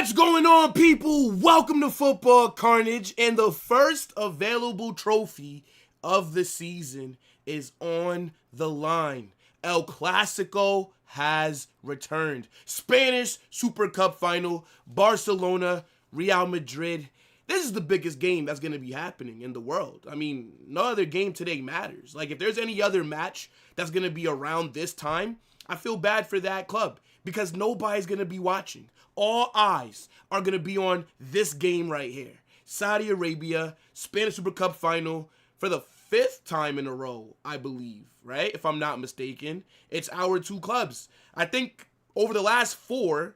What's going on, people? Welcome to Football Carnage, and the first available trophy of the season is on the line. El Clasico has returned. Spanish Supercopa final, Barcelona, Real Madrid. This is the biggest game that's going to be happening in the world. I mean, no other game today matters. Like, if there's any other match that's going to be around this time, I feel bad for that club because nobody's going to be watching. All eyes are going to be on this game right here. Saudi Arabia, Spanish Super Cup final for the 5th time in a row, I believe, right? If I'm not mistaken. It's our two clubs. I think over the last 4,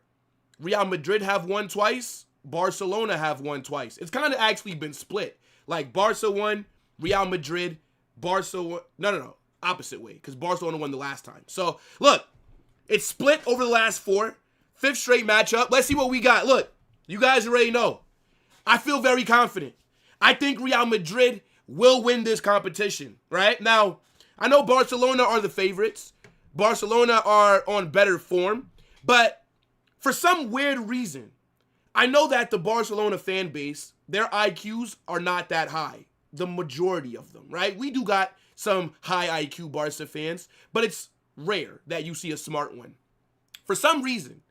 Real Madrid have won twice, Barcelona have won twice. It's kind of actually been split. Like Barca won, Real Madrid, Barca won. No. Opposite way, because Barcelona won the last time. So, look, it's split over the last 4. 5th straight matchup. Let's see what we got. Look, you guys already know. I feel very confident. I think Real Madrid will win this competition, right? Now, I know Barcelona are the favorites. Barcelona are on better form. But for some weird reason, I know that the Barcelona fan base, their IQs are not that high. The majority of them, right? We do got some high IQ Barca fans, but it's rare that you see a smart one. For some reason,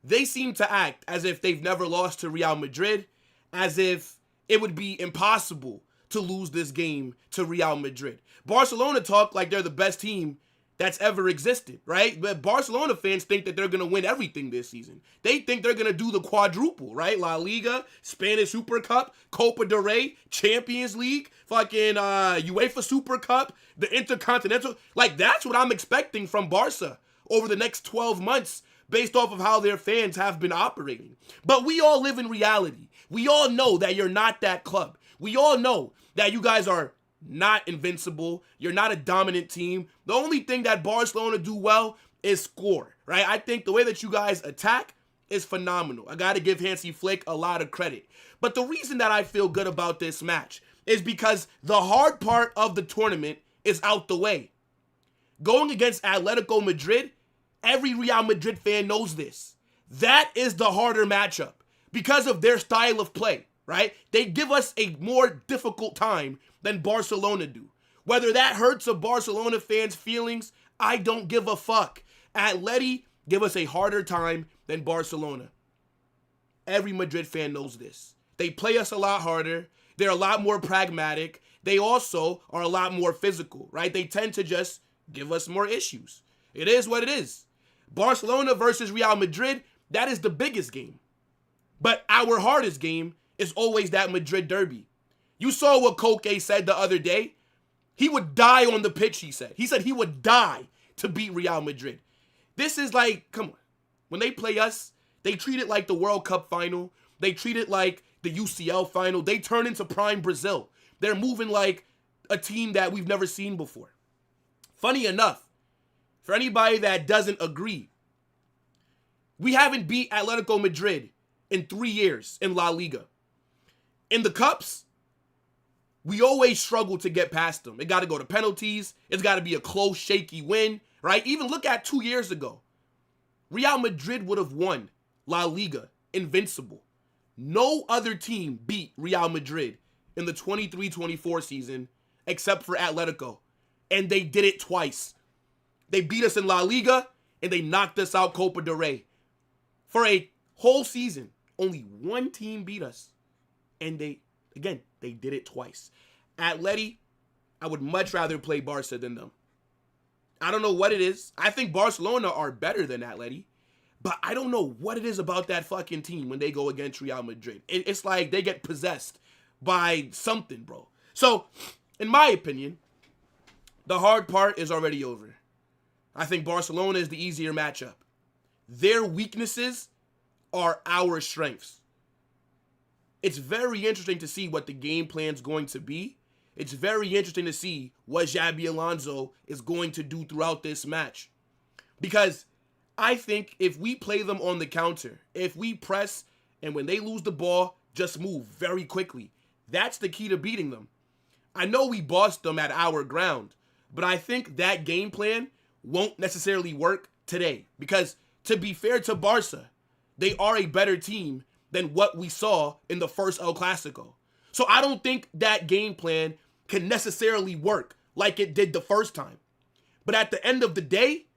they seem to act as if they've never lost to Real Madrid, as if it would be impossible to lose this game to Real Madrid. Barcelona talk like they're the best team that's ever existed, right? But Barcelona fans think that they're going to win everything this season. They think they're going to do the quadruple, right? La Liga, Spanish Super Cup, Copa del Rey, Champions League, fucking UEFA Super Cup, the Intercontinental. Like, that's what I'm expecting from Barca over the next 12 months based off of how their fans have been operating. But we all live in reality. We all know that you're not that club. We all know that you guys are not invincible. You're not a dominant team. The only thing that Barcelona do well is score, right? I think the way that you guys attack is phenomenal. I got to give Hansi Flick a lot of credit. But the reason that I feel good about this match is because the hard part of the tournament is out the way. Going against Atletico Madrid, every Real Madrid fan knows this. That is the harder matchup because of their style of play, right? They give us a more difficult time than Barcelona do. Whether that hurts a Barcelona fan's feelings, I don't give a fuck. Atleti give us a harder time than Barcelona. Every Madrid fan knows this. They play us a lot harder. They're a lot more pragmatic. They also are a lot more physical, right? They tend to just give us more issues. It is what it is. Barcelona versus Real Madrid, that is the biggest game. But our hardest game is always that Madrid derby. You saw what Koke said the other day. He would die on the pitch, he said. He said he would die to beat Real Madrid. This is like, come on. When they play us, they treat it like the World Cup final. They treat it like the UCL final. They turn into prime Brazil. They're moving like a team that we've never seen before. Funny enough, for anybody that doesn't agree, we haven't beat Atletico Madrid in 3 years in La Liga. In the Cups, we always struggle to get past them. It got to go to penalties. It's got to be a close, shaky win, right? Even look at 2 years ago. Real Madrid would have won La Liga, invincible. No other team beat Real Madrid in the 23-24 season except for Atletico. And they did it twice. They beat us in La Liga, and they knocked us out Copa del Rey. For a whole season, only one team beat us. And they did it twice. Atleti, I would much rather play Barca than them. I don't know what it is. I think Barcelona are better than Atleti. But I don't know what it is about that fucking team when they go against Real Madrid. It's like they get possessed by something, bro. So, in my opinion, the hard part is already over. I think Barcelona is the easier matchup. Their weaknesses are our strengths. It's very interesting to see what the game plan's going to be. It's very interesting to see what Xabi Alonso is going to do throughout this match. Because I think if we play them on the counter, if we press and when they lose the ball, just move very quickly, that's the key to beating them. I know we bossed them at our ground, but I think that game plan won't necessarily work today because, to be fair to Barca, they are a better team than what we saw in the first El Clasico. So I don't think that game plan can necessarily work like it did the first time. But at the end of the day,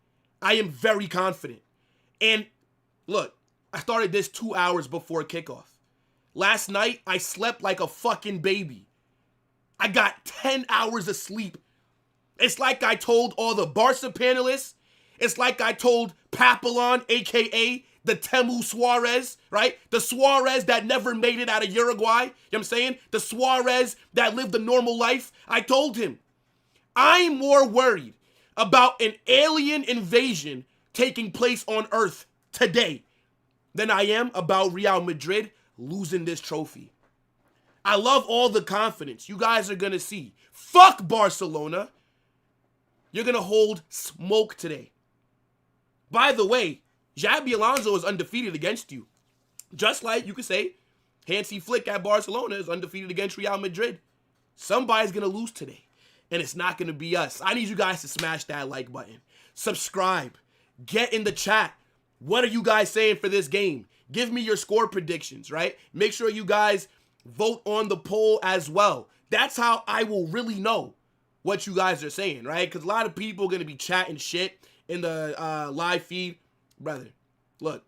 I am very confident. And look, I started this 2 hours before kickoff. Last night, I slept like a fucking baby. I got 10 hours of sleep. It's like I told all the Barca panelists. It's like I told Papillon, a.k.a. the Temu Suarez, right? The Suarez that never made it out of Uruguay. You know what I'm saying? The Suarez that lived a normal life. I told him, I'm more worried about an alien invasion taking place on Earth today than I am about Real Madrid losing this trophy. I love all the confidence you guys are going to see. Fuck Barcelona. You're going to hold smoke today. By the way, Xabi Alonso is undefeated against you. Just like you could say Hansi Flick at Barcelona is undefeated against Real Madrid. Somebody's going to lose today. And it's not going to be us. I need you guys to smash that like button. Subscribe. Get in the chat. What are you guys saying for this game? Give me your score predictions, right? Make sure you guys vote on the poll as well. That's how I will really know what you guys are saying, right? Because a lot of people are going to be chatting shit in the live feed. Brother, look.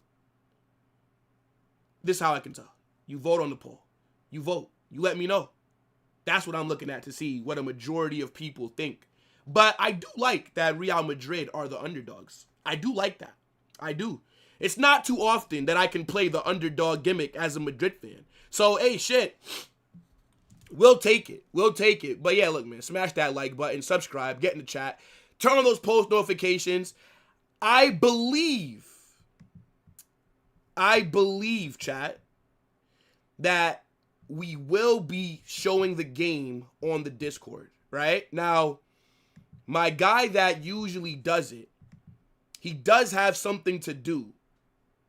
This is how I can tell. You vote on the poll. You vote. You let me know. That's what I'm looking at to see what a majority of people think. But I do like that Real Madrid are the underdogs. I do like that. I do. It's not too often that I can play the underdog gimmick as a Madrid fan. So, hey, shit. We'll take it. We'll take it. But yeah, look, man, smash that like button, subscribe, get in the chat, turn on those post notifications. I believe, chat, that we will be showing the game on the Discord, right? Now, my guy that usually does it, he does have something to do.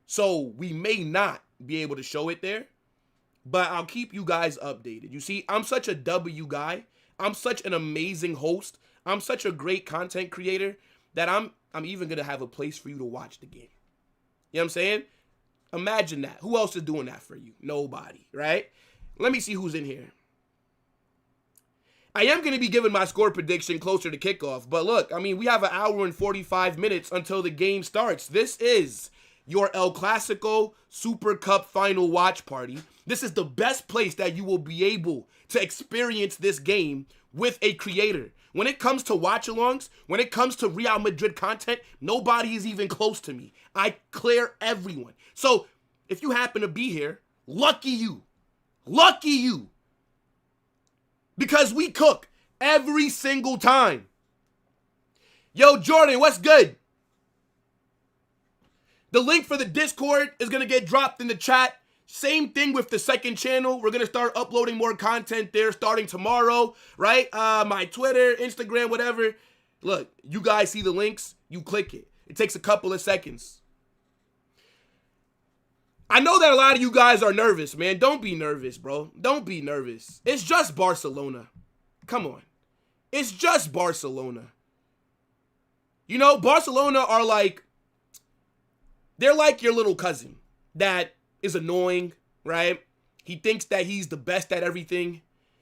So we may not be able to show it there, but I'll keep you guys updated. You see, I'm such a W guy. I'm such an amazing host. I'm such a great content creator that I'm even going to have a place for you to watch the game. You know what I'm saying? Imagine that. Who else is doing that for you? Nobody, right? Let me see who's in here. I am going to be giving my score prediction closer to kickoff. But look, I mean, we have an hour and 45 minutes until the game starts. This is your El Clasico Super Cup final watch party. This is the best place that you will be able to experience this game with a creator. When it comes to watch-alongs, when it comes to Real Madrid content, nobody is even close to me. I clear everyone. So if you happen to be here, lucky you. Lucky you. Because we cook every single time. Yo, Jordan, what's good? The link for the Discord is going to get dropped in the chat. Same thing with the second channel. We're going to start uploading more content there starting tomorrow, right? My Twitter, Instagram, whatever. Look, you guys see the links. You click it. It takes a couple of seconds. I know that a lot of you guys are nervous, man. Don't be nervous, bro. Don't be nervous. It's just Barcelona. Come on. It's just Barcelona. You know, Barcelona are like, they're like your little cousin that is annoying, right? He thinks that he's the best at everything.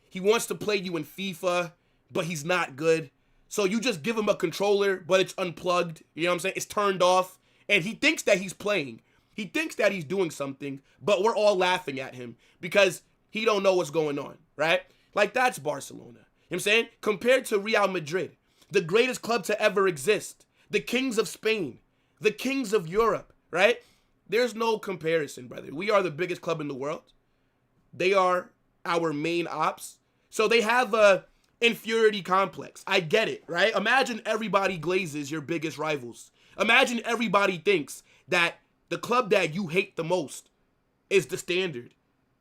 He wants to play you in FIFA, but he's not good. So you just give him a controller, but it's unplugged. You know what I'm saying? It's turned off. And he thinks that he's playing. He thinks that he's doing something, but we're all laughing at him because he don't know what's going on, right? Like, that's Barcelona. You know what I'm saying? Compared to Real Madrid, the greatest club to ever exist, the kings of Spain, the kings of Europe, right? There's no comparison, brother. We are the biggest club in the world. They are our main ops. So they have a inferiority complex. I get it, right? Imagine everybody glazes your biggest rivals. Imagine everybody thinks that the club that you hate the most is the standard,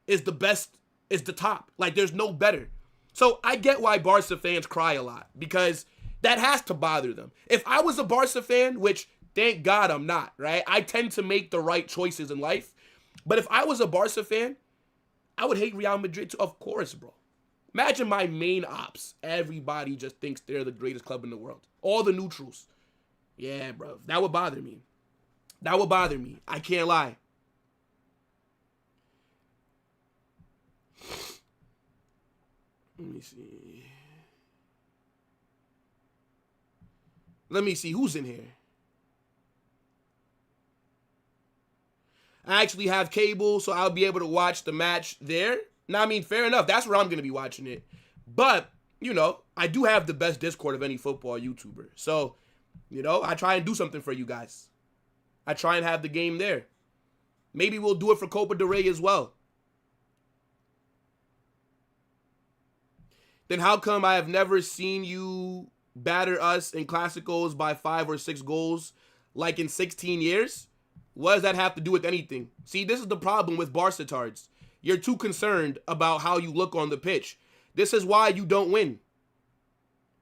is the best, is the top. Like, there's no better. So I get why Barca fans cry a lot, because that has to bother them. If I was a Barca fan, which thank God I'm not, right? I tend to make the right choices in life. But if I was a Barca fan, I would hate Real Madrid too. Of course, bro. Imagine my main ops. Everybody just thinks they're the greatest club in the world. All the neutrals. Yeah, bro. That would bother me. That would bother me. I can't lie. Let me see. Let me see who's in here. I actually have cable, so I'll be able to watch the match there. Now, I mean, fair enough. That's where I'm going to be watching it. But, you know, I do have the best Discord of any football YouTuber. So, you know, I try and do something for you guys. I try and have the game there. Maybe we'll do it for Copa del Rey as well. Then how come I have never seen you batter us in Clásicos by 5 or 6 goals like in 16 years? What does that have to do with anything? See, this is the problem with Barca tards. You're too concerned about how you look on the pitch. This is why you don't win.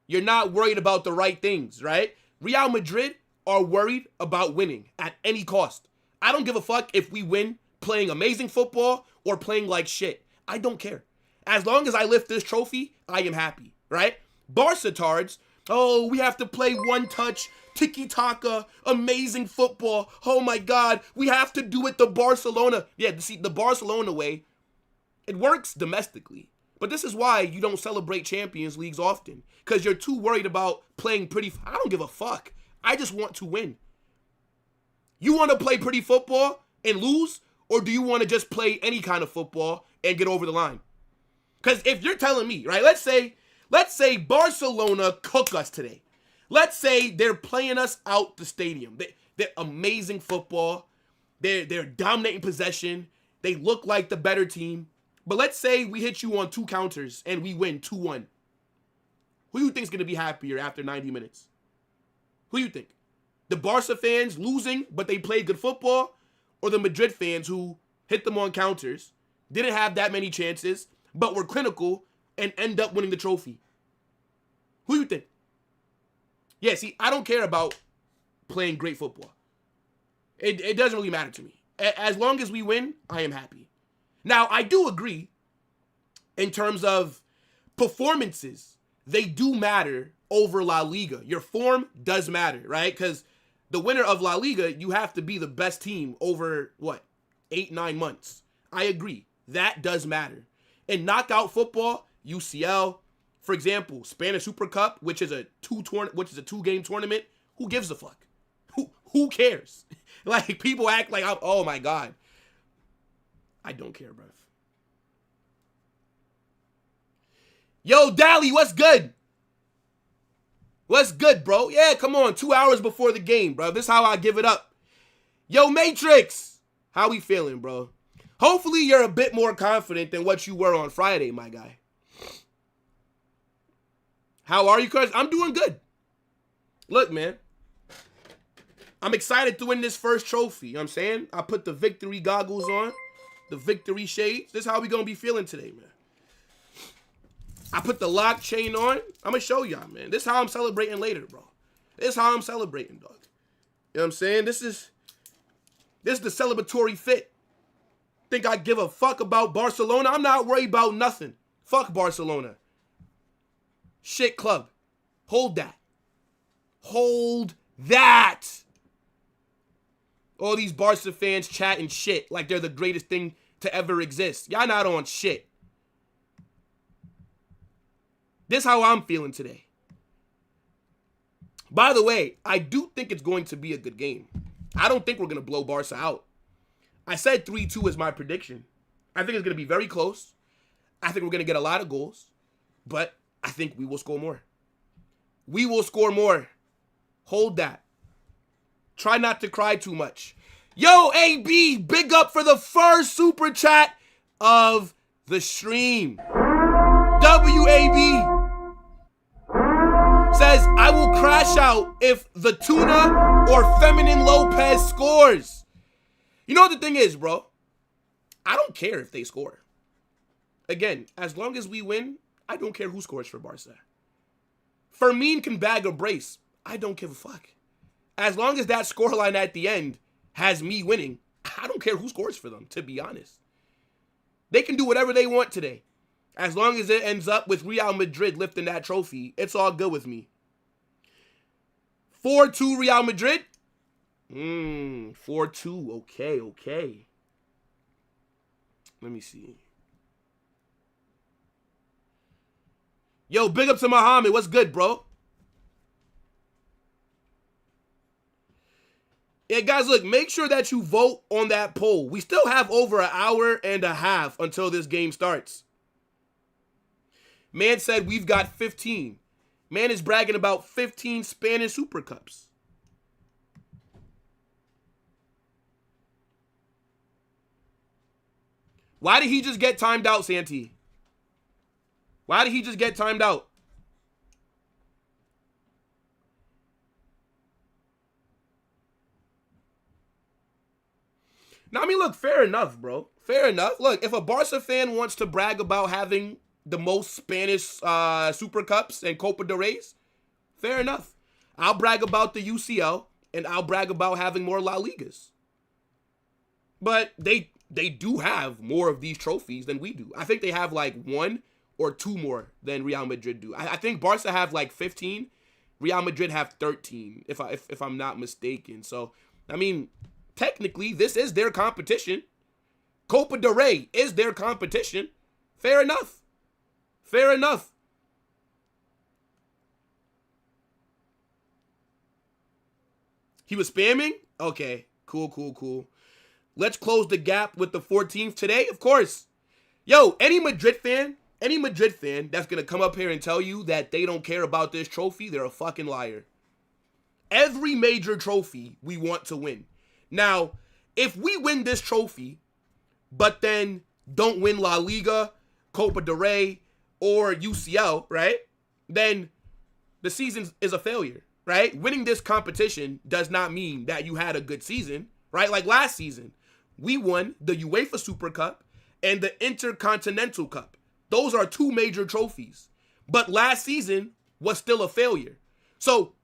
You're not worried about the right things, right? Real Madrid are worried about winning at any cost. I don't give a fuck if we win playing amazing football or playing like shit. I don't care. As long as I lift this trophy, I am happy, right? Barca tards, oh, we have to play one touch, tiki-taka, amazing football. Oh my God, we have to do it the Barcelona. Yeah, see, the Barcelona way, it works domestically. But this is why you don't celebrate Champions Leagues often. Because you're too worried about playing pretty. I don't give a fuck. I just want to win. You want to play pretty football and lose? Or do you want to just play any kind of football and get over the line? Because if you're telling me, right, let's say Barcelona cook us today. Let's say they're playing us out the stadium. They're amazing football. They're dominating possession. They look like the better team. But let's say we hit you on 2 counters and we win 2-1. Who do you think is going to be happier after 90 minutes? Who do you think? The Barca fans losing, but they played good football? Or the Madrid fans who hit them on counters, didn't have that many chances, but were clinical and end up winning the trophy? Who do you think? Yeah, see, I don't care about playing great football. It doesn't really matter to me. As long as we win, I am happy. Now, I do agree in terms of performances. They do matter over La Liga. Your form does matter, right? Because the winner of La Liga, you have to be the best team over, 8-9 months. I agree. That does matter. In knockout football, UCL, for example, Spanish Super Cup, which is a 2-game tournament, who gives a fuck? Who cares? Like, people act like, oh my God. I don't care, bruv. Yo, Dally, what's good? What's good, bro? Yeah, come on. 2 hours before the game, bro. This is how I give it up. Yo, Matrix. How we feeling, bro? Hopefully you're a bit more confident than what you were on Friday, my guy. How are you, cuz? I'm doing good. Look, man. I'm excited to win this first trophy. You know what I'm saying? I put the victory goggles on. The victory shades. This is how we gonna be feeling today, man. I put the lock chain on. I'm gonna show y'all, man. This is how I'm celebrating later, bro. This is how I'm celebrating, dog. You know what I'm saying? This is the celebratory fit. Think I give a fuck about Barcelona? I'm not worried about nothing. Fuck Barcelona. Shit club. Hold that. Hold that. All these Barca fans chatting shit like they're the greatest thing to ever exist. Y'all not on shit. This is how I'm feeling today. By the way, I do think it's going to be a good game. I don't think we're going to blow Barca out. I said 3-2 is my prediction. I think it's going to be very close. I think we're going to get a lot of goals. But I think we will score more. We will score more. Hold that. Try not to cry too much. Yo, AB, big up for the first super chat of the stream. WAB says, I will crash out if the Tuna or Feminine Lopez scores. You know what the thing is, bro? I don't care if they score. Again, as long as we win, I don't care who scores for Barca. Fermin can bag a brace. I don't give a fuck. As long as that scoreline at the end has me winning, I don't care who scores for them, to be honest. They can do whatever they want today. As long as it ends up with Real Madrid lifting that trophy, it's all good with me. 4-2 Real Madrid? 4-2. Okay. Let me see. Yo, big up to Muhammad. What's good, bro? Yeah, guys, look, make sure that you vote on that poll. We still have over an hour and a half until this game starts. Man said we've got 15. Man is bragging about 15 Spanish Super Cups. Why did he just get timed out, Santi? Why did he just get timed out? Now, I mean, look, fair enough, bro. Fair enough. Look, if a Barca fan wants to brag about having the most Spanish Super Cups and Copa del Reyes, fair enough. I'll brag about the UCL, and I'll brag about having more La Ligas. But they do have more of these trophies than we do. I think they have like 1 or 2 more than Real Madrid do. I think Barca have like 15. Real Madrid have 13, if I'm not mistaken. So, I mean, technically, this is their competition. Copa del Rey is their competition. Fair enough. Fair enough. He was spamming? Okay. Cool. Let's close the gap with the 14th today, of course. Yo, any Madrid fan that's going to come up here and tell you that they don't care about this trophy, they're a fucking liar. Every major trophy we want to win. Now, if we win this trophy, but then don't win La Liga, Copa del Rey, or UCL, right? Then the season is a failure, right? Winning this competition does not mean that you had a good season, right? Like last season, we won the UEFA Super Cup and the Intercontinental Cup. Those are 2 major trophies. But last season was still a failure. So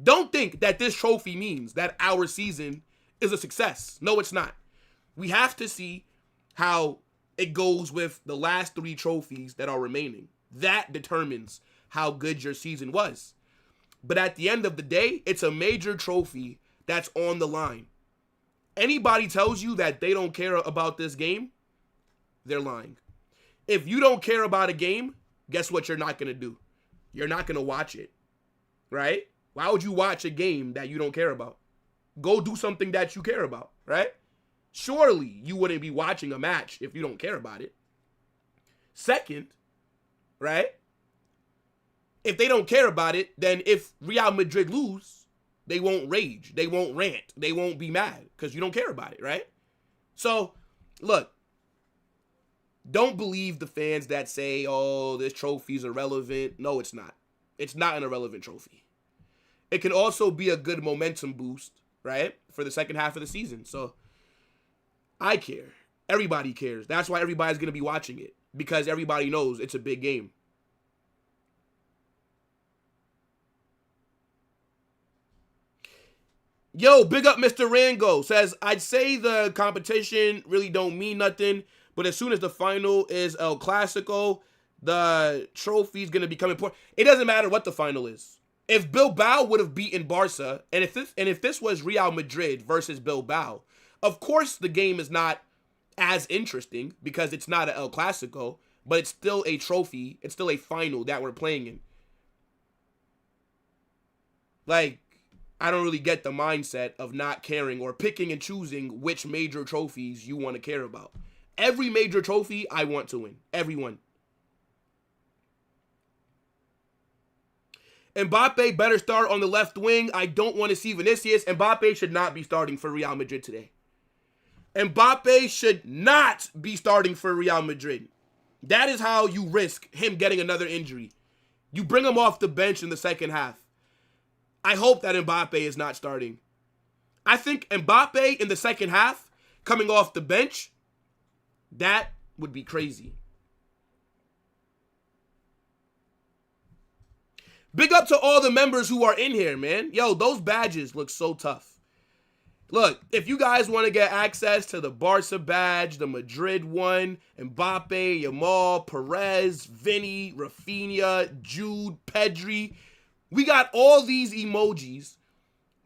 don't think that this trophy means that our season is a success. No, it's not. We have to see how it goes with the last 3 trophies that are remaining. That determines how good your season was. But at the end of the day, it's a major trophy that's on the line. Anybody tells you that they don't care about this game, they're lying. If you don't care about a game, guess what you're not going to do? You're not going to watch it, right? Why would you watch a game that you don't care about? Go do something that you care about, right? Surely you wouldn't be watching a match if you don't care about it. Second, right? If they don't care about it, then if Real Madrid lose, they won't rage, they won't rant, they won't be mad because you don't care about it, right? So, look, don't believe the fans that say, oh, this trophy's irrelevant. No, it's not. It's not an irrelevant trophy. It can also be a good momentum boost, right, for the second half of the season. So, I care. Everybody cares. That's why everybody's going to be watching it, because everybody knows it's a big game. Yo, big up Mr. Rango. Says, I'd say the competition really don't mean nothing, but as soon as the final is El Clasico, the trophy's going to become important. It doesn't matter what the final is. If Bilbao would have beaten Barca, and if this was Real Madrid versus Bilbao, of course the game is not as interesting because it's not an El Clasico, but it's still a trophy. It's still a final that we're playing in. Like, I don't really get the mindset of not caring or picking and choosing which major trophies you want to care about. Every major trophy I want to win. Everyone. Mbappe better start on the left wing. I don't want to see Vinicius. Mbappe should not be starting for Real Madrid today. Mbappe should not be starting for Real Madrid. That is how you risk him getting another injury. You bring him off the bench in the second half. I hope that Mbappe is not starting. I think Mbappe in the second half, coming off the bench, that would be crazy. Big up to all the members who are in here, man. Yo, those badges look so tough. Look, if you guys want to get access to the Barca badge, the Madrid one, Mbappe, Yamal, Perez, Vinny, Rafinha, Jude, Pedri, we got all these emojis,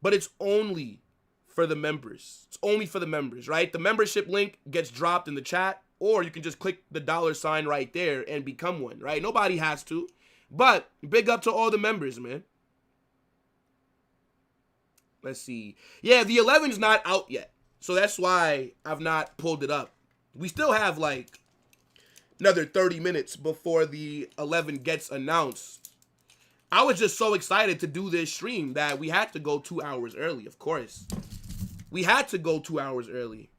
but it's only for the members. It's only for the members, right? The membership link gets dropped in the chat, or you can just click the $ right there and become one, right? Nobody has to. But big up to all the members, man. Let's see. Yeah, the 11's not out yet. So that's why I've not pulled it up. We still have like another 30 minutes before the 11 gets announced. I was just so excited to do this stream that we had to go 2 hours early, of course. We had to go 2 hours early.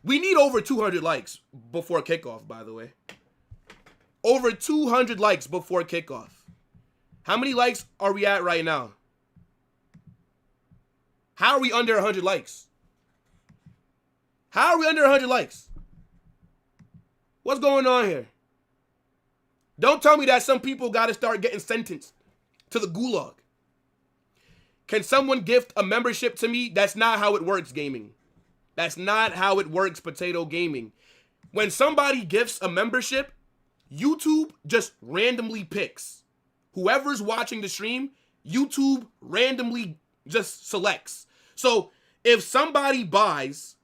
We need over 200 likes before kickoff, by the way. Over 200 likes before kickoff. How many likes are we at right now? How are we under 100 likes? How are we under 100 likes? What's going on here? Don't tell me that some people got to start getting sentenced to the gulag. Can someone gift a membership to me? That's not how it works, gaming. That's not how it works, Potato Gaming. When somebody gifts a membership, YouTube just randomly picks. Whoever's watching the stream, YouTube randomly just selects. So if somebody buys,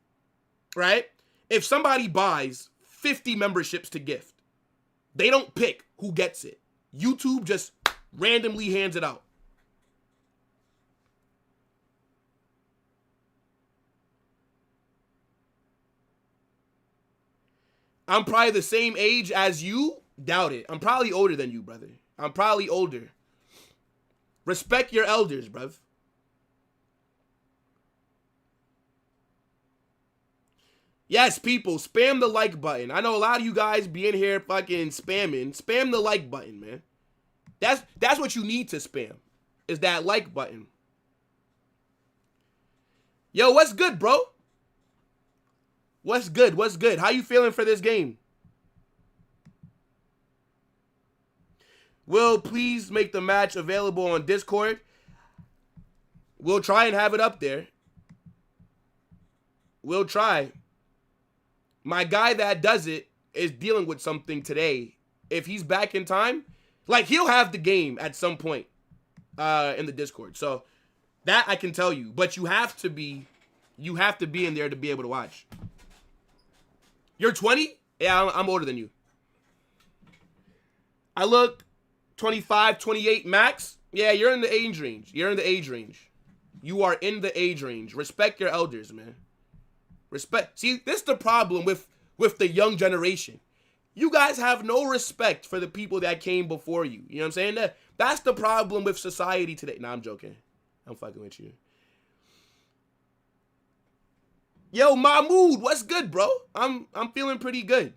right? If somebody buys 50 memberships to gift, they don't pick who gets it. YouTube just randomly hands it out. I'm probably the same age as you. Doubt it. I'm probably older than you, brother. I'm probably older. Respect your elders, bruv. Yes, people, spam the like button. I know a lot of you guys be in here fucking spamming. Spam the like button, man. That's what you need to spam, is that like button. Yo, what's good, bro? What's good? What's good? How you feeling for this game? Will please make the match available on Discord. We'll try and have it up there. We'll try. My guy that does it is dealing with something today. If he's back in time, like, he'll have the game at some point in the Discord. So that I can tell you. But you have to be in there to be able to watch. You're 20? Yeah, I'm older than you. I look 25, 28 max. Yeah, you're in the age range. You're in the age range. You are in the age range. Respect your elders, man. Respect. See, this is the problem with the young generation. You guys have no respect for the people that came before you. You know what I'm saying? That's the problem with society today. Nah, I'm joking. I'm fucking with you. Yo, Mahmood, what's good, bro? I'm feeling pretty good.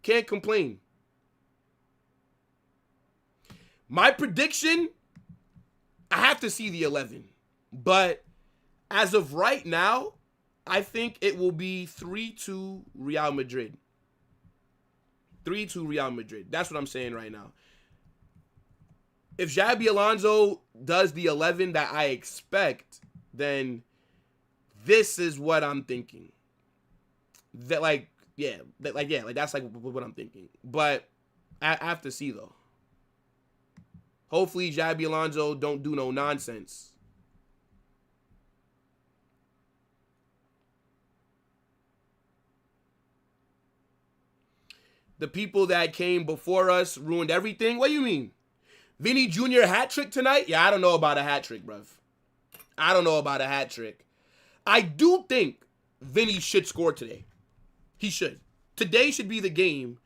Can't complain. My prediction, I have to see the 11. But as of right now, I think it will be 3-2 Real Madrid. 3-2 Real Madrid. That's what I'm saying right now. If Xabi Alonso does the 11 that I expect, then this is what I'm thinking. That's like what I'm thinking. But I have to see, though. Hopefully Xabi Alonso don't do no nonsense. The people that came before us ruined everything? What do you mean? Vinny Jr. hat trick tonight? Yeah, I don't know about a hat trick, bruv. I don't know about a hat trick. I do think Vinny should score today. He should. Today should be the game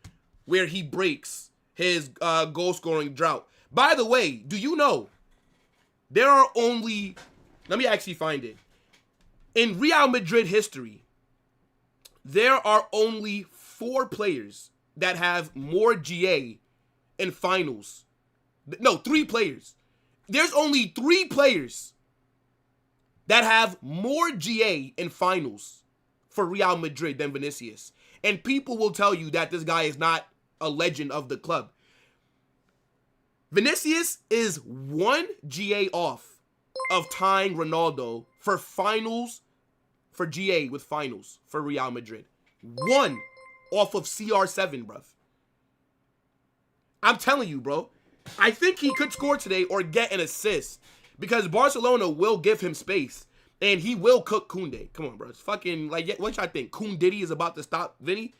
where he breaks his goal-scoring drought. By the way, do you know there are only... Let me actually find it. In Real Madrid history, there are only 4 players that have more GA in finals. No, 3 players. There's only 3 players that have more GA in finals for Real Madrid than Vinicius. And people will tell you that this guy is not a legend of the club. Vinicius is 1 GA off of tying Ronaldo for finals, for GA with finals for Real Madrid. 1 off of CR7, bruv. I'm telling you, bro. I think he could score today or get an assist because Barcelona will give him space and he will cook Koundé. Come on, bro. It's fucking, like, what y'all think? Koundé is about to stop Vinny?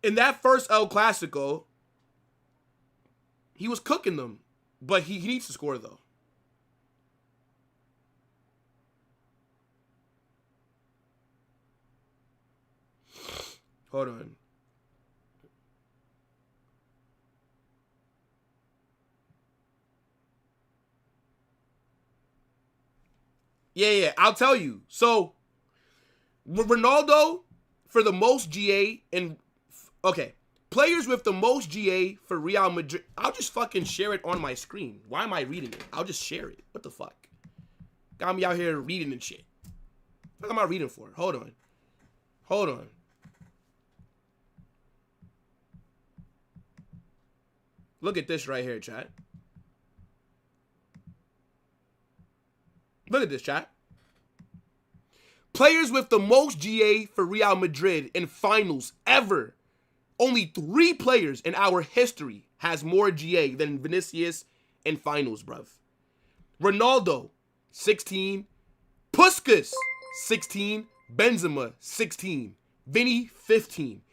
In that first El Clasico, he was cooking them. But he needs to score, though. Hold on. Yeah, I'll tell you. So, Ronaldo for the most GA and... Okay. Players with the most GA for Real Madrid. I'll just fucking share it on my screen. Why am I reading it? I'll just share it. What the fuck? Got me out here reading and shit. What am I reading for? Hold on. Hold on. Look at this right here, chat. Look at this, chat. Players with the most GA for Real Madrid in finals ever. Only 3 players in our history has more GA than Vinicius in finals, bruv. Ronaldo, 16. Puskas, 16. Benzema, 16. Vinny, 15.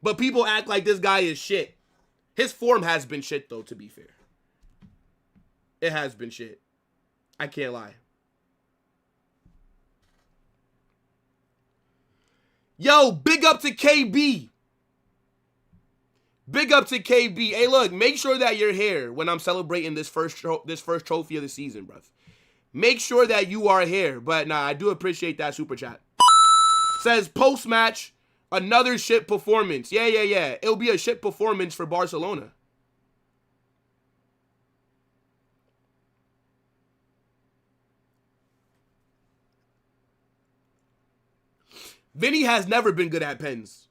But people act like this guy is shit. His form has been shit, though, to be fair. It has been shit. I can't lie. Yo, big up to KB. Big up to KB. Hey, look, make sure that you're here when I'm celebrating this first trophy of the season, bruv. Make sure that you are here. But nah, I do appreciate that super chat. Says post-match, another shit performance. Yeah. It'll be a shit performance for Barcelona. Vinny has never been good at pens.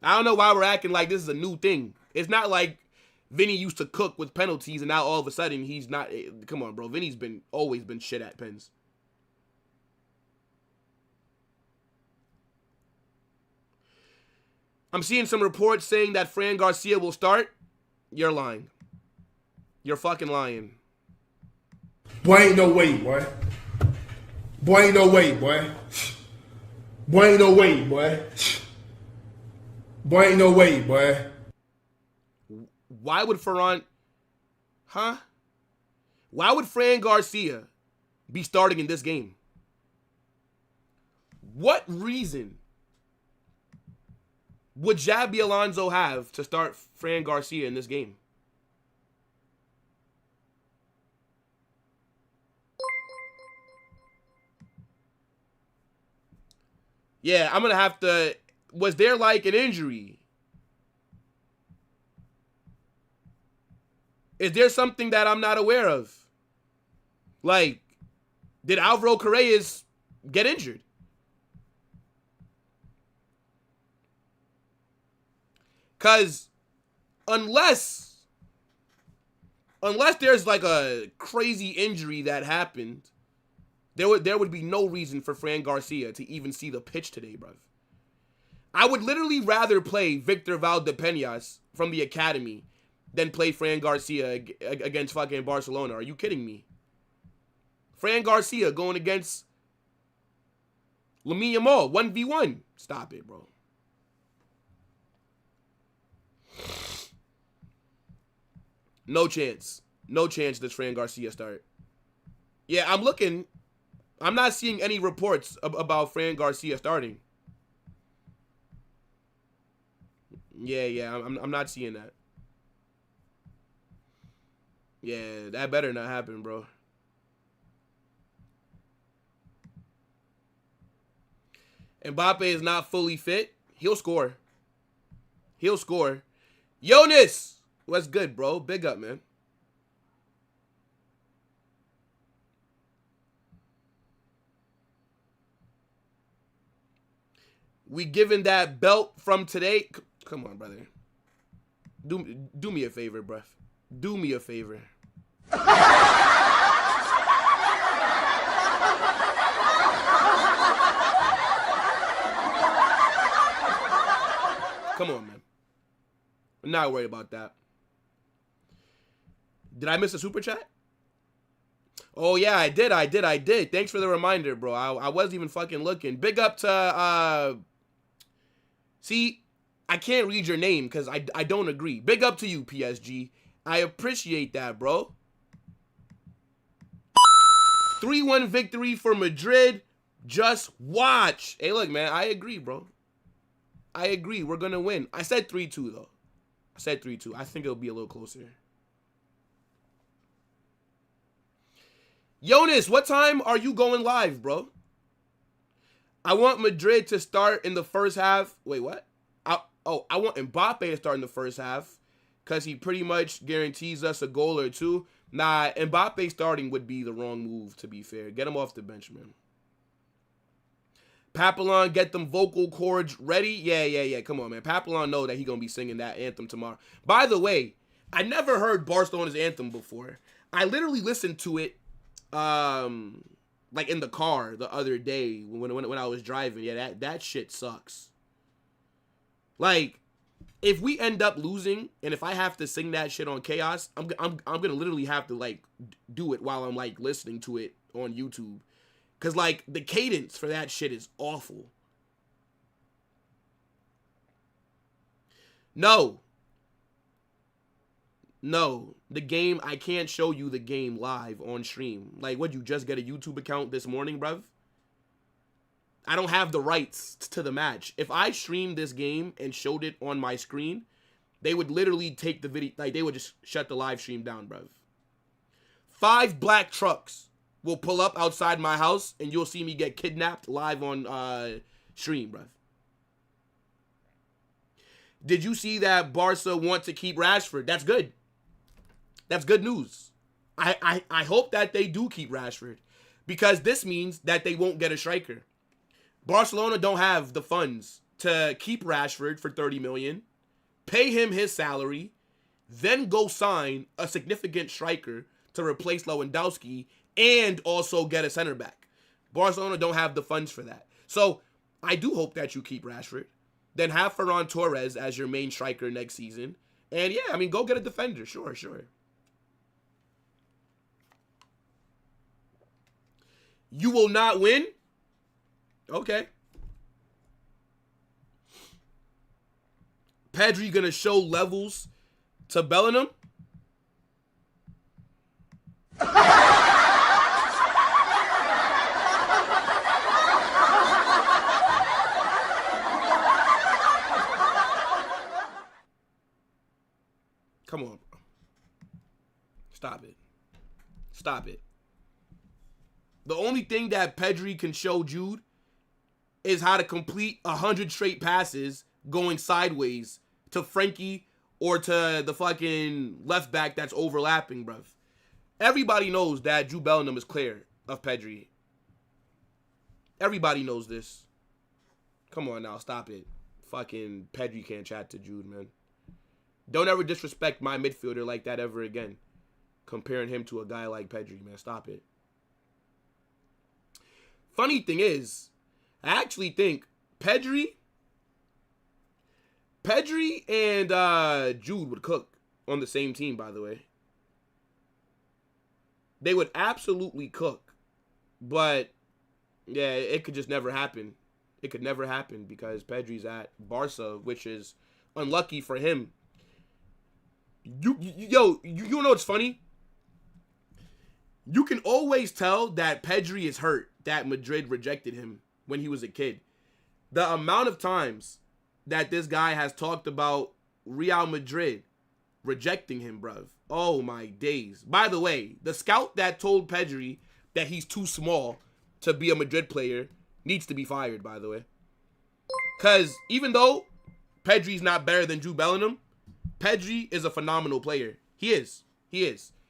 I don't know why we're acting like this is a new thing. It's not like Vinny used to cook with penalties and now all of a sudden he's not. Come on, bro. Vinny's always been shit at pens. I'm seeing some reports saying that Fran Garcia will start. You're lying. You're fucking lying. Boy, ain't no way, boy. Boy, ain't no way, boy. Boy, ain't no way, boy. Boy, ain't no way, boy. Why would Ferran... Huh? Why would Fran Garcia be starting in this game? What reason would Xabi Alonso have to start Fran Garcia in this game? Yeah, I'm going to have to... Was there like an injury? Is there something that I'm not aware of? Like, did Alvaro Correas get injured? Because unless there's like a crazy injury that happened, there would be no reason for Fran Garcia to even see the pitch today, bruv. I would literally rather play Victor Valdepeñas from the academy than play Fran Garcia against fucking Barcelona. Are you kidding me? Fran Garcia going against Lamine Yamal, 1v1. Stop it, bro. No chance. No chance does Fran Garcia start. Yeah, I'm looking. I'm not seeing any reports about Fran Garcia starting. Yeah, I'm not seeing that. Yeah, that better not happen, bro. Mbappe is not fully fit. He'll score. He'll score. Jonas! What's good, bro? Big up, man. We giving that belt from today. Come on, brother. Do me a favor, bruh. Do me a favor. Come on, man. I'm not worried about that. Did I miss a super chat? Oh, yeah, I did. Thanks for the reminder, bro. I wasn't even fucking looking. Big up to, see, I can't read your name because I don't agree. Big up to you, PSG. I appreciate that, bro. 3-1 victory for Madrid. Just watch. Hey, look, man. I agree, bro. I agree. We're going to win. I said 3-2, though. I said 3-2. I think it'll be a little closer. Jonas, what time are you going live, bro? I want Madrid to start in the first half. Wait, what? I want Mbappe to start in the first half because he pretty much guarantees us a goal or two. Nah, Mbappe starting would be the wrong move, to be fair. Get him off the bench, man. Papillon, get them vocal cords ready. Yeah. Come on, man. Papillon know that he going to be singing that anthem tomorrow. By the way, I never heard Barcelona's anthem before. I literally listened to it like in the car the other day when I was driving. Yeah, that shit sucks. Like, if we end up losing and if I have to sing that shit on Chaos, I'm gonna literally have to like do it while I'm like listening to it on YouTube, cause like the cadence for that shit is awful. No, the game, I can't show you the game live on stream. Like, what, you just get a YouTube account this morning, bruv? I don't have the rights to the match. If I streamed this game and showed it on my screen, they would literally take the video, like, they would just shut the live stream down, bruv. 5 black trucks will pull up outside my house, and you'll see me get kidnapped live on stream, bruv. Did you see that Barca want to keep Rashford? That's good. That's good news. I hope that they do keep Rashford, because this means that they won't get a striker. Barcelona don't have the funds to keep Rashford for 30 million, pay him his salary, then go sign a significant striker to replace Lewandowski and also get a center back. Barcelona don't have the funds for that. So I do hope that you keep Rashford. Then have Ferran Torres as your main striker next season. And yeah, I mean, go get a defender. Sure. You will not win? Okay. Pedri gonna show levels to Bellingham? Come on, bro. Stop it. The only thing that Pedri can show Jude is how to complete 100 straight passes going sideways to Frankie or to the fucking left back that's overlapping, bruv. Everybody knows that Jude Bellingham is clear of Pedri. Everybody knows this. Come on now, stop it. Fucking Pedri can't chat to Jude, man. Don't ever disrespect my midfielder like that ever again. Comparing him to a guy like Pedri, man. Stop it. Funny thing is, I actually think Pedri and Jude would cook on the same team, by the way. They would absolutely cook. But, yeah, it could just never happen. It could never happen because Pedri's at Barca, which is unlucky for him. You know what's funny? You can always tell that Pedri is hurt that Madrid rejected him when he was a kid. The amount of times that this guy has talked about Real Madrid rejecting him, bruv. Oh my days. By the way, the scout that told Pedri that he's too small to be a Madrid player needs to be fired, by the way. Because even though Pedri's not better than Jude Bellingham, Pedri is a phenomenal player. He is.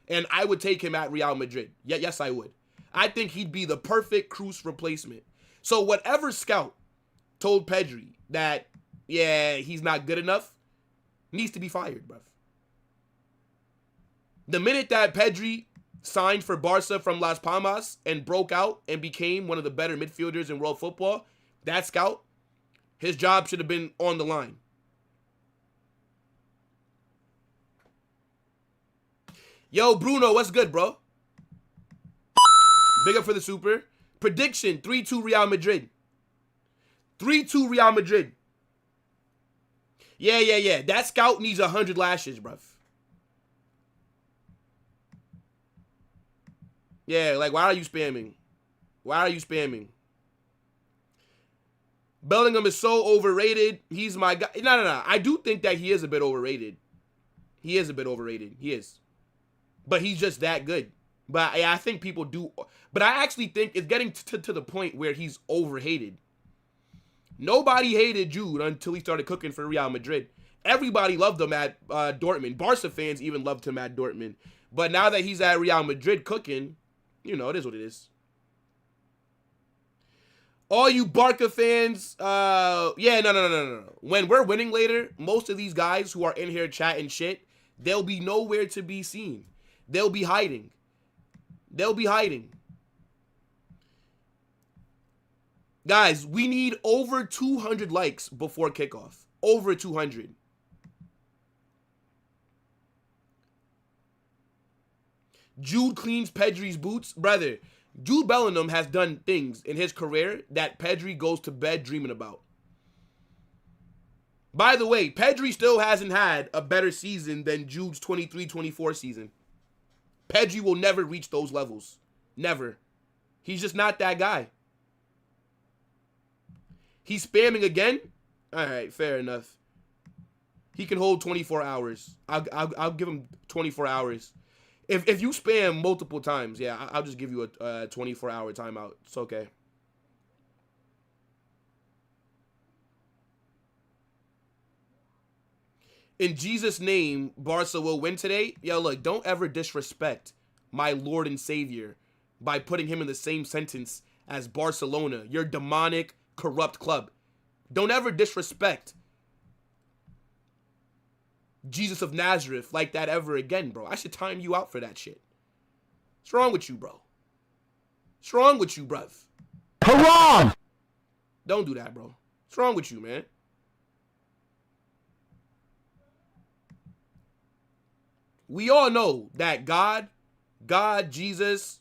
And I would take him at Real Madrid. Yeah, yes, I would. I think he'd be the perfect Cruz replacement. So whatever scout told Pedri that, yeah, he's not good enough, needs to be fired, bruv. The minute that Pedri signed for Barca from Las Palmas and broke out and became one of the better midfielders in world football, that scout, his job should have been on the line. Yo, Bruno, what's good, bro? Big up for the super. Prediction, 3-2 Real Madrid. 3-2 Real Madrid. Yeah. That scout needs 100 lashes, bruv. Yeah, like, why are you spamming? Why are you spamming? Bellingham is so overrated. He's my guy. No. I do think that he is a bit overrated. He is a bit overrated. He is. But he's just that good. But I think people do. But I actually think it's getting to the point where he's overhated. Nobody hated Jude until he started cooking for Real Madrid. Everybody loved him at Dortmund. Barca fans even loved him at Dortmund. But now that he's at Real Madrid cooking, you know, it is what it is. All you Barca fans, yeah, no. When we're winning later, most of these guys who are in here chatting shit, they'll be nowhere to be seen. They'll be hiding. Guys, we need over 200 likes before kickoff. Over 200. Jude cleans Pedri's boots. Brother, Jude Bellingham has done things in his career that Pedri goes to bed dreaming about. By the way, Pedri still hasn't had a better season than Jude's 23-24 season. Pedri will never reach those levels. Never. He's just not that guy. He's spamming again? All right, fair enough. He can hold 24 hours. I'll give him 24 hours. If you spam multiple times, yeah, I'll just give you a 24-hour timeout. It's okay. In Jesus' name, Barca will win today. Yo, look, don't ever disrespect my Lord and Savior by putting him in the same sentence as Barcelona, your demonic, corrupt club. Don't ever disrespect Jesus of Nazareth like that ever again, bro. I should time you out for that shit. What's wrong with you, bro? What's wrong with you, bruv? Haram! Don't do that, bro. What's wrong with you, man? We all know that God, Jesus,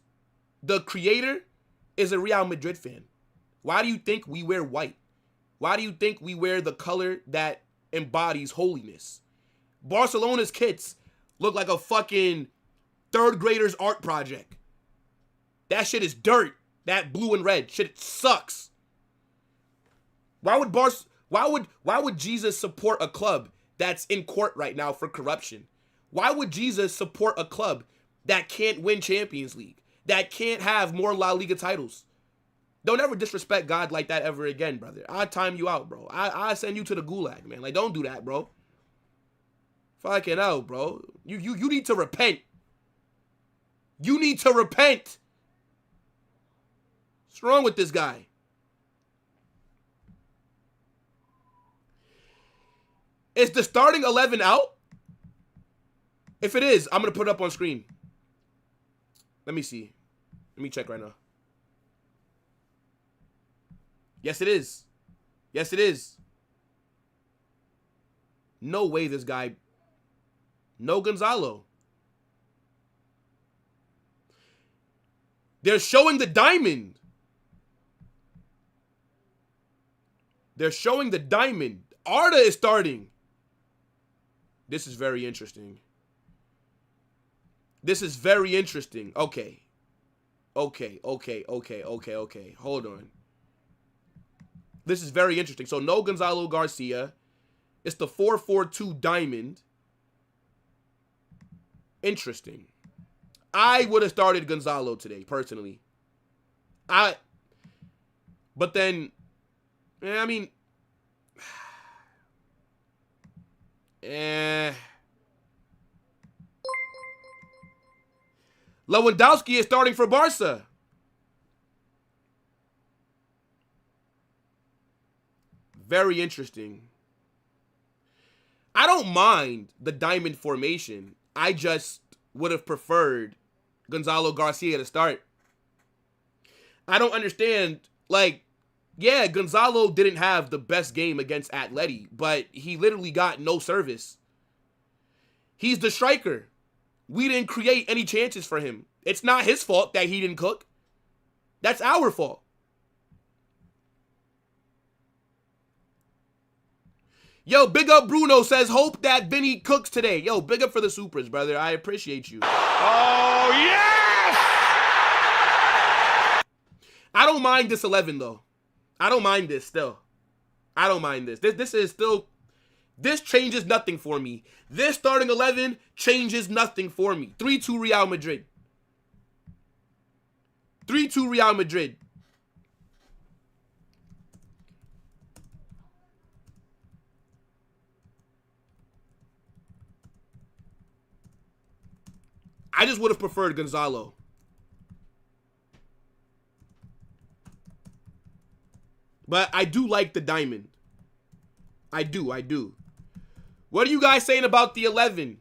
the creator, is a Real Madrid fan. Why do you think we wear white? Why do you think we wear the color that embodies holiness? Barcelona's kits look like a fucking third grader's art project. That shit is dirt. That blue and red shit sucks. Why would Jesus support a club that's in court right now for corruption? Why would Jesus support a club that can't win Champions League, that can't have more La Liga titles? Don't ever disrespect God like that ever again, brother. I'll time you out, bro. I'll send you to the gulag, man. Like, don't do that, bro. Fucking hell, bro. You need to repent. You need to repent. What's wrong with this guy? Is the starting 11 out? If it is, I'm going to put it up on screen. Let me see. Let me check right now. Yes, it is. Yes, it is. No way this guy... No Gonzalo. They're showing the diamond. They're showing the diamond. Arda is starting. This is very interesting. This is very interesting. Okay. Okay. Hold on. This is very interesting. So no Gonzalo Garcia. It's the 4-4-2 diamond. Interesting. I would have started Gonzalo today, personally. But then, I mean, Lewandowski is starting for Barca. Very interesting. I don't mind the diamond formation. I just would have preferred Gonzalo Garcia to start. I don't understand. Like, yeah, Gonzalo didn't have the best game against Atleti, but he literally got no service. He's the striker. We didn't create any chances for him. It's not his fault that he didn't cook. That's our fault. Yo, big up Bruno says, hope that Vinny cooks today. Yo, big up for the Supers, brother. I appreciate you. Oh, yes! I don't mind this 11, though. I don't mind this still. I don't mind this. This is still... This changes nothing for me. This starting 11 changes nothing for me. 3-2 Real Madrid. 3-2 Real Madrid. I just would have preferred Gonzalo. But I do like the diamond. I do. What are you guys saying about the 11?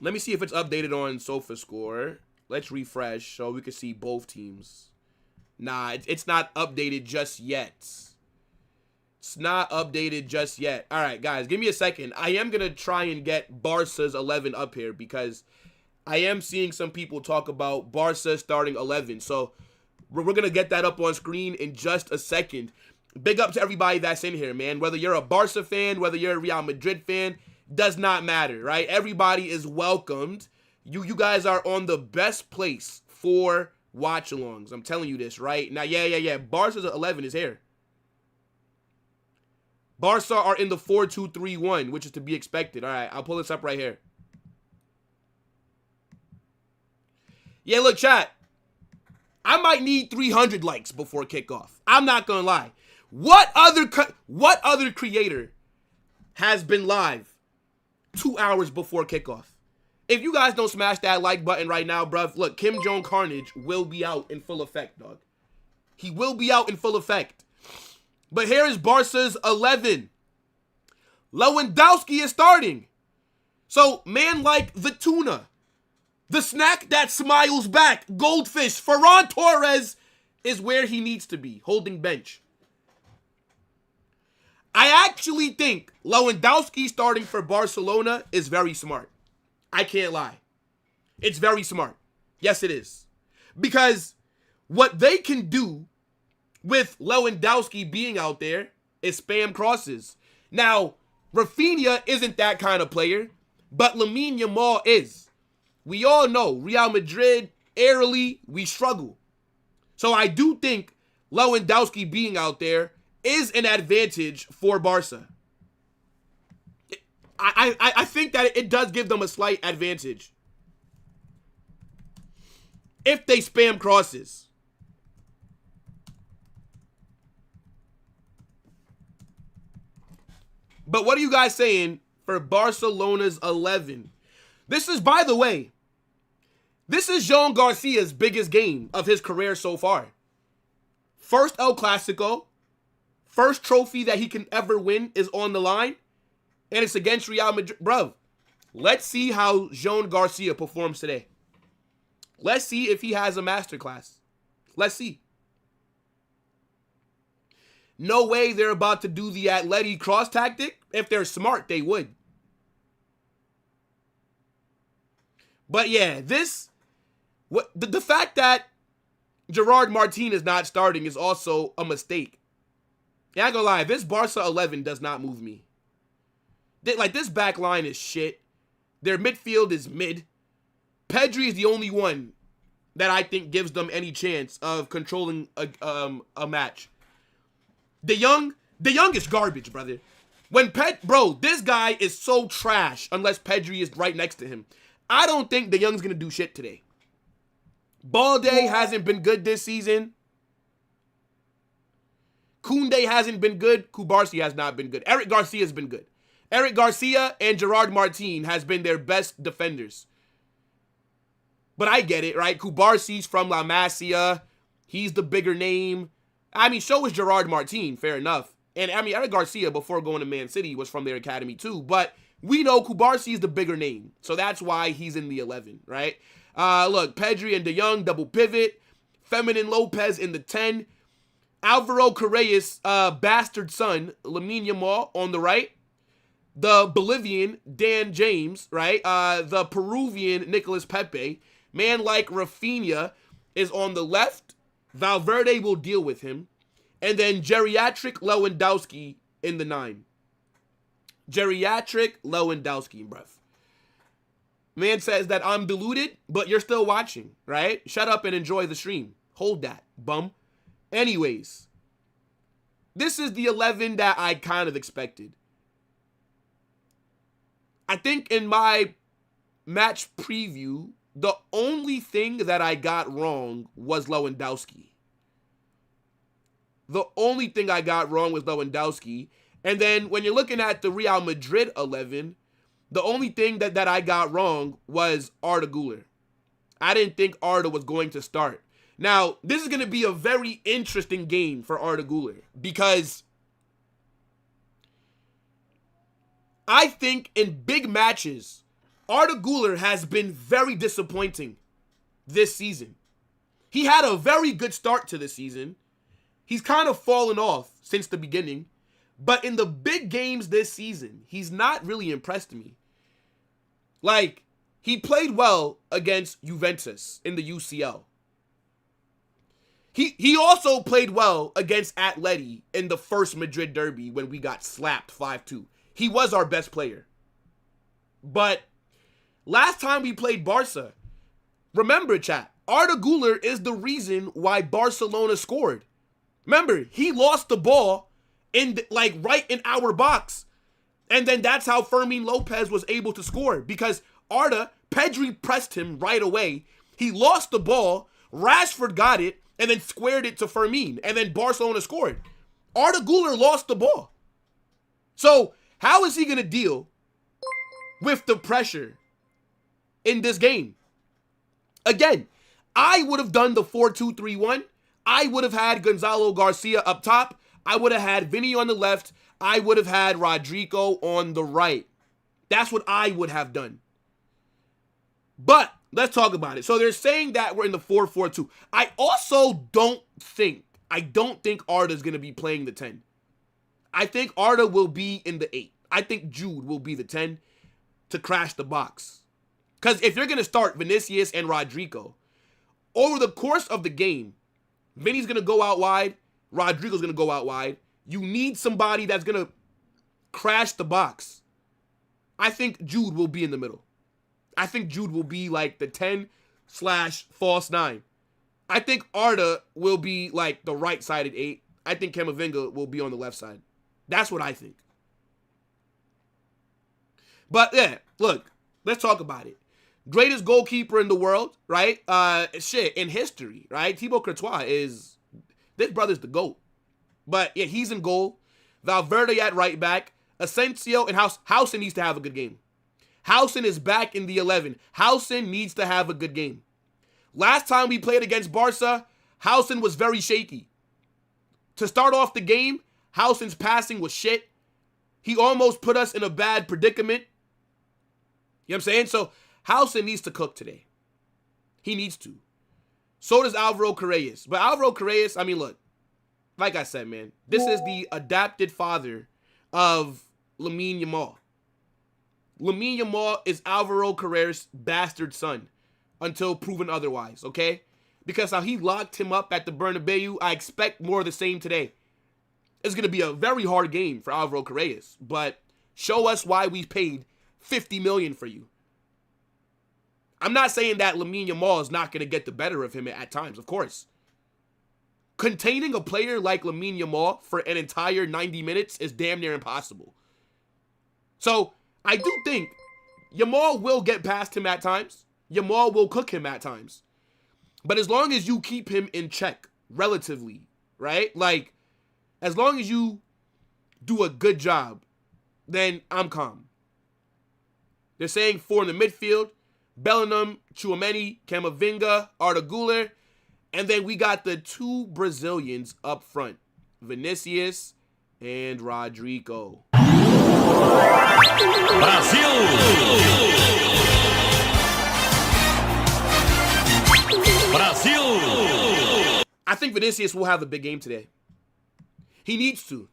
Let me see if it's updated on SofaScore. Let's refresh so we can see both teams. Nah, it's not updated just yet. It's not updated just yet. All right, guys, give me a second. I am going to try and get Barca's 11 up here because I am seeing some people talk about Barca starting 11. So we're going to get that up on screen in just a second. Big up to everybody that's in here, man. Whether you're a Barca fan, whether you're a Real Madrid fan, does not matter, right? Everybody is welcomed. You guys are on the best place for watch-alongs. I'm telling you this, right? Now, yeah. Barca's 11 is here. Barca are in the 4-2-3-1, which is to be expected. All right, I'll pull this up right here. Yeah, look, chat. I might need 300 likes before kickoff. I'm not going to lie. What other creator has been live 2 hours before kickoff? If you guys don't smash that like button right now, bruv, look, Kim Jong Carnage will be out in full effect, dog. He will be out in full effect. But here is Barca's 11. Lewandowski is starting. So, man like the tuna, the snack that smiles back, goldfish, Ferran Torres is where he needs to be, holding bench. I actually think Lewandowski starting for Barcelona is very smart. I can't lie. It's very smart. Yes, it is. Because what they can do with Lewandowski being out there is spam crosses. Now, Rafinha isn't that kind of player, but Lamine Yamal is. We all know Real Madrid, airily, we struggle. So I do think Lewandowski being out there is an advantage for Barca. I think that it does give them a slight advantage if they spam crosses. But what are you guys saying for Barcelona's 11? This is, by the way, this is Joan Garcia's biggest game of his career so far. First El Clasico, first trophy that he can ever win is on the line, and it's against Real Madrid. Bro, let's see how Joan Garcia performs today. Let's see if he has a masterclass. Let's see. No way they're about to do the Atleti cross tactic. If they're smart, they would. But yeah, the fact that Gerard Martin is not starting is also a mistake. Yeah, I ain't gonna lie, this Barca 11 does not move me. This back line is shit. Their midfield is mid. Pedri is the only one that I think gives them any chance of controlling a match. De Jong is garbage, brother. Bro, this guy is so trash unless Pedri is right next to him. I don't think De Jong's gonna do shit today. Balde hasn't been good this season. Koundé hasn't been good. Kubarsi has not been good. Eric Garcia has been good. Eric Garcia and Gerard Martin has been their best defenders. But I get it, right? Kubarsi's from La Masia. He's the bigger name. I mean, so is Gerard Martin, fair enough. And I mean, Eric Garcia, before going to Man City, was from their academy too. But we know Kubarsi is the bigger name. So that's why he's in the 11, right? Look, Pedri and De Jong, double pivot. Feminine Lopez in the 10. Alvaro Correa's bastard son, Lamine Yamal, on the right. The Bolivian, Dan James, right? The Peruvian, Nicolas Pepe. Man like Rafinha is on the left. Valverde will deal with him. And then geriatric Lewandowski in the 9. Geriatric Lewandowski, bruv. Man says that I'm deluded, but you're still watching, right? Shut up and enjoy the stream. Hold that, bum. Anyways, this is the 11 that I kind of expected. I think in my match preview, the only thing that I got wrong was Lewandowski. The only thing I got wrong was Lewandowski. And then when you're looking at the Real Madrid 11, the only thing that I got wrong was Arda Güler. I didn't think Arda was going to start. Now, this is going to be a very interesting game for Arda Güler because I think in big matches, Arda Güler has been very disappointing this season. He had a very good start to the season. He's kind of fallen off since the beginning. But in the big games this season, he's not really impressed me. Like, he played well against Juventus in the UCL. He also played well against Atleti in the first Madrid derby when we got slapped 5-2. He was our best player. But last time we played Barca, remember, chat, Arda Güler is the reason why Barcelona scored. Remember, he lost the ball right in our box. And then that's how Fermin Lopez was able to score. Because Pedri pressed him right away. He lost the ball. Rashford got it and then squared it to Fermin. And then Barcelona scored. Arda Güler lost the ball. So how is he going to deal with the pressure in this game? Again, I would have done the 4-2-3-1. I would have had Gonzalo Garcia up top. I would have had Vinny on the left. I would have had Rodrigo on the right. That's what I would have done. But let's talk about it. So they're saying that we're in the 4-4-2. I don't think Arda's going to be playing the 10. I think Arda will be in the 8. I think Jude will be the 10 to crash the box. Because if you're going to start Vinicius and Rodrigo, over the course of the game, Vinny's going to go out wide. Rodrigo's going to go out wide. You need somebody that's going to crash the box. I think Jude will be in the middle. I think Jude will be like the 10/false 9. I think Arda will be like the right-sided 8. I think Camavinga will be on the left side. That's what I think. But yeah, look, let's talk about it. Greatest goalkeeper in the world, right? In history, right? Thibaut Courtois this brother's the GOAT. But yeah, he's in goal. Valverde at right back. Asensio and Housen needs to have a good game. Housen is back in the 11. Housen needs to have a good game. Last time we played against Barca, Housen was very shaky. To start off the game, Housen's passing was shit. He almost put us in a bad predicament. You know what I'm saying? So Housen needs to cook today. He needs to. So does Alvaro Carreras. But Alvaro Carreras, I mean, look. Like I said, man. This is the adopted father of Lamine Yamal. Lamine Yamal is Alvaro Carreras' bastard son. Until proven otherwise, okay? Because how he locked him up at the Bernabeu, I expect more of the same today. It's going to be a very hard game for Alvaro Carreras. But show us why we paid $50 million for you. I'm not saying that Lamine Yamal is not going to get the better of him at times, of course. Containing a player like Lamine Yamal for an entire 90 minutes is damn near impossible. So, I do think Yamal will get past him at times. Yamal will cook him at times. But as long as you keep him in check, relatively, right? Like, as long as you do a good job, then I'm calm. They're saying 4 in the midfield. Bellingham, Tchouaméni, Camavinga, Arda Güler. And then we got the 2 Brazilians up front. Vinicius and Rodrigo. Brasil! Brasil! I think Vinicius will have a big game today. He needs to.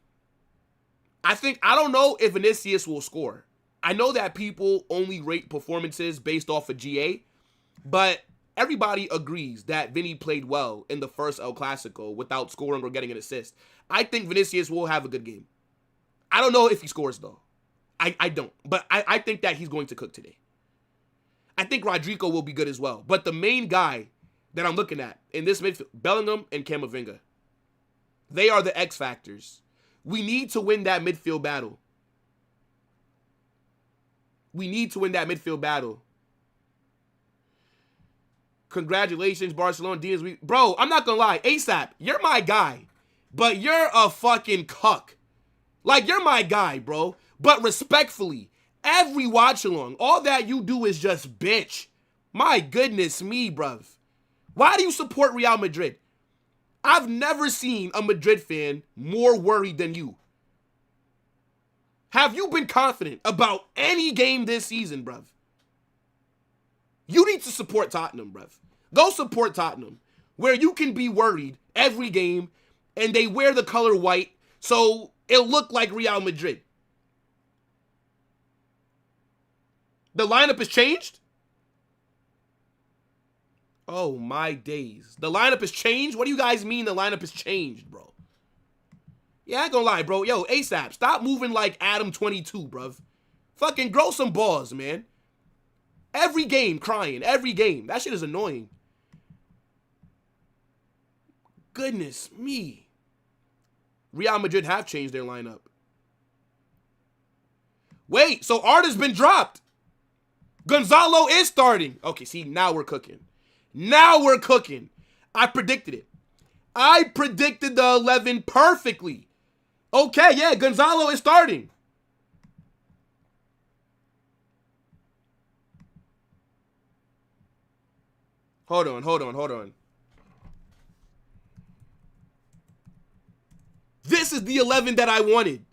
I don't know if Vinicius will score. I know that people only rate performances based off of GA, but everybody agrees that Vinny played well in the first El Clasico without scoring or getting an assist. I think Vinicius will have a good game. I don't know if he scores, though. I don't. But I think that he's going to cook today. I think Rodrigo will be good as well. But the main guy that I'm looking at in this midfield, Bellingham and Camavinga. They are the X factors. We need to win that midfield battle. We need to win that midfield battle. Congratulations, Barcelona. Bro, I'm not going to lie. ASAP, you're my guy. But you're a fucking cuck. Like, you're my guy, bro. But respectfully, every watch-along, all that you do is just bitch. My goodness me, bruv. Why do you support Real Madrid? I've never seen a Madrid fan more worried than you. Have you been confident about any game this season, bruv? You need to support Tottenham, bruv. Go support Tottenham, where you can be worried every game, and they wear the color white, so it'll look like Real Madrid. The lineup has changed? Oh, my days. The lineup has changed? What do you guys mean the lineup has changed, bro? Yeah, I ain't gonna lie, bro. Yo, ASAP, stop moving like Adam 22, bruv. Fucking grow some balls, man. Every game crying. Every game. That shit is annoying. Goodness me. Real Madrid have changed their lineup. Wait, so Arda's been dropped. Gonzalo is starting. Okay, see, now we're cooking. Now we're cooking. I predicted it. I predicted the 11 perfectly. Okay, yeah, Gonzalo is starting. Hold on. This is the 11 that I wanted.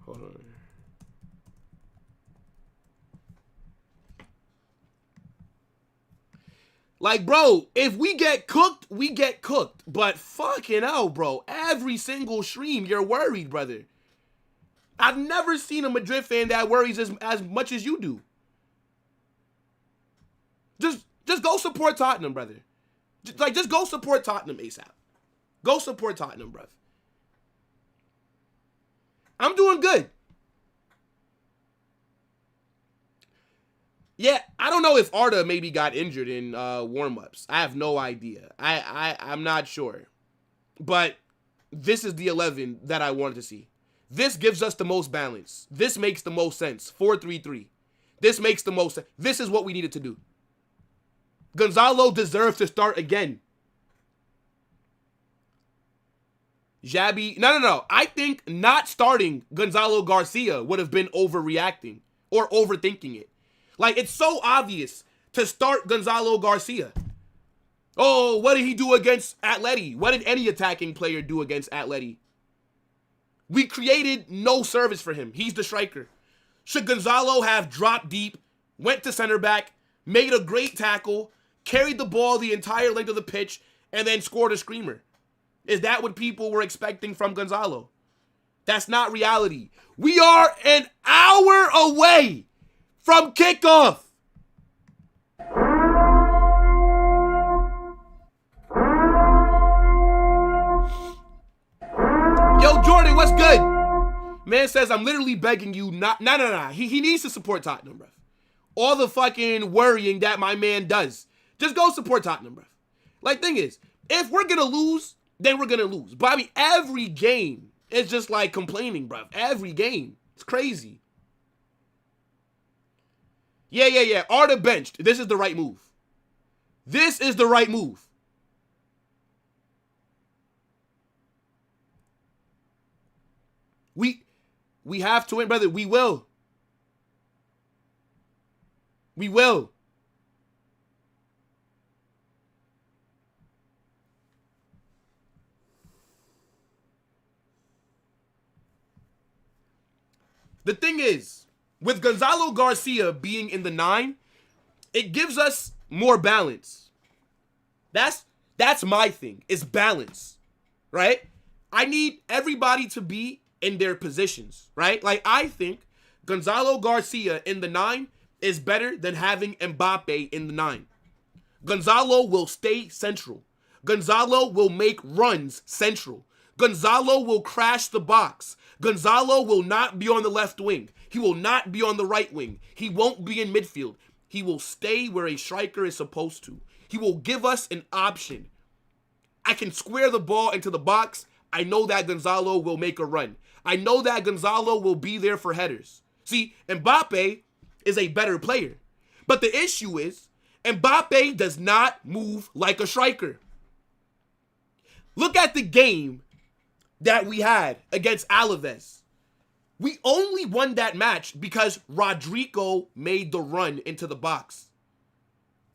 Hold on. Like, bro, if we get cooked, we get cooked. But fucking hell, bro. Every single stream, you're worried, brother. I've never seen a Madrid fan that worries as much as you do. Just go support Tottenham, brother. Just go support Tottenham ASAP. Go support Tottenham, bruv. I'm doing good. Yeah, I don't know if Arda maybe got injured in warm-ups. I have no idea. I'm not sure. But this is the 11 that I wanted to see. This gives us the most balance. This makes the most sense. 4-3-3. This makes the most sense. This is what we needed to do. Gonzalo deserves to start again. Xabi, no. I think not starting Gonzalo Garcia would have been overreacting or overthinking it. Like, it's so obvious to start Gonzalo Garcia. Oh, what did he do against Atleti? What did any attacking player do against Atleti? We created no service for him. He's the striker. Should Gonzalo have dropped deep, went to center back, made a great tackle, carried the ball the entire length of the pitch, and then scored a screamer? Is that what people were expecting from Gonzalo? That's not reality. We are an hour away from kickoff. Yo, Jordan, what's good? Man says, I'm literally begging you not. Nah. He needs to support Tottenham, bruv. All the fucking worrying that my man does. Just go support Tottenham, bruv. Like, thing is, if we're going to lose, then we're going to lose. But I mean, every game is just like complaining, bruv. Every game. It's crazy. Yeah. Arda benched. This is the right move. This is the right move. We have to win, brother. We will. We will. The thing is, with Gonzalo Garcia being in the 9, it gives us more balance. That's my thing, is balance, right? I need everybody to be in their positions, right? Like, I think Gonzalo Garcia in the 9 is better than having Mbappe in the 9. Gonzalo will stay central. Gonzalo will make runs central. Gonzalo will crash the box. Gonzalo will not be on the left wing. He will not be on the right wing. He won't be in midfield. He will stay where a striker is supposed to. He will give us an option. I can square the ball into the box. I know that Gonzalo will make a run. I know that Gonzalo will be there for headers. See, Mbappe is a better player. But the issue is, Mbappe does not move like a striker. Look at the game that we had against Alaves. We only won that match because Rodrigo made the run into the box.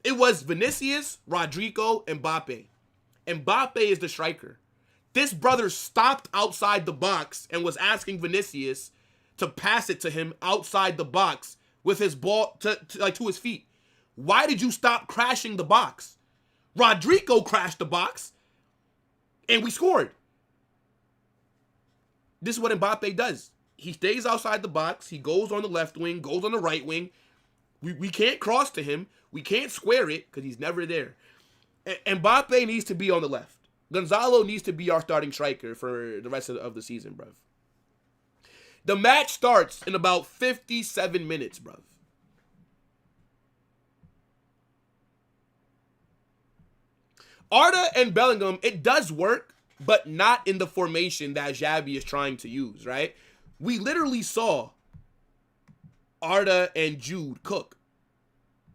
It was Vinicius, Rodrigo, Mbappe. Mbappe is the striker. This brother stopped outside the box and was asking Vinicius to pass it to him outside the box with his ball to his feet. Why did you stop crashing the box? Rodrigo crashed the box and we scored. This is what Mbappe does. He stays outside the box. He goes on the left wing, goes on the right wing. We can't cross to him. We can't square it because he's never there. Mbappe needs to be on the left. Gonzalo needs to be our starting striker for the rest of the season, bruv. The match starts in about 57 minutes, bruv. Arda and Bellingham, it does work, but not in the formation that Xabi is trying to use, right? We literally saw Arda and Jude cook.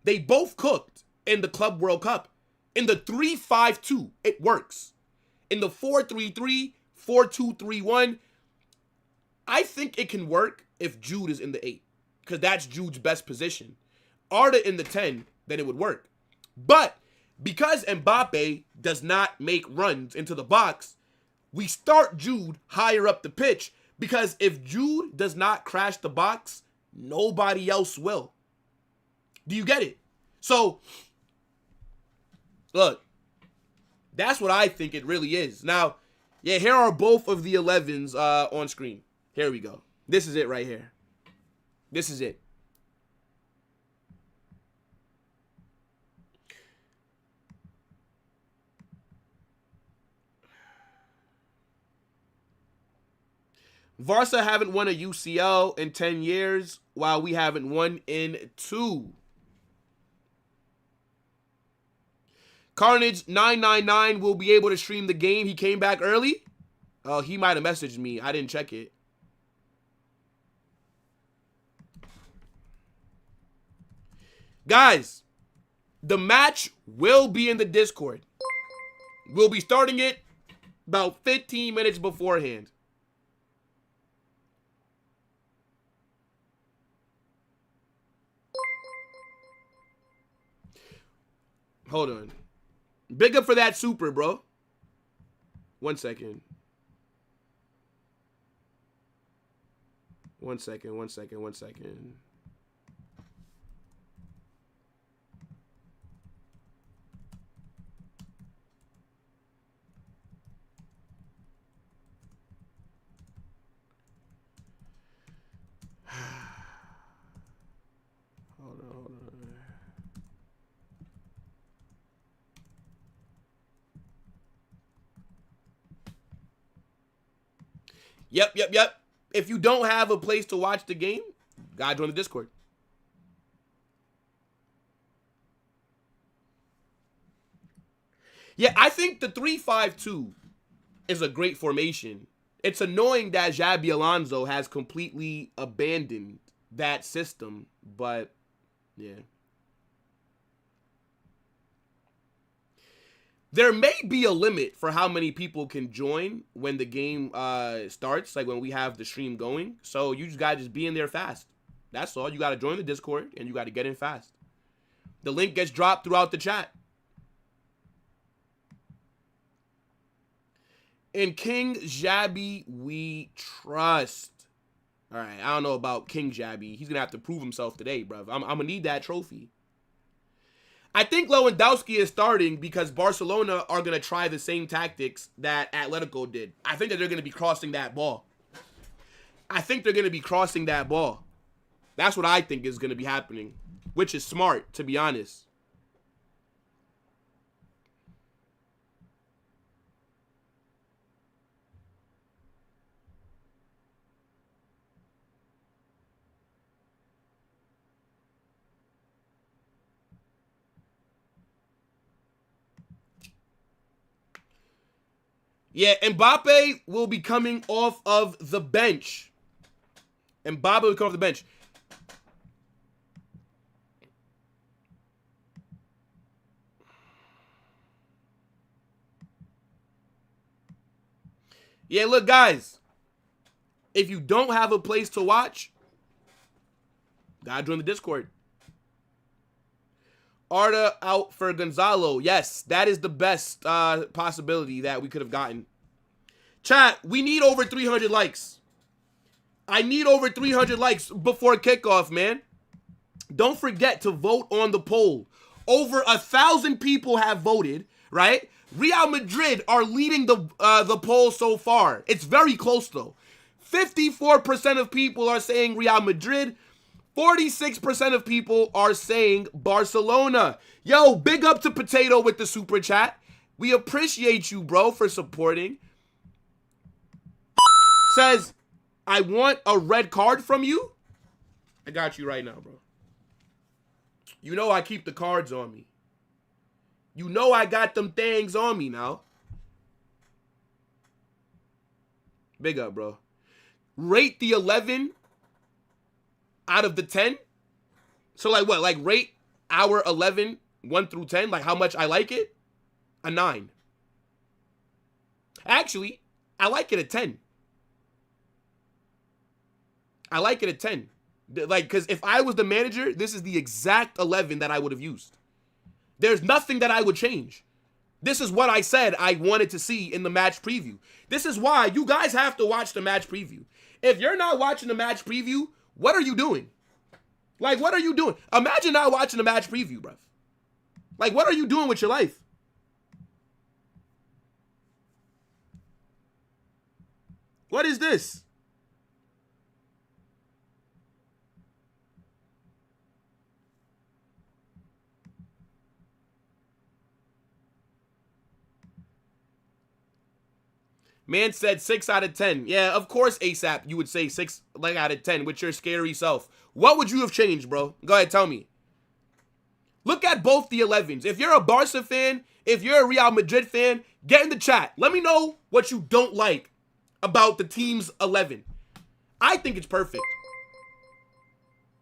They both cooked in the Club World Cup. In the 3-5-2, it works. In the 4-3-3, 4-2-3-1, I think it can work if Jude is in the 8, because that's Jude's best position. Arda in the 10, then it would work. But because Mbappe does not make runs into the box, we start Jude higher up the pitch, because if Jude does not crash the box, nobody else will. Do you get it? So, look, that's what I think it really is. Now, yeah, here are both of the 11s on screen. Here we go. This is it right here. This is it. Barça haven't won a UCL in 10 years, while we haven't won in 2. Carnage 999 will be able to stream the game. He came back early. Oh, he might have messaged me. I didn't check it. Guys, the match will be in the Discord. We'll be starting it about 15 minutes beforehand. Hold on. Big up for that super, bro. 1 second. 1 second, 1 second, 1 second. Hold on, hold on. Yep. If you don't have a place to watch the game, gotta join the Discord. Yeah, I think the 3-5-2 is a great formation. It's annoying that Xabi Alonso has completely abandoned that system, but yeah. There may be a limit for how many people can join when the game starts, like when we have the stream going. So you just gotta be in there fast. That's all. You gotta join the Discord and you gotta get in fast. The link gets dropped throughout the chat. In King Xabi, we trust. All right, I don't know about King Xabi. He's gonna have to prove himself today, bruv. I'm gonna need that trophy. I think Lewandowski is starting because Barcelona are going to try the same tactics that Atletico did. I think that they're going to be crossing that ball. That's what I think is going to be happening, which is smart, to be honest. Yeah, Mbappe will be coming off of the bench. Mbappe will come off the bench. Yeah, look, guys. If you don't have a place to watch, gotta join the Discord. Arda out for Gonzalo. Yes, that is the best possibility that we could have gotten. Chat, we need over 300 likes. I need over 300 likes before kickoff, man. Don't forget to vote on the poll. Over 1,000 people have voted, right? Real Madrid are leading the poll so far. It's very close, though. 54% of people are saying Real Madrid. 46% of people are saying Barcelona. Yo, big up to Potato with the super chat. We appreciate you, bro, for supporting. Says, I want a red card from you. I got you right now, bro. You know I keep the cards on me. You know I got them things on me now. Big up, bro. Rate the 11 out of the 10. So like what? Like rate our 11, 1 through 10. Like how much I like it? A 9. Actually, I like it a 10. I like it a 10. Like, because if I was the manager, this is the exact 11 that I would have used. There's nothing that I would change. This is what I said I wanted to see in the match preview. This is why you guys have to watch the match preview. If you're not watching the match preview, what are you doing? Like, what are you doing? Imagine not watching the match preview, bruv. Like, what are you doing with your life? What is this? Man said 6 out of 10. Yeah, of course, ASAP, you would say 6 like out of 10 with your scary self. What would you have changed, bro? Go ahead, tell me. Look at both the 11s. If you're a Barca fan, if you're a Real Madrid fan, get in the chat. Let me know what you don't like about the team's 11. I think it's perfect.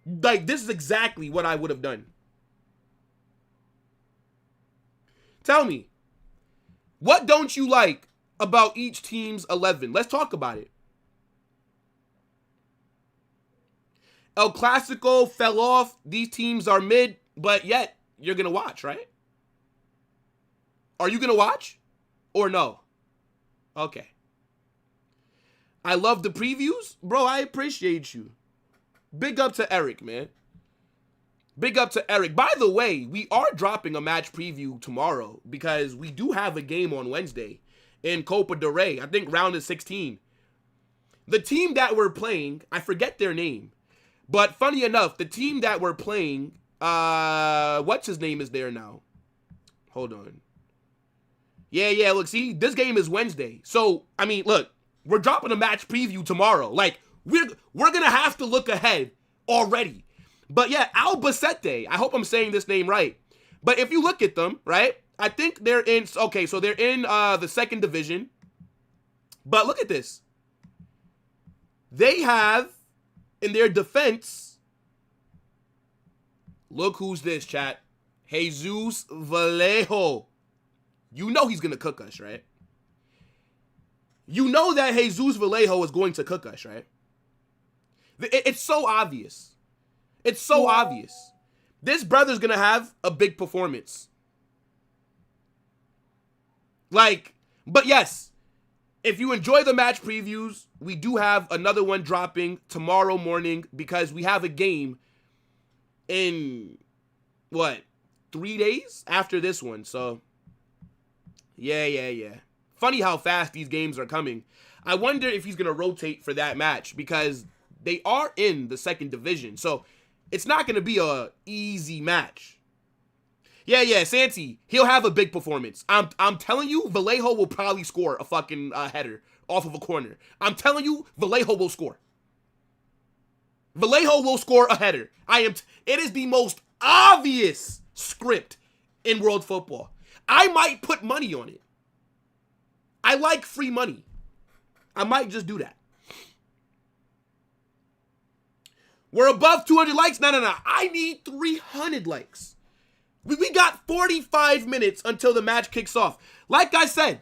Like, this is exactly what I would have done. Tell me, what don't you like about each team's 11? Let's talk about it. El Clasico fell off. These teams are mid, but yet you're going to watch, right? Are you going to watch or no? Okay. I love the previews. Bro, I appreciate you. Big up to Eric, man. Big up to Eric. By the way, we are dropping a match preview tomorrow because we do have a game on Wednesday in Copa del Rey. I think round of 16. The team that we're playing, I forget their name. But funny enough, the team that we're playing, what's his name is there now? Hold on. Yeah, look, see, this game is Wednesday. So, I mean, look, we're dropping a match preview tomorrow. Like, we're going to have to look ahead already. But yeah, Albacete, I hope I'm saying this name right. But if you look at them, right, I think they're in, okay, so they're in the second division. But look at this. They have, in their defense, look who's this, chat. Jesus Vallejo. You know he's going to cook us, right? You know that Jesus Vallejo is going to cook us, right? It's so obvious. It's so obvious. This brother's going to have a big performance. Like, but yes, if you enjoy the match previews, we do have another one dropping tomorrow morning because we have a game in, 3 days after this one. So, yeah. Funny how fast these games are coming. I wonder if he's going to rotate for that match because they are in the second division. So, it's not going to be a easy match. Yeah, Santi, he'll have a big performance. I'm telling you, Vallejo will probably score a fucking header off of a corner. I'm telling you, Vallejo will score. Vallejo will score a header. It is the most obvious script in world football. I might put money on it. I like free money. I might just do that. We're above 200 likes? No. I need 300 likes. We got 45 minutes until the match kicks off. Like I said,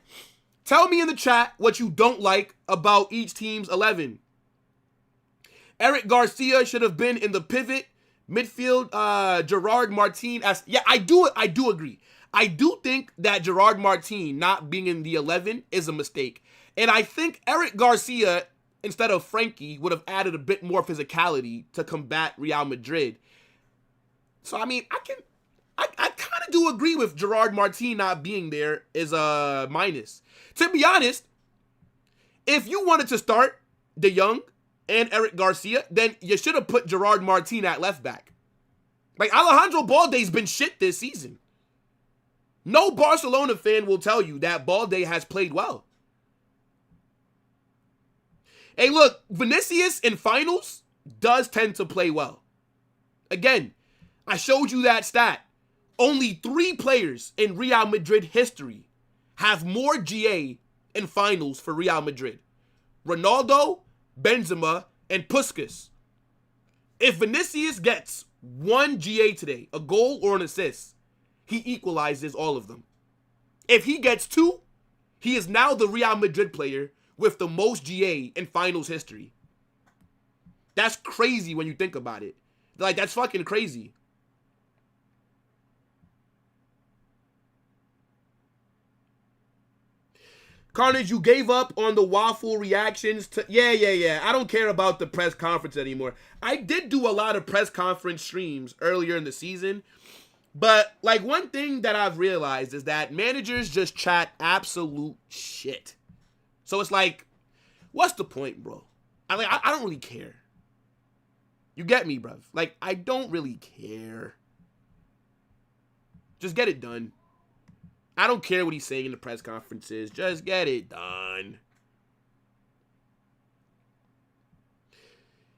tell me in the chat what you don't like about each team's 11. Eric Garcia should have been in the pivot. Midfield, Gerard Martin. Yeah, I do agree. I do think that Gerard Martin not being in the 11 is a mistake. And I think Eric Garcia, instead of Frankie, would have added a bit more physicality to combat Real Madrid. So, I mean, I kind of do agree with Gerard Martin not being there is a minus. To be honest, if you wanted to start De Jong and Eric Garcia, then you should have put Gerard Martin at left back. Like, Alejandro Balde's been shit this season. No Barcelona fan will tell you that Balde has played well. Hey, look, Vinicius in finals does tend to play well. Again, I showed you that stat. Only 3 players in Real Madrid history have more GA in finals for Real Madrid. Ronaldo, Benzema, and Puskas. If Vinicius gets 1 GA today, a goal or an assist, he equalizes all of them. If he gets 2, he is now the Real Madrid player with the most GA in finals history. That's crazy when you think about it. Like, that's fucking crazy. Carnage, you gave up on the waffle reactions to... Yeah. I don't care about the press conference anymore. I did do a lot of press conference streams earlier in the season. But, like, one thing that I've realized is that managers just chat absolute shit. So it's like, what's the point, bro? I don't really care. You get me, bruv? Like, I don't really care. Just get it done. I don't care what he's saying in the press conferences. Just get it done.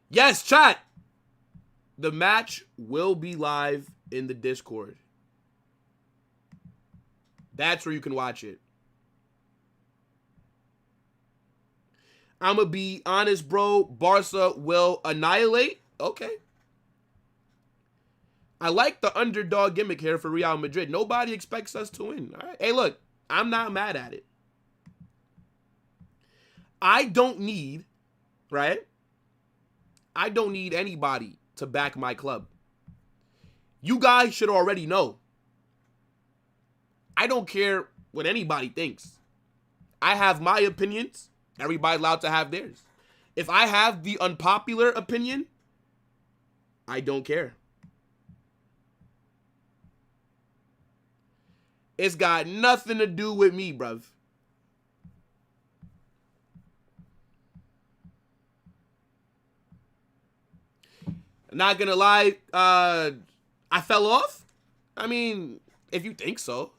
Yes, chat. The match will be live in the Discord. That's where you can watch it. I'm going to be honest, bro. Barca will annihilate. Okay. I like the underdog gimmick here for Real Madrid. Nobody expects us to win. All right. Hey, look, I'm not mad at it. I don't need, right? I don't need anybody to back my club. You guys should already know. I don't care what anybody thinks. I have my opinions. Everybody's allowed to have theirs. If I have the unpopular opinion, I don't care. It's got nothing to do with me, bruv. Not gonna lie, I fell off? I mean, if you think so.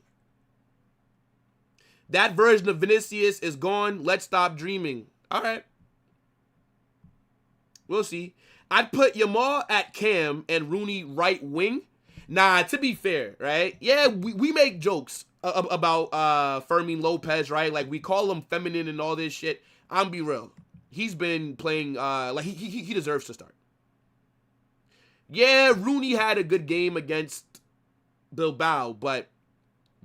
That version of Vinicius is gone. Let's stop dreaming. All right. We'll see. I'd put Yamal at cam and Rooney right wing. Nah, to be fair, right? Yeah, we make jokes about Fermin Lopez, right? Like, we call him feminine and all this shit. I'm be real. He's been playing, like, he deserves to start. Yeah, Rooney had a good game against Bilbao, but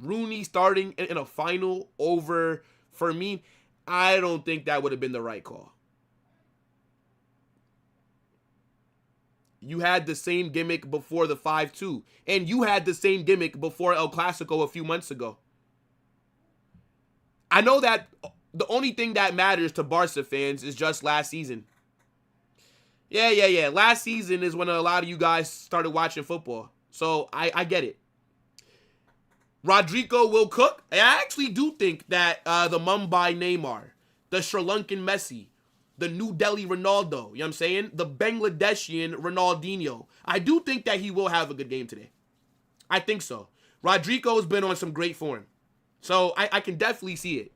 Rooney starting in a final over Fermin, I don't think that would have been the right call. You had the same gimmick before the 5-2. And you had the same gimmick before El Clasico a few months ago. I know that the only thing that matters to Barca fans is just last season. Yeah. Last season is when a lot of you guys started watching football. So I get it. Rodrigo will cook. I actually do think that the Mumbai Neymar, the Sri Lankan Messi, the New Delhi Ronaldo, you know what I'm saying? The Bangladeshian Ronaldinho. I do think that he will have a good game today. I think so. Rodrigo's been on some great form. So I can definitely see it.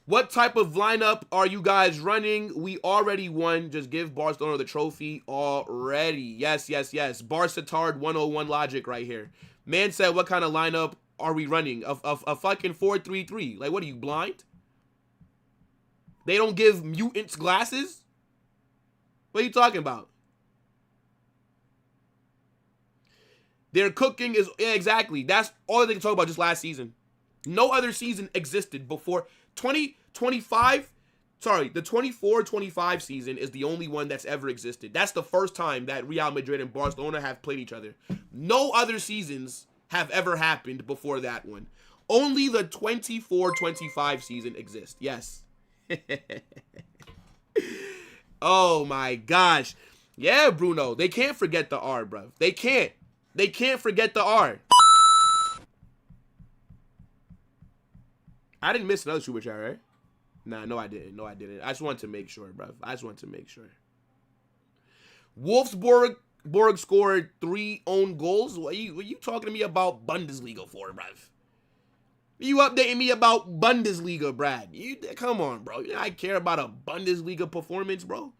What type of lineup are you guys running? We already won. Just give Barcelona the trophy already. Yes, yes, yes. Barca-tard 101 logic right here. Man said, what kind of lineup are we running? A fucking 4-3-3. Like, what are you, blind? They don't give mutants glasses? What are you talking about? Their cooking is... Yeah, exactly. That's all they can talk about just last season. No other season existed before... 2025, sorry, the 24-25 season is the only one that's ever existed. That's the first time that Real Madrid and Barcelona have played each other. No other seasons have ever happened before that one. Only the 24-25 season exists. Yes. Oh my gosh. Yeah, Bruno. They can't forget the R, bro. They can't. They can't forget the R. I didn't miss another super chat, right? Nah, no, I didn't. No, I didn't. I just wanted to make sure, bro. I just wanted to make sure. Wolfsburg scored 3 own goals. What are you talking to me about Bundesliga for, bro? You updating me about Bundesliga, Brad? Come on, bro. I care about a Bundesliga performance, bro.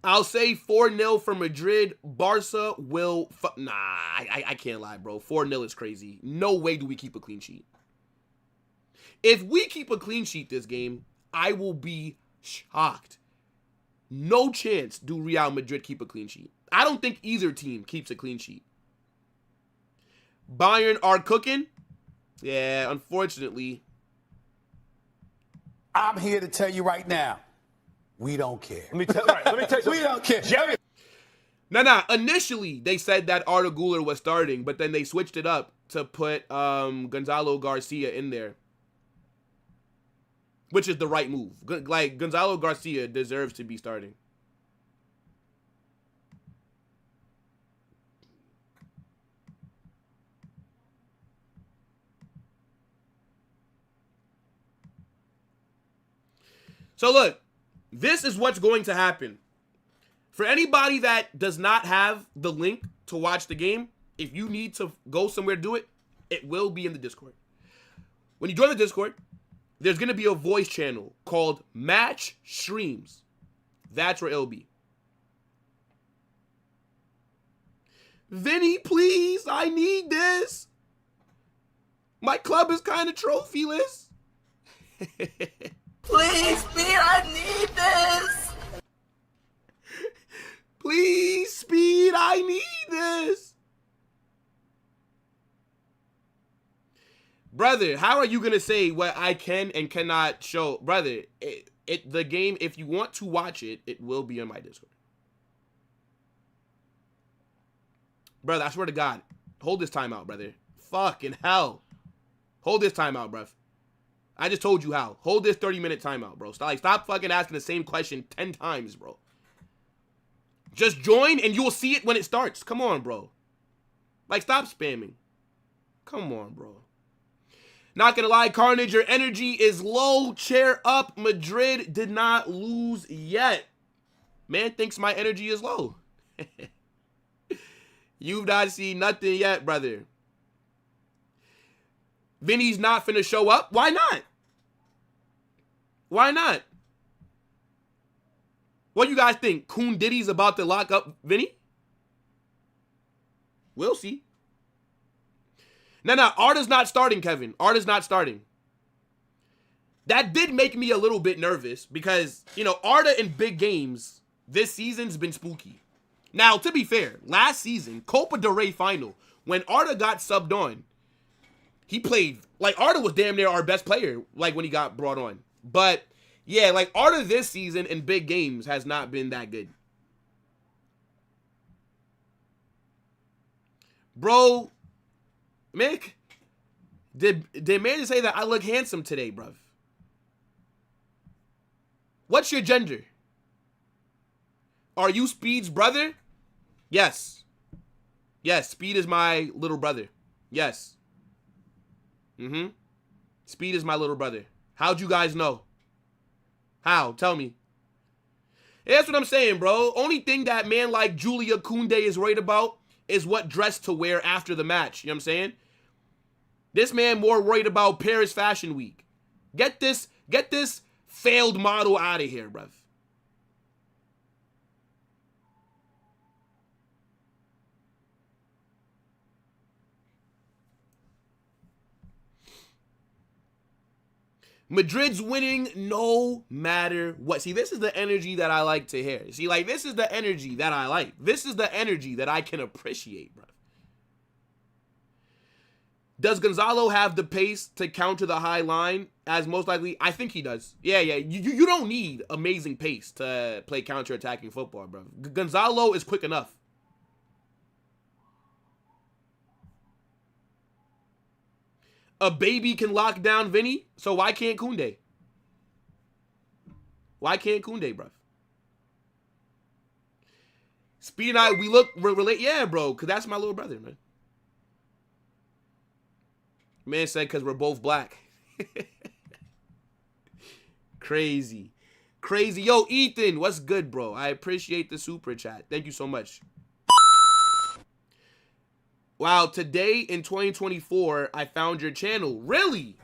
I'll say 4-0 for Madrid. Barca will... Nah, I can't lie, bro. 4-0 is crazy. No way do we keep a clean sheet. If we keep a clean sheet this game, I will be shocked. No chance do Real Madrid keep a clean sheet. I don't think either team keeps a clean sheet. Bayern are cooking. Yeah, unfortunately. I'm here to tell you right now. We don't care. Let me tell you something. We don't care. Jerry. Nah. Initially, they said that Arda Güler was starting, but then they switched it up to put Gonzalo Garcia in there. Which is the right move. Like, Gonzalo Garcia deserves to be starting. So look, this is what's going to happen. For anybody that does not have the link to watch the game, if you need to go somewhere to do it, it will be in the Discord. When you join the Discord, there's going to be a voice channel called Match Streams. That's where it'll be. Vinny, please, I need this. My club is kind of trophyless. Please, Speed, I need this. Please, Speed, I need this. Brother, how are you going to say what I can and cannot show? Brother, the game, if you want to watch it, it will be on my Discord. Brother, I swear to God, hold this timeout, brother. Fucking hell. Hold this timeout, bruv. I just told you how. Hold this 30-minute timeout, bro. Stop fucking asking the same question 10 times, bro. Just join and you'll see it when it starts. Come on, bro. Like, stop spamming. Come on, bro. Not gonna lie, Carnage, your energy is low. Chair up. Madrid did not lose yet. Man thinks my energy is low. You've not seen nothing yet, brother. Vinny's not finna show up. Why not? Why not? What you guys think? Coon Diddy's about to lock up Vinny? We'll see. No, Arda's not starting, Kevin. Arda's not starting. That did make me a little bit nervous because, you know, Arda in big games this season's been spooky. Now, to be fair, last season, Copa del Rey final, when Arda got subbed on, he played, like, Arda was damn near our best player, like, when he got brought on. But, yeah, like, Arda this season in big games has not been that good. Bro, Mick, did man just say that I look handsome today, bruv? What's your gender? Are you Speed's brother? Yes. Yes, Speed is my little brother. Yes. Speed is my little brother. How'd you guys know? How? Tell me. Yeah, that's what I'm saying, bro. Only thing that man like Julia Koundé is worried about is what dress to wear after the match. You know what I'm saying? This man more worried about Paris Fashion Week. Get this failed model out of here, bruv. Madrid's winning no matter what. See, this is the energy that I like to hear. See, like, this is the energy that I like. This is the energy that I can appreciate, bro. Does Gonzalo have the pace to counter the high line? As most likely, I think he does. Yeah. You don't need amazing pace to play counter-attacking football, bro. Gonzalo is quick enough. A baby can lock down Vinny, so why can't Koundé? Why can't Koundé, bro? Speed and I, we look relate. Yeah, bro, because that's my little brother, man. Man said because we're both black. Crazy. Yo, Ethan, what's good, bro? I appreciate the super chat. Thank you so much. Wow, today in 2024, I found your channel. Really?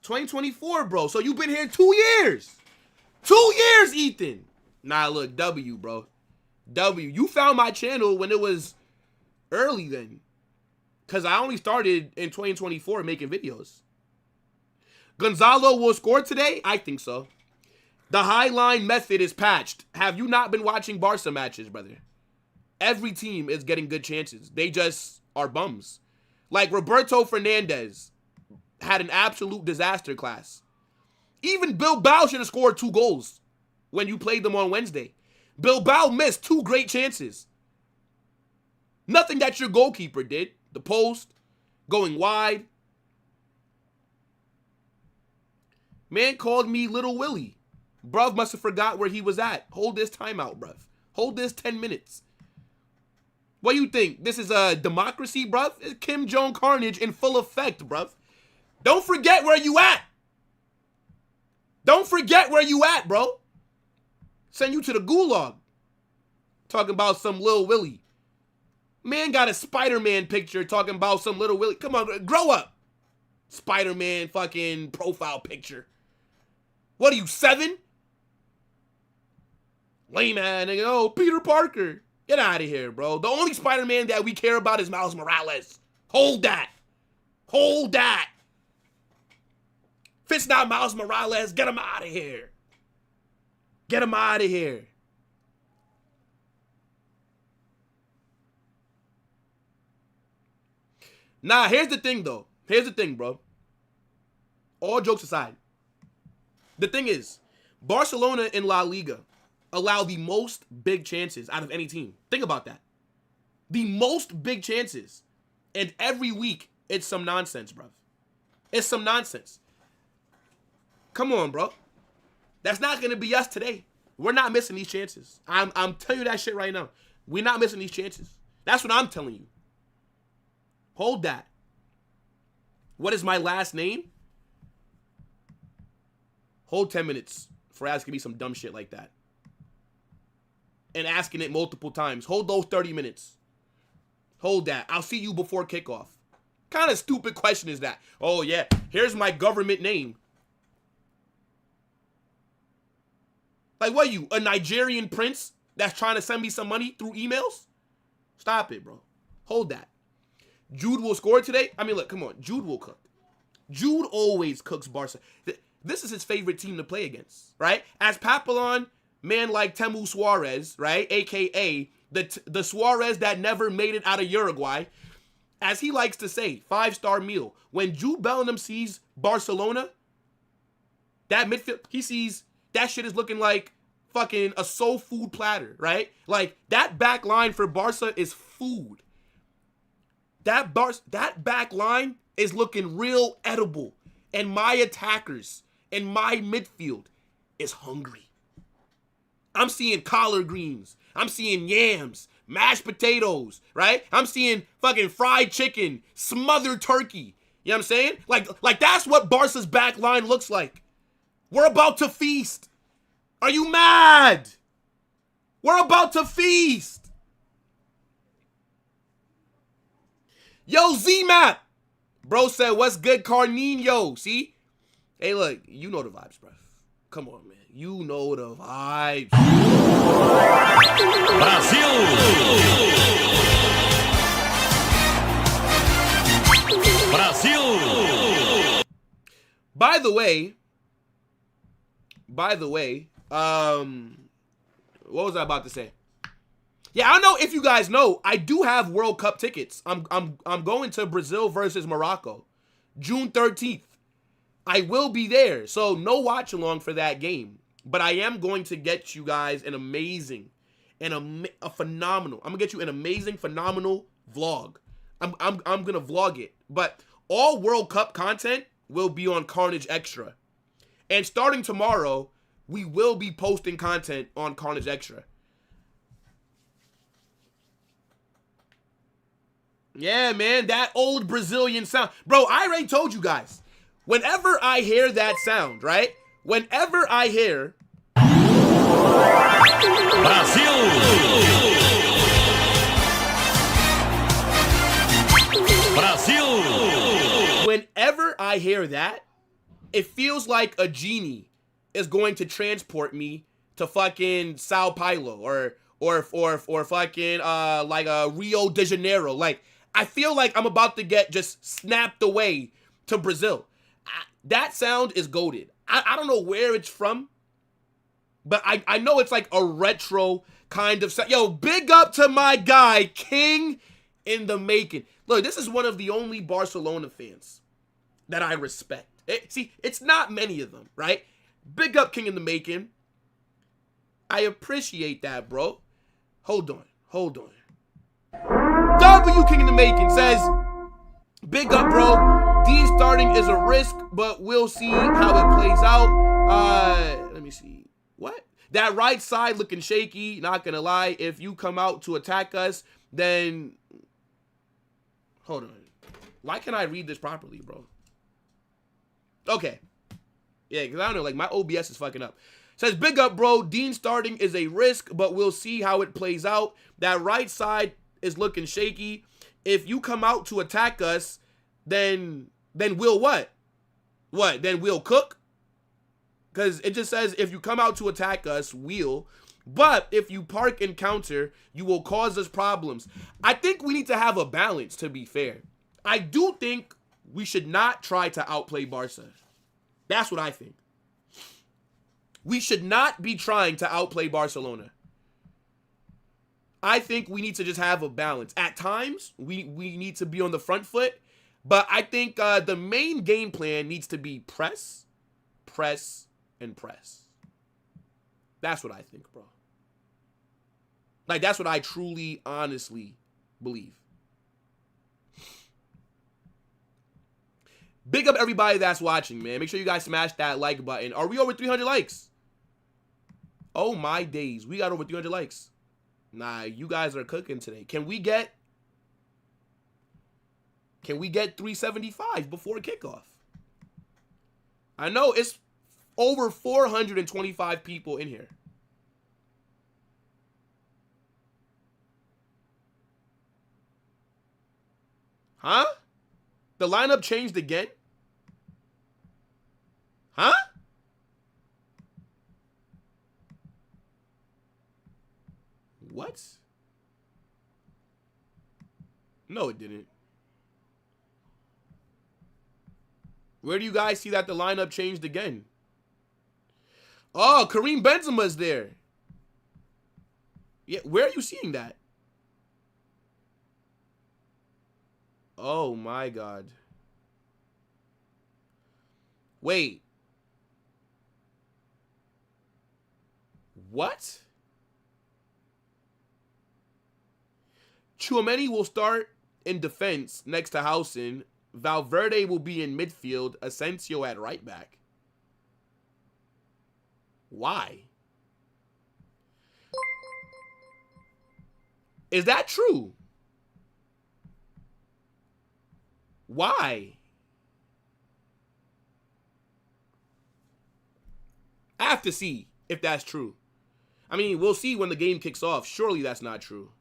2024, bro. So you've been here 2 years. 2 years, Ethan. Nah, look, W, bro. W. You found my channel when it was early then. Because I only started in 2024 making videos. Gonzalo will score today? I think so. The high line method is patched. Have you not been watching Barça matches, brother? Every team is getting good chances. They just are bums. Like Roberto Fernandez had an absolute disaster class. Even Bilbao should have scored 2 goals when you played them on Wednesday. Bilbao missed 2 great chances. Nothing that your goalkeeper did. The post, going wide. Man called me Little Willie. Bruv must have forgot where he was at. Hold this timeout, bruv. Hold this 10 minutes. What do you think? This is a democracy, bruv? It's Kim Jong Carnage in full effect, bruv. Don't forget where you at. Don't forget where you at, bro. Send you to the gulag. Talking about some Lil Willie. Man got a Spider-Man picture talking about some Little Willie. Come on, grow up. Spider-Man fucking profile picture. What are you, 7? Lame man, nigga. Oh, Peter Parker. Get out of here, bro. The only Spider-Man that we care about is Miles Morales. Hold that. Hold that. If it's not Miles Morales, get him out of here. Get him out of here. Nah, here's the thing, though. Here's the thing, bro. All jokes aside. The thing is, Barcelona in La Liga allow the most big chances out of any team. Think about that. The most big chances. And every week, it's some nonsense, bro. It's some nonsense. Come on, bro. That's not going to be us today. We're not missing these chances. I'm telling you that shit right now. We're not missing these chances. That's what I'm telling you. Hold that. What is my last name? Hold 10 minutes for asking me some dumb shit like that. And asking it multiple times. Hold those 30 minutes. Hold that. I'll see you before kickoff. Kind of stupid question is that? Oh, yeah. Here's my government name. Like, what are you? A Nigerian prince that's trying to send me some money through emails? Stop it, bro. Hold that. Jude will score today? I mean, look, come on. Jude will cook. Jude always cooks Barca. This is his favorite team to play against, right? As Papillon, man like Temu Suarez, right? A.K.A. the Suarez that never made it out of Uruguay. As he likes to say, 5-star meal. When Jude Bellingham sees Barcelona, that midfield, he sees that shit is looking like fucking a soul food platter, right? Like, that back line for Barca is food. That back line is looking real edible. And my attackers and my midfield is hungry. I'm seeing collard greens. I'm seeing yams, mashed potatoes, right? I'm seeing fucking fried chicken, smothered turkey. You know what I'm saying? Like that's what Barca's back line looks like. We're about to feast. Are you mad? We're about to feast. Yo, Z-Map. Bro said, what's good, Carnino? See? Hey, look, you know the vibes, bro. Come on, man. You know the vibes. Brasil! Brasil! By the way, what was I about to say? Yeah, I don't know if you guys know, I do have World Cup tickets. I'm going to Brazil versus Morocco, June 13th. I will be there, so no watch along for that game. But I am going to get you guys an amazing and a phenomenal. I'm gonna get you an amazing, phenomenal vlog. I'm gonna vlog it. But all World Cup content will be on Carnage Extra. And starting tomorrow, we will be posting content on Carnage Extra. Yeah, man, that old Brazilian sound. Bro, I already told you guys. Whenever I hear that sound, right? Whenever I hear Brasil! Brasil! Whenever I hear that, it feels like a genie is going to transport me to fucking Sao Paulo or fucking like Rio de Janeiro. Like, I feel like I'm about to get just snapped away to Brazil. That sound is goated. I don't know where it's from, but I know it's like a retro kind of sound. Yo, big up to my guy, King in the making. Look, this is one of the only Barcelona fans that I respect. See, it's not many of them, right? Big up King in the making. I appreciate that, bro. Hold on. W King in the making says, big up, bro. D starting is a risk, but we'll see how it plays out. Let me see. What? That right side looking shaky. Not gonna lie. If you come out to attack us, then... Hold on. Why can't I read this properly, bro? Okay. Yeah, because I don't know. Like, my OBS is fucking up. Says, big up, bro. Dean starting is a risk, but we'll see how it plays out. That right side is looking shaky. If you come out to attack us, then we'll what? What? Then we'll cook? Because it just says, if you come out to attack us, we'll. But if you park and counter, you will cause us problems. I think we need to have a balance, to be fair. I do think we should not try to outplay Barca. That's what I think. We should not be trying to outplay Barcelona. I think we need to just have a balance. At times, we need to be on the front foot. But I think the main game plan needs to be press, press, and press. That's what I think, bro. Like, that's what I truly, honestly believe. Big up everybody that's watching, man. Make sure you guys smash that like button. Are we over 300 likes? Oh, my days. We got over 300 likes. Nah, you guys are cooking today. Can we get 375 before kickoff? I know it's over 425 people in here. Huh? The lineup changed again? Huh? What? No, it didn't. Where do you guys see that the lineup changed again? Oh, Kareem Benzema's there. Yeah, where are you seeing that? Oh my God. Wait. What? Tchouaméni will start in defense next to Housen. Valverde will be in midfield. Asensio at right back. Why? Is that true? Why? I have to see if that's true. I mean, we'll see when the game kicks off. Surely that's not true.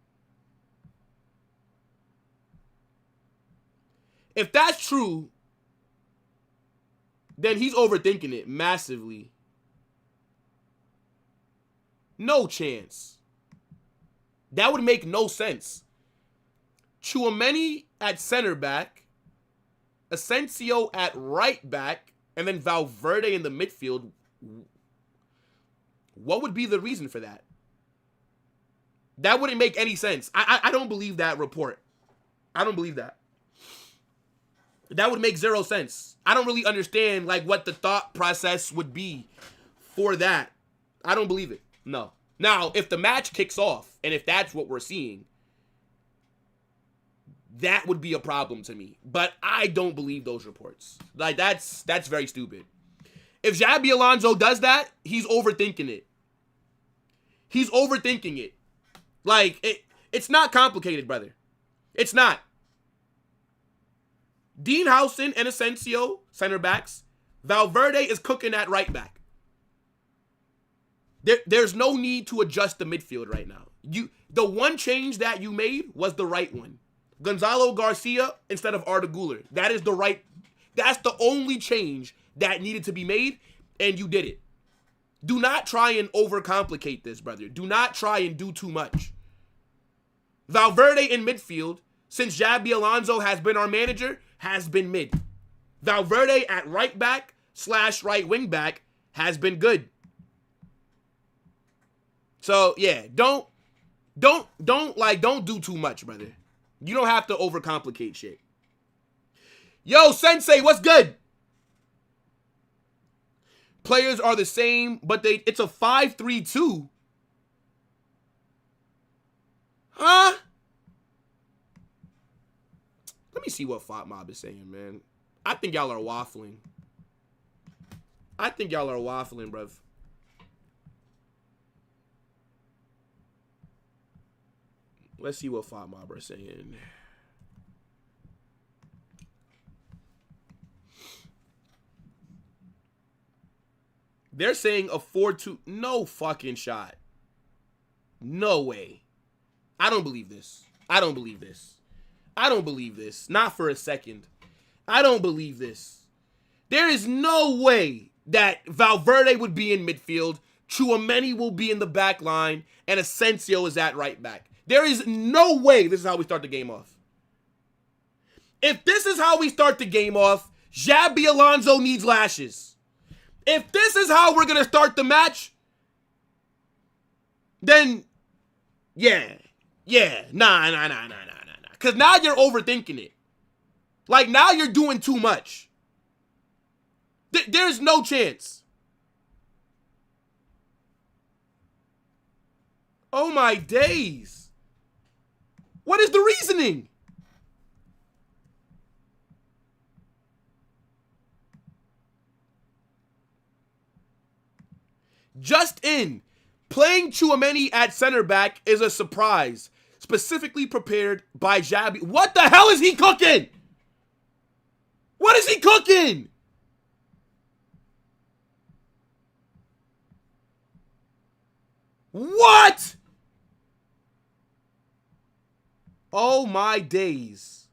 If that's true, then he's overthinking it massively. No chance. That would make no sense. Chouameni at center back, Asensio at right back, and then Valverde in the midfield. What would be the reason for that? That wouldn't make any sense. I don't believe that report. I don't believe that. That would make zero sense. I don't really understand like what the thought process would be for that. I don't believe it. No. Now, if the match kicks off, and if that's what we're seeing, that would be a problem to me. But I don't believe those reports. Like, that's very stupid. If Xabi Alonso does that, he's overthinking it. He's overthinking it. Like, it's not complicated, brother. It's not. Dean Howson and Asensio, center backs. Valverde is cooking at right back. There's no need to adjust the midfield right now. The one change that you made was the right one. Gonzalo Garcia instead of Arda Güler. That's the only change that needed to be made, and you did it. Do not try and overcomplicate this, brother. Do not try and do too much. Valverde in midfield, since Xabi Alonso has been our manager, has been mid. Valverde at right back / right wing back has been good. So yeah, don't do too much, brother. You don't have to overcomplicate shit. Yo, Sensei, what's good? Players are the same, but it's a 5-3-2. Huh? Let me see what FOTMob is saying, man. I think y'all are waffling. Bruv. Let's see what FOTMob are saying. They're saying a 4-2. No fucking shot. No way. I don't believe this. Not for a second. I don't believe this. There is no way that Valverde would be in midfield, Chouameni will be in the back line, and Asensio is at right back. There is no way this is how we start the game off. If this is how we start the game off, Xabi Alonso needs lashes. If this is how we're going to start the match, then, yeah. Nah. Because now you're overthinking it. Like, now you're doing too much. There's no chance. Oh, my days. What is the reasoning? Just in, playing Chouameni at center back is a surprise, specifically prepared by Xabi. What the hell is he cooking? What is he cooking? What? Oh my days.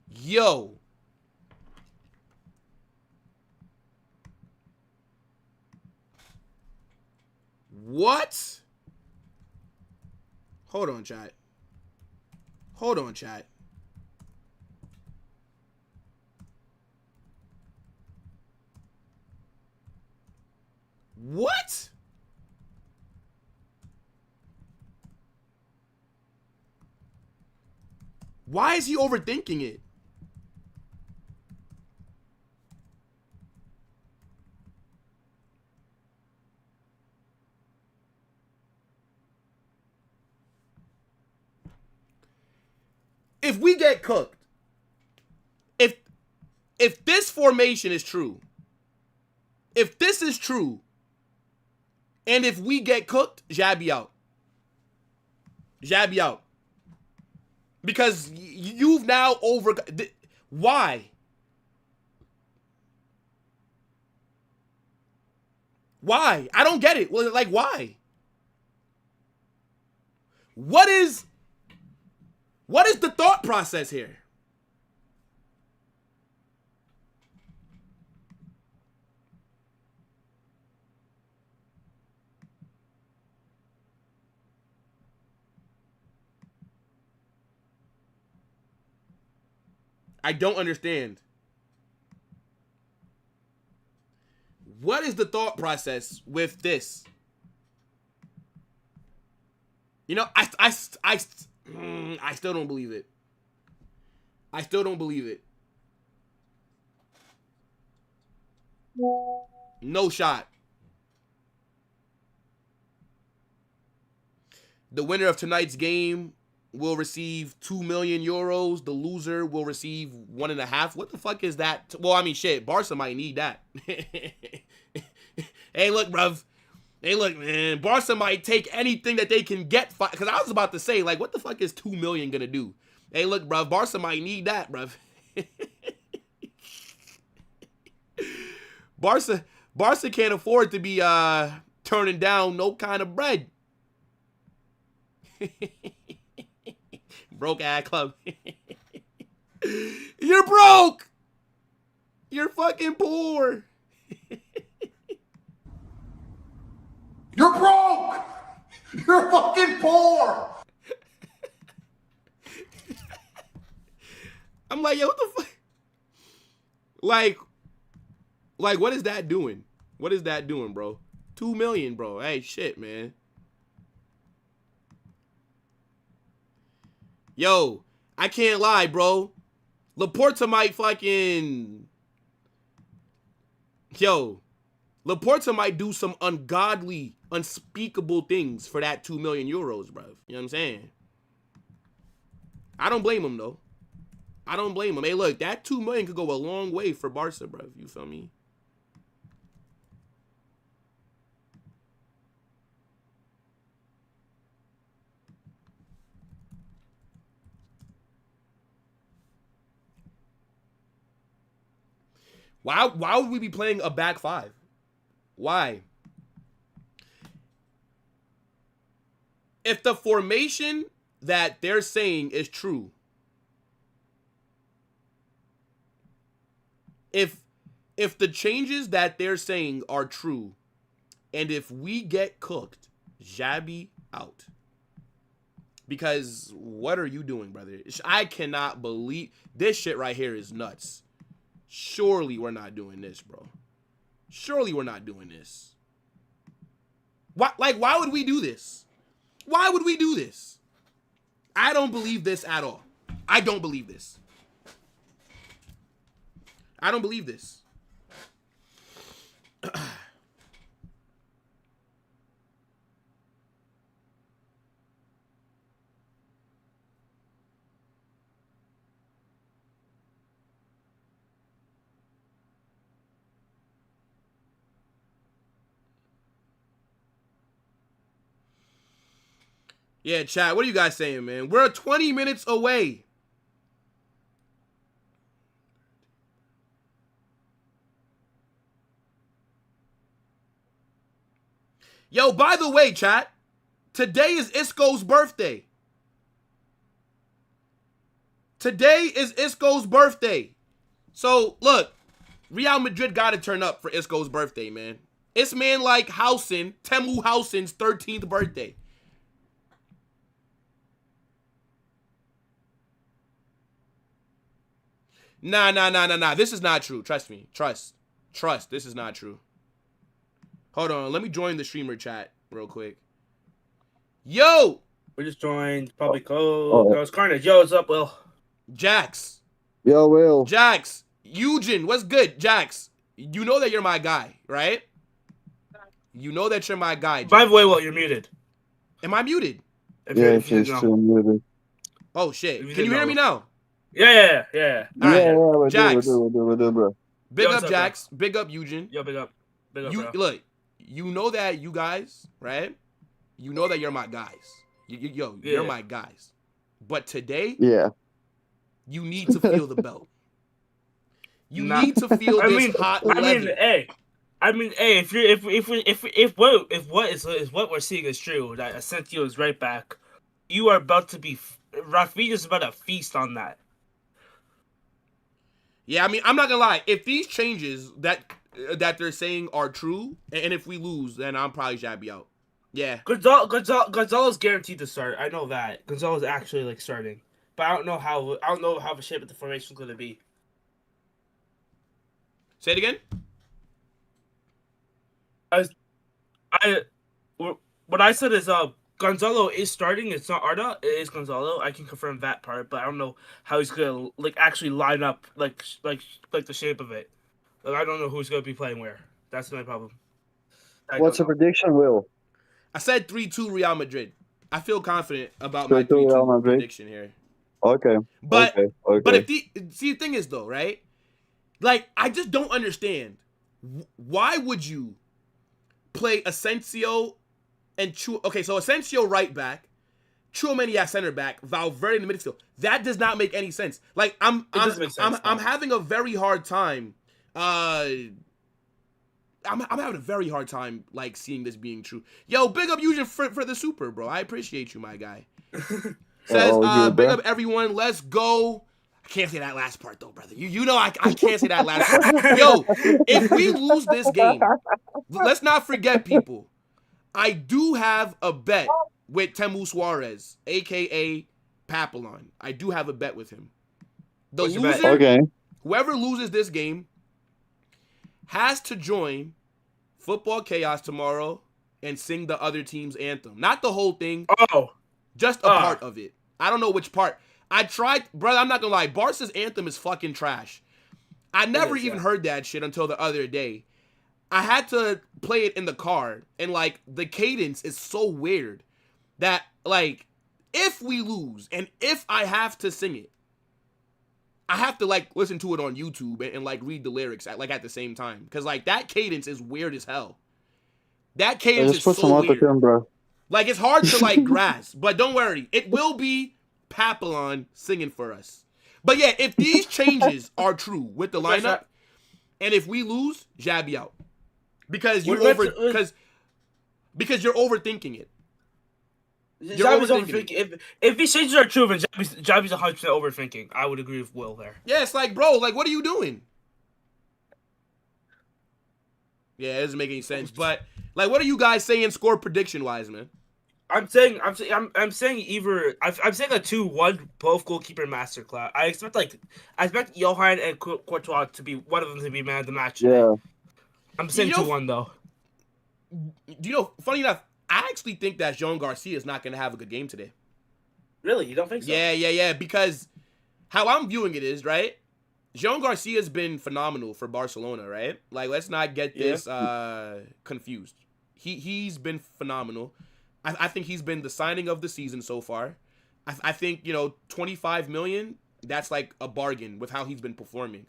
Yo. What? Hold on, chat. What? Why is he overthinking it? If we get cooked, if this formation is true, if this is true, and if we get cooked, Xabi out. Xabi out. Because you've now why? Why? I don't get it. Well, like, why? What is What is the thought process here? I don't understand. What is the thought process with this? You know, I still don't believe it. I still don't believe it. No shot. The winner of tonight's game will receive 2 million euros. The loser will receive 1.5. What the fuck is that? Well, I mean, shit. Barca might need that. Hey, look, bruv. Hey, look, man. Barca might take anything that they can get. Because I was about to say, like, what the fuck is 2 million gonna do? Hey, look, bruv. Barca might need that, bruv. Barca can't afford to be turning down no kind of bread. Broke ass club. You're broke. You're fucking poor. You're broke. You're fucking poor. I'm like, yo, what the fuck? Like, what is that doing? What is that doing, bro? 2 million, bro. Hey, shit, man. Yo, I can't lie, bro. Laporta might fucking... Yo, Laporta might do some ungodly, unspeakable things for that 2 million euros, bro. You know what I'm saying? I don't blame him, though. I don't blame him. Hey, look, that 2 million could go a long way for Barca, bro. You feel me? Why would we be playing a back five? Why? If the formation that they're saying is true, if the changes that they're saying are true, and if we get cooked, Xabi out. Because what are you doing, brother? I cannot believe this shit right here is nuts. Surely we're not doing this, bro. Surely we're not doing this. Why would we do this? Why would we do this? I don't believe this at all. I don't believe this. I don't believe this. Yeah, chat, what are you guys saying, man? We're 20 minutes away. Yo, by the way, chat, today is Isco's birthday. Today is Isco's birthday. So, look, Real Madrid got to turn up for Isco's birthday, man. It's man like Temu Housen's 13th birthday. Nah. This is not true. Trust me. Trust. This is not true. Hold on. Let me join the streamer chat real quick. Yo! We just joined Public Ghost Carnage. Yo, what's up, Will? Jax. Yo, Will. Jax. Eugen, what's good? Jax, you know that you're my guy, right? You know that you're my guy, Jax. By the way, Will, you're muted. Am I muted? Yeah, she's still muted. Oh, shit. Can you hear me now? Yeah. All right. Yeah, Jax. we're do, bro. Big Yo, up, up, Jax. Big up, Eugen. Yo, big up, You bro. look. You know that you guys, right? You know that you're my guys. You're my guys. But today, you need to feel the belt. You need to feel this hot level. If what we're seeing is true, that Asensio is right back, you are about to be Rafinha's about to feast on that. Yeah, I mean, I'm not gonna lie. If these changes that they're saying are true, and if we lose, then I'm probably Xabi out. Yeah. Gonzalo's guaranteed to start. I know that Gonzalo's actually like starting, but I don't know how the shape of the formation is gonna be. Say it again. What I said is Gonzalo is starting. It's not Arda. It is Gonzalo. I can confirm that part, but I don't know how he's gonna like actually line up like the shape of it. Like, I don't know who's gonna be playing where. That's my problem. What's the prediction, Will? I said 3-2 Real Madrid. I feel confident about 3-2 my 3-2 Real Madrid? prediction here. Okay. But okay. but if the thing is though, right? Like, I just don't understand. Why would you play Asensio and okay, so Asensio right back, Tchouaméni at center back, Valverde in the midfield. That does not make any sense. Like, I'm having a very hard time. I'm having a very hard time like seeing this being true. Yo, big up Fusion for the super, bro. I appreciate you, my guy. Says big up everyone. Let's go. I can't say that last part though, brother. You know I can't say that last part. Yo, if we lose this game, let's not forget, people. I do have a bet with Temu Suarez, aka Papillon. I do have a bet with him. The loser, whoever loses this game, has to join Football Chaos tomorrow and sing the other team's anthem. Not the whole thing. Oh. Just a part of it. I don't know which part. I tried, brother, I'm not gonna lie. Barca's anthem is fucking trash. I never even heard that shit until the other day. I had to play it in the car, and like the cadence is so weird that like if we lose and if I have to sing it, I have to like listen to it on YouTube and like read the lyrics at the same time, because like that cadence is weird as hell. That cadence is so weird. Bro. Like, it's hard to like grasp, but don't worry, it will be Papillon singing for us. But yeah, if these changes are true with the lineup, and if we lose, Xabi out. Because you're because you're overthinking it. Xabi's overthinking. If these changes are true, then Xabi's 100% overthinking. I would agree with Will there. Yeah, it's like, bro, like, what are you doing? Yeah, it doesn't make any sense. But like, what are you guys saying score prediction wise, man? I'm saying either I'm saying a 2-1 both goalkeeper masterclass. I expect Johan and Courtois to be one of them to be man of the match. Yeah. I'm saying 2-1 though. Do you know? Funny enough, I actually think that Jean Garcia is not going to have a good game today. Really, you don't think so? Yeah. Because how I'm viewing it is, right, Jean Garcia's been phenomenal for Barcelona, right? Like, let's not get this confused. He's been phenomenal. I think he's been the signing of the season so far. I think, 25 million, that's like a bargain with how he's been performing.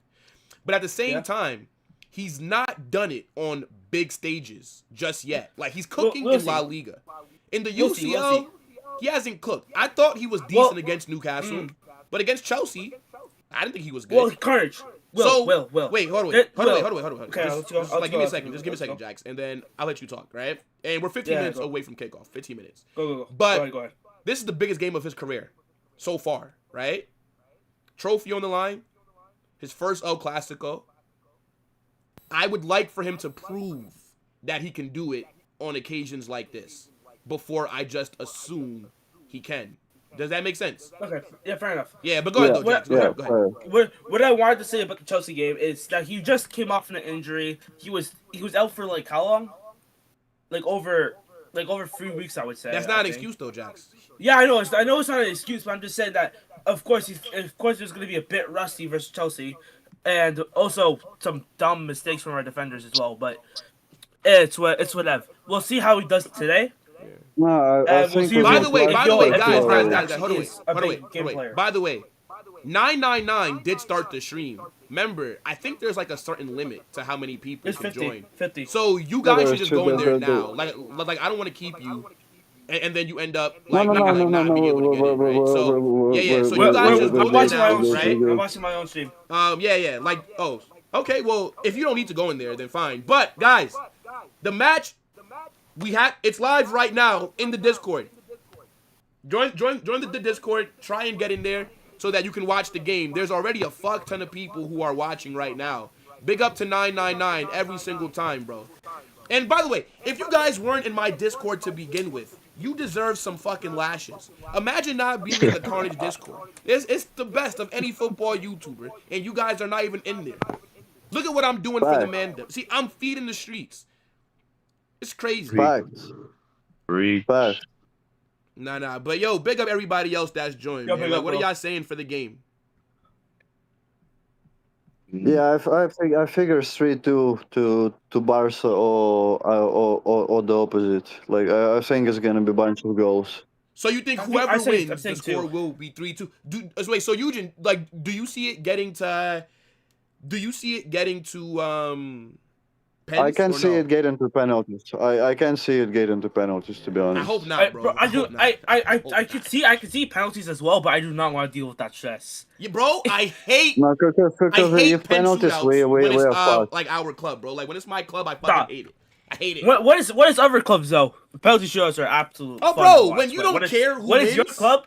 But at the same time, he's not done it on big stages just yet. Like, he's cooking in La Liga. In the UCL, he hasn't cooked. I thought he was decent against Newcastle, but against Chelsea, I didn't think he was good. Well, Carnage. Will. Wait, hold on. Okay, give me a second, Jax, and then I'll let you talk, right? And we're 15 minutes away from kickoff. 15 minutes. Go. But go ahead. This is the biggest game of his career so far, right? Trophy on the line. His first El Clasico. I would like for him to prove that he can do it on occasions like this before I just assume he can. Does that make sense? Okay. Yeah, fair enough. Yeah, but go ahead, though, Jax. Go ahead. What I wanted to say about the Chelsea game is that he just came off an injury. He was out for like how long? Like over 3 weeks, I would say. That's not an excuse, though, Jax. Yeah, I know it's not an excuse, but I'm just saying that of course there's going to be a bit rusty versus Chelsea, and also some dumb mistakes from our defenders as well. But it's whatever. We'll see how he does today. No, I think. By the way, guys, hold on. By the way, 999 did start the stream. Remember, I think there's like a certain limit to how many people can join. 50. So you guys should just go in there now. Like I don't want to keep you, and then you end up like not being able to get in, right? So yeah. So you guys just go in there now, right? I'm watching my own stream. Yeah. Like, oh, okay. Well, if you don't need to go in there, then fine. But guys, the match. It's live right now in the Discord. Join the Discord. Try and get in there so that you can watch the game. There's already a fuck ton of people who are watching right now. Big up to 999 every single time, bro. And by the way, if you guys weren't in my Discord to begin with, you deserve some fucking lashes. Imagine not being in the Carnage Discord. It's the best of any football YouTuber, and you guys are not even in there. Look at what I'm doing for the man. See, I'm feeding the streets. It's crazy. Facts. Facts. Nah. But yo, big up everybody else that's joined, man. Like, what are y'all saying for the game? Yeah, I figure 3-2 to Barca or the opposite. Like I think it's gonna be a bunch of goals. So you think whoever wins, the score will be 3-2? Wait, so Eugen, like, do you see it getting to? Pens, I can see it get into penalties. I can see it get into penalties, to be honest. I hope not, bro. I could see penalties as well, but I do not want to deal with that stress. Yeah, bro, I hate. No, because if penalties, we are fucked. Like our club, bro. Like when it's my club, I fucking hate it. I hate it. What is other clubs though? Penalty shootouts are absolute. Oh, bro, when you don't care who wins. What is your club?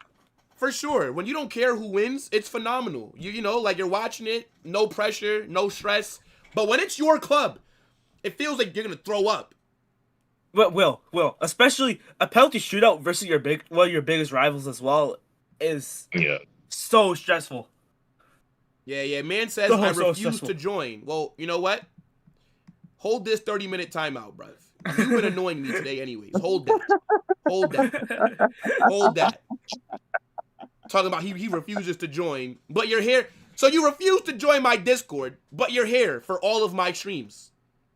For sure. When you don't care who wins, it's phenomenal. You know, like you're watching it, no pressure, no stress. But when it's your club, it feels like you're gonna throw up. But Will, especially a penalty shootout versus one of your biggest rivals as well is so stressful. Yeah. Man says I refuse to join. Well, you know what? Hold this 30-minute timeout, bruv. You've been annoying me today anyways. Hold that. Talking about he refuses to join, but you're here. So you refuse to join my Discord, but you're here for all of my streams.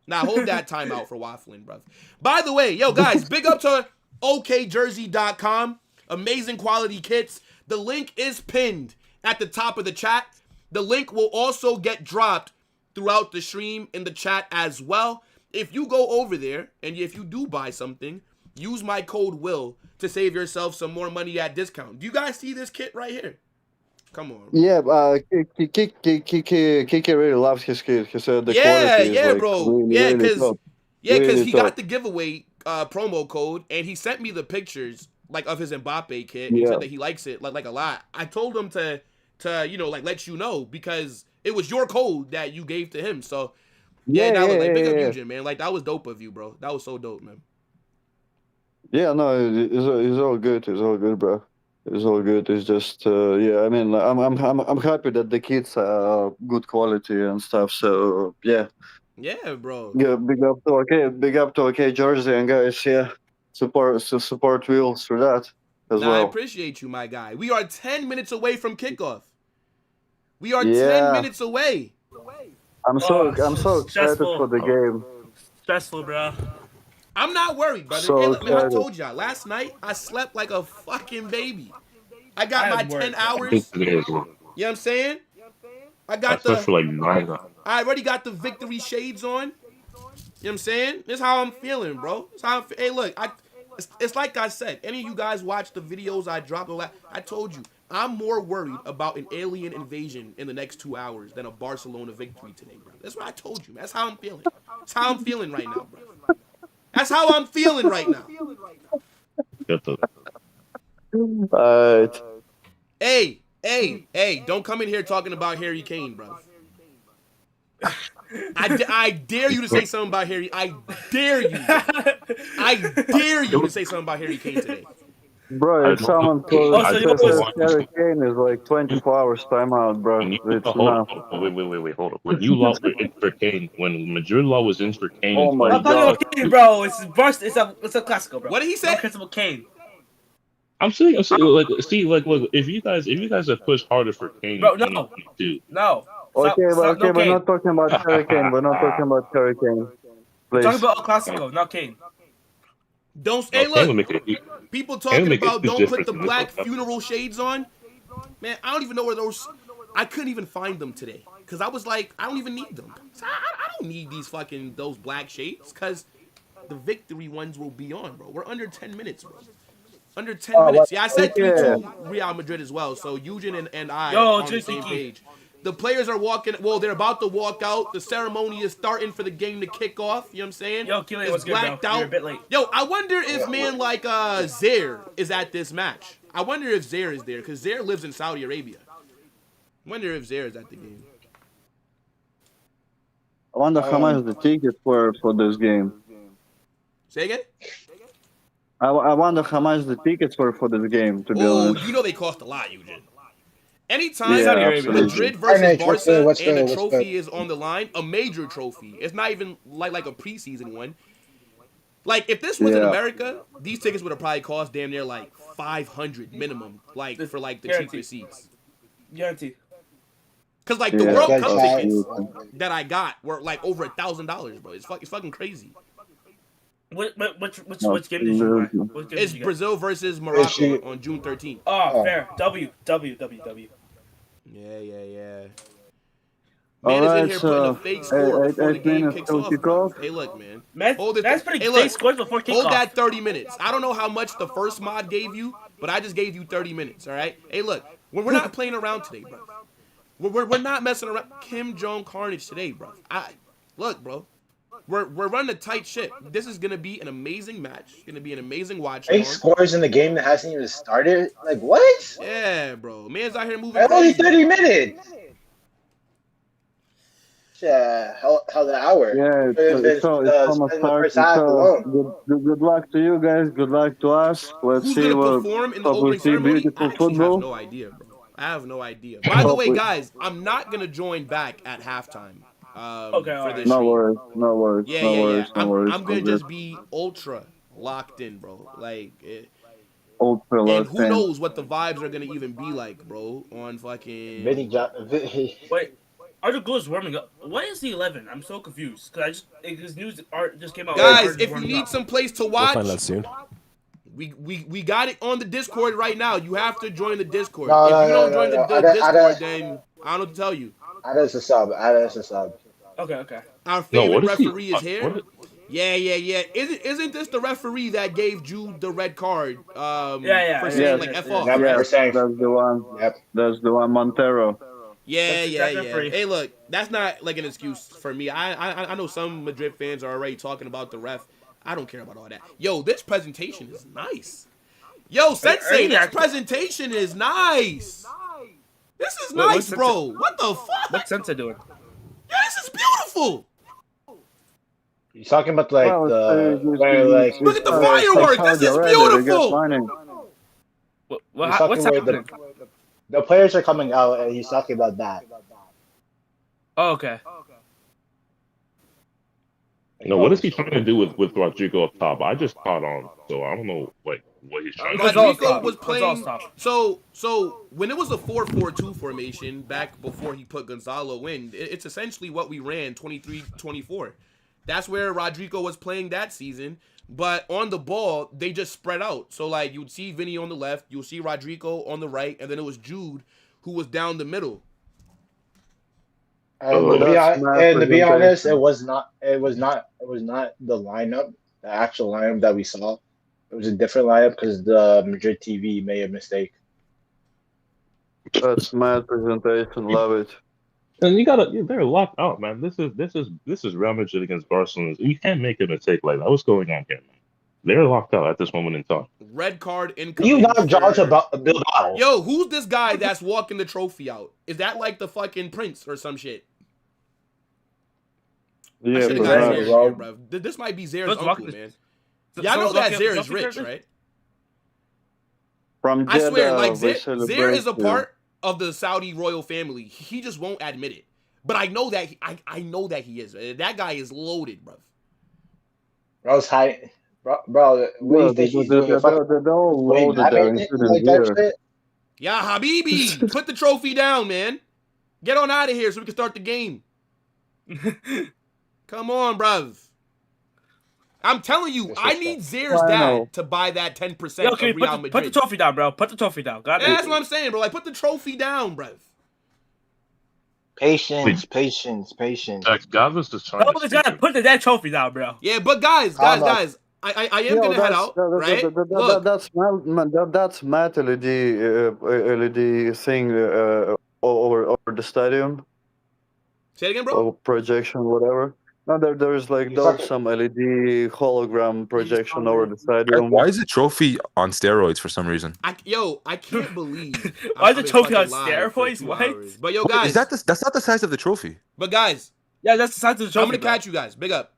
Now hold that timeout for waffling, bruv. By the way, yo guys, big up to okjersey.com. Amazing quality kits. The link is pinned at the top of the chat. The link will also get dropped throughout the stream in the chat as well. If you go over there and if you do buy something, use my code WILL to save yourself some more money at discount. Do you guys see this kit right here? Come on. Yeah, Kiki really loves his kit. He said the quality is like bro. Really, because he got the giveaway promo code and he sent me the pictures like of his Mbappe kit. He said that he likes it like a lot. I told him to like let you know because it was your code that you gave to him. So big up Eugen, man. Like that was dope of you, bro. That was so dope, man. Yeah, no, it's all good. It's all good, bro. It's all good. It's just I mean, I'm happy that the kids are good quality and stuff. So yeah, bro. Yeah, big up to OK Jersey and guys. Yeah, support Wheels for that as well. I appreciate you, my guy. We are 10 minutes away from kickoff. We are 10 minutes away. I'm so excited for the game. Stressful, bro. I'm not worried, brother. So hey, man, I told y'all, last night I slept like a fucking baby. I got my 10 hours. You know what I'm saying? I already got the victory shades on. You know what I'm saying? This is how I'm feeling, bro. Hey, look, it's like I said. Any of you guys watch the videos I dropped? I told you, I'm more worried about an alien invasion in the next 2 hours than a Barcelona victory today, bro. That's what I told you, man. That's how I'm feeling. That's how I'm feeling right now, bro. That's how I'm feeling right now. Alright. Hey, don't come in here talking about Harry Kane, bro. I dare you to say something about Harry. I dare you. I dare you to say something about Harry Kane today. Bro, if someone told Harry Kane is like 24 hours timeout, bro. Wait, hold on. When you lost for Kane, when Madrid law was in for Kane, oh my God. About Kane, bro. It's a Clasico, bro. What did he say? About Kane. I'm saying, look, if you guys have pushed harder for Kane, bro, no. Okay, we're not talking about Harry Kane. We're not talking about Harry Kane. We're talking about Clasico, not Kane. Hey, look. People talking about don't put the black funeral shades on. Man, I don't even know where those. I couldn't even find them today because I was like, I don't even need them. I don't need those black shades because the victory ones will be on, bro. We're under 10 minutes, bro. Under 10 minutes. Yeah, I said 3-2 Real Madrid as well. So Eugen and I are on the same page. The players are walking. Well, they're about to walk out. The ceremony is starting for the game to kick off. You know what I'm saying? Yo, Keely, what's good, bro? You're a bit late. Yo, I wonder if man like Zaire is at this match. I wonder if Zaire is there because Zaire lives in Saudi Arabia. I wonder if Zaire is at the game. I wonder how much the tickets were for this game. Say again? I wonder how much the tickets were for this game, to be Oh, honest. you know they cost a lot, Eugene. Anytime Saudi Arabia. Madrid versus Carnage, what's good, Barca what's and good, a what's trophy good? is on the line, a major trophy. It's not even like a preseason one. Like, if this was in Yeah. America, these tickets would have probably cost damn near like $500 minimum, like for like the Guaranteed. cheaper seats. Guaranteed. Cause like the Yeah, World Good Cup shout. tickets that I got were like over $1,000, bro. It's fucking crazy. Which game did you buy? What game It's did you get? Brazil versus Is Morocco she- on June 13th. Oh, fair. W. Yeah. All Man is in right, here so, putting a fake score before the 8 game minutes kicks till off. kickoff. Bro. Hey, look, man. Man, Hold it. that's pretty Hey, fake look. scores before kickoff. Hold that 30 minutes. I don't know how much the first mod gave you, but I just gave you 30 minutes, all right? Hey, look. We're not playing around today, bro. We're not messing around. Kim Jong Carnage today, bro. Look, bro. We're running a tight ship. This is gonna be an amazing match. It's gonna be an amazing watch. Fake scores in the game that hasn't even started? Like, what? Yeah, bro. Man's out here moving. Only crazy. 30 minutes. Yeah, hell the hour. Yeah, it's almost spend the first starting. half alone. So good luck to you guys. Good luck to us. Let's Who's see gonna what perform in the hope we opening see ceremony? I beautiful actually football. have no idea, bro. I have no idea. By the way, guys, I'm not gonna join back at halftime. For this No stream. worries, no worries, Yeah, no yeah, worries, yeah. no worries. I'm gonna just be ultra locked in, bro. Like, ultra and locked who in. knows what the vibes are gonna even be like, bro? On fucking. Wait, Arthur Goes warming up. What is the 11? I'm so confused because his news art just came out. Guys, Arthur's if you warming need up. some place to We'll watch, find out soon. we got it on the Discord right now. You have to join the Discord. No, if no, you don't no, join no, the no. Discord, then I don't know what to tell you. Add us a sub. Add us a sub. Okay. Our No, favorite what is he? referee is here. Yeah. Isn't this the referee that gave Jude the red card? Yeah. For saying Yes, like F yes, off. Yep, right? we're saying. That's the one. Yep. That's the one, Montero. Yeah. referee. Hey, look, that's not like an excuse for me. I know some Madrid fans are already talking about the ref. I don't care about all that. Yo, this presentation is nice. Yo, Sensei, this presentation is nice. This is nice, bro. What the fuck? What's Sensei doing? Yeah, this is beautiful. You're talking about like Well, Look at the fireworks. This is beautiful. What's happening? The players are coming out, and he's talking about that. Oh, okay. No, what is he trying to do with Rodrigo up top? I just caught on, so I don't know what he's trying to do. Rodrigo was playing. So when it was a 4-4-2 formation back before he put Gonzalo in, it's essentially what we ran 23-24. That's where Rodrigo was playing that season. But on the ball, they just spread out. So like you would see Vinny on the left, you'll see Rodrigo on the right, and then it was Jude who was down the middle. And to be honest, it was not the lineup, the actual lineup that we saw. It was a different lineup because the Madrid TV made a mistake. That's mad presentation. Love it. And they're locked out, man. This is Real Madrid against Barcelona. You can't make a mistake like that. What's going on here, man? They're locked out at this moment in time. Red card incoming. You got George about Bilbao. Yo, who's this guy that's walking the trophy out? Is that like the fucking prince or some shit? Yeah, I should have got bro. Zaire here, bro. This might be Zaire's uncle, man. Y'all know that Zaire is rich, right? From I swear, Jeddah, like we Zaire is a celebrate part of the Saudi royal family. He just won't admit it. But I know that I know that he is. That guy is loaded, bro. Bro's high. Bro, what do you think he's doing? They're all loaded there, including here. Yeah, Habibi, put the trophy down, man. Get on out of here so we can start the game. Come on, bruv. I'm telling you, I need Zaire's dad to buy that 10% of Real Madrid. Put the trophy down, bro. Put the trophy down. Yeah, that's what I'm saying, bro. Like, put the trophy down, bruv. Patience. God was just trying to gotta put that trophy down, bro. Yeah, but guys, I am gonna head out, right? Look, That's matte LED thing over the stadium. say it again, bro. Or projection, whatever. No, there's like You suck. some LED hologram projection over the Guys, stadium. why is the trophy on steroids for some reason? I can't believe Why is the I've been trophy fucking on live for steroids? 2 What? hours. But yo, Wait, guys. that's not the size of the trophy, But guys, Yeah, that's the size of the I'm trophy. gonna catch you guys. Big up.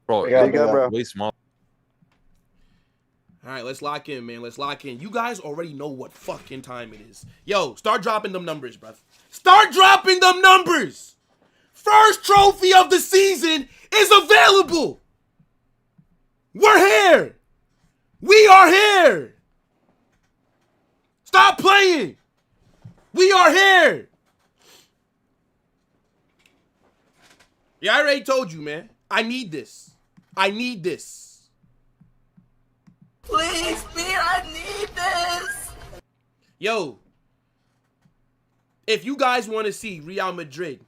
bro. Yeah, Big up, bro. Way small. All right, let's lock in, man. Let's lock in. You guys already know what fucking time it is. Yo, start dropping them numbers, bruv. Start dropping them numbers. First trophy of the season is available. We're here. We are here. Stop playing. We are here. Yeah, I already told you, man. I need this. I need this. Please, Spear, I need this. Yo, if you guys want to see Real Madrid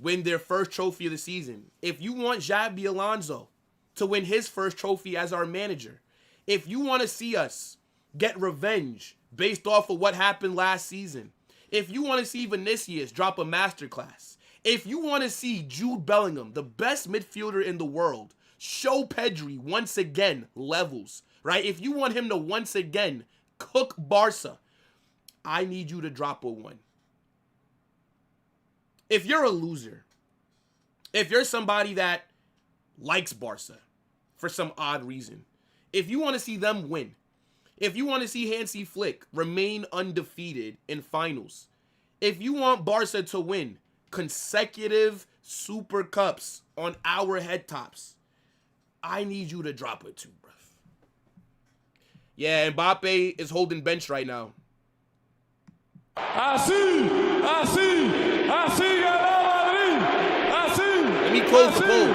win their first trophy of the season, if you want Xabi Alonso to win his first trophy as our manager, if you want to see us get revenge based off of what happened last season, if you want to see Vinicius drop a masterclass, if you want to see Jude Bellingham, the best midfielder in the world, show Pedri once again levels, right? If you want him to once again cook Barca, I need you to drop a 1. If you're a loser, if you're somebody that likes Barca for some odd reason, if you want to see them win, if you want to see Hansi Flick remain undefeated in finals, if you want Barca to win consecutive Super Cups on our head tops, I need you to drop a 2, bruv. Yeah, Mbappe is holding bench right now. Let me close the poll.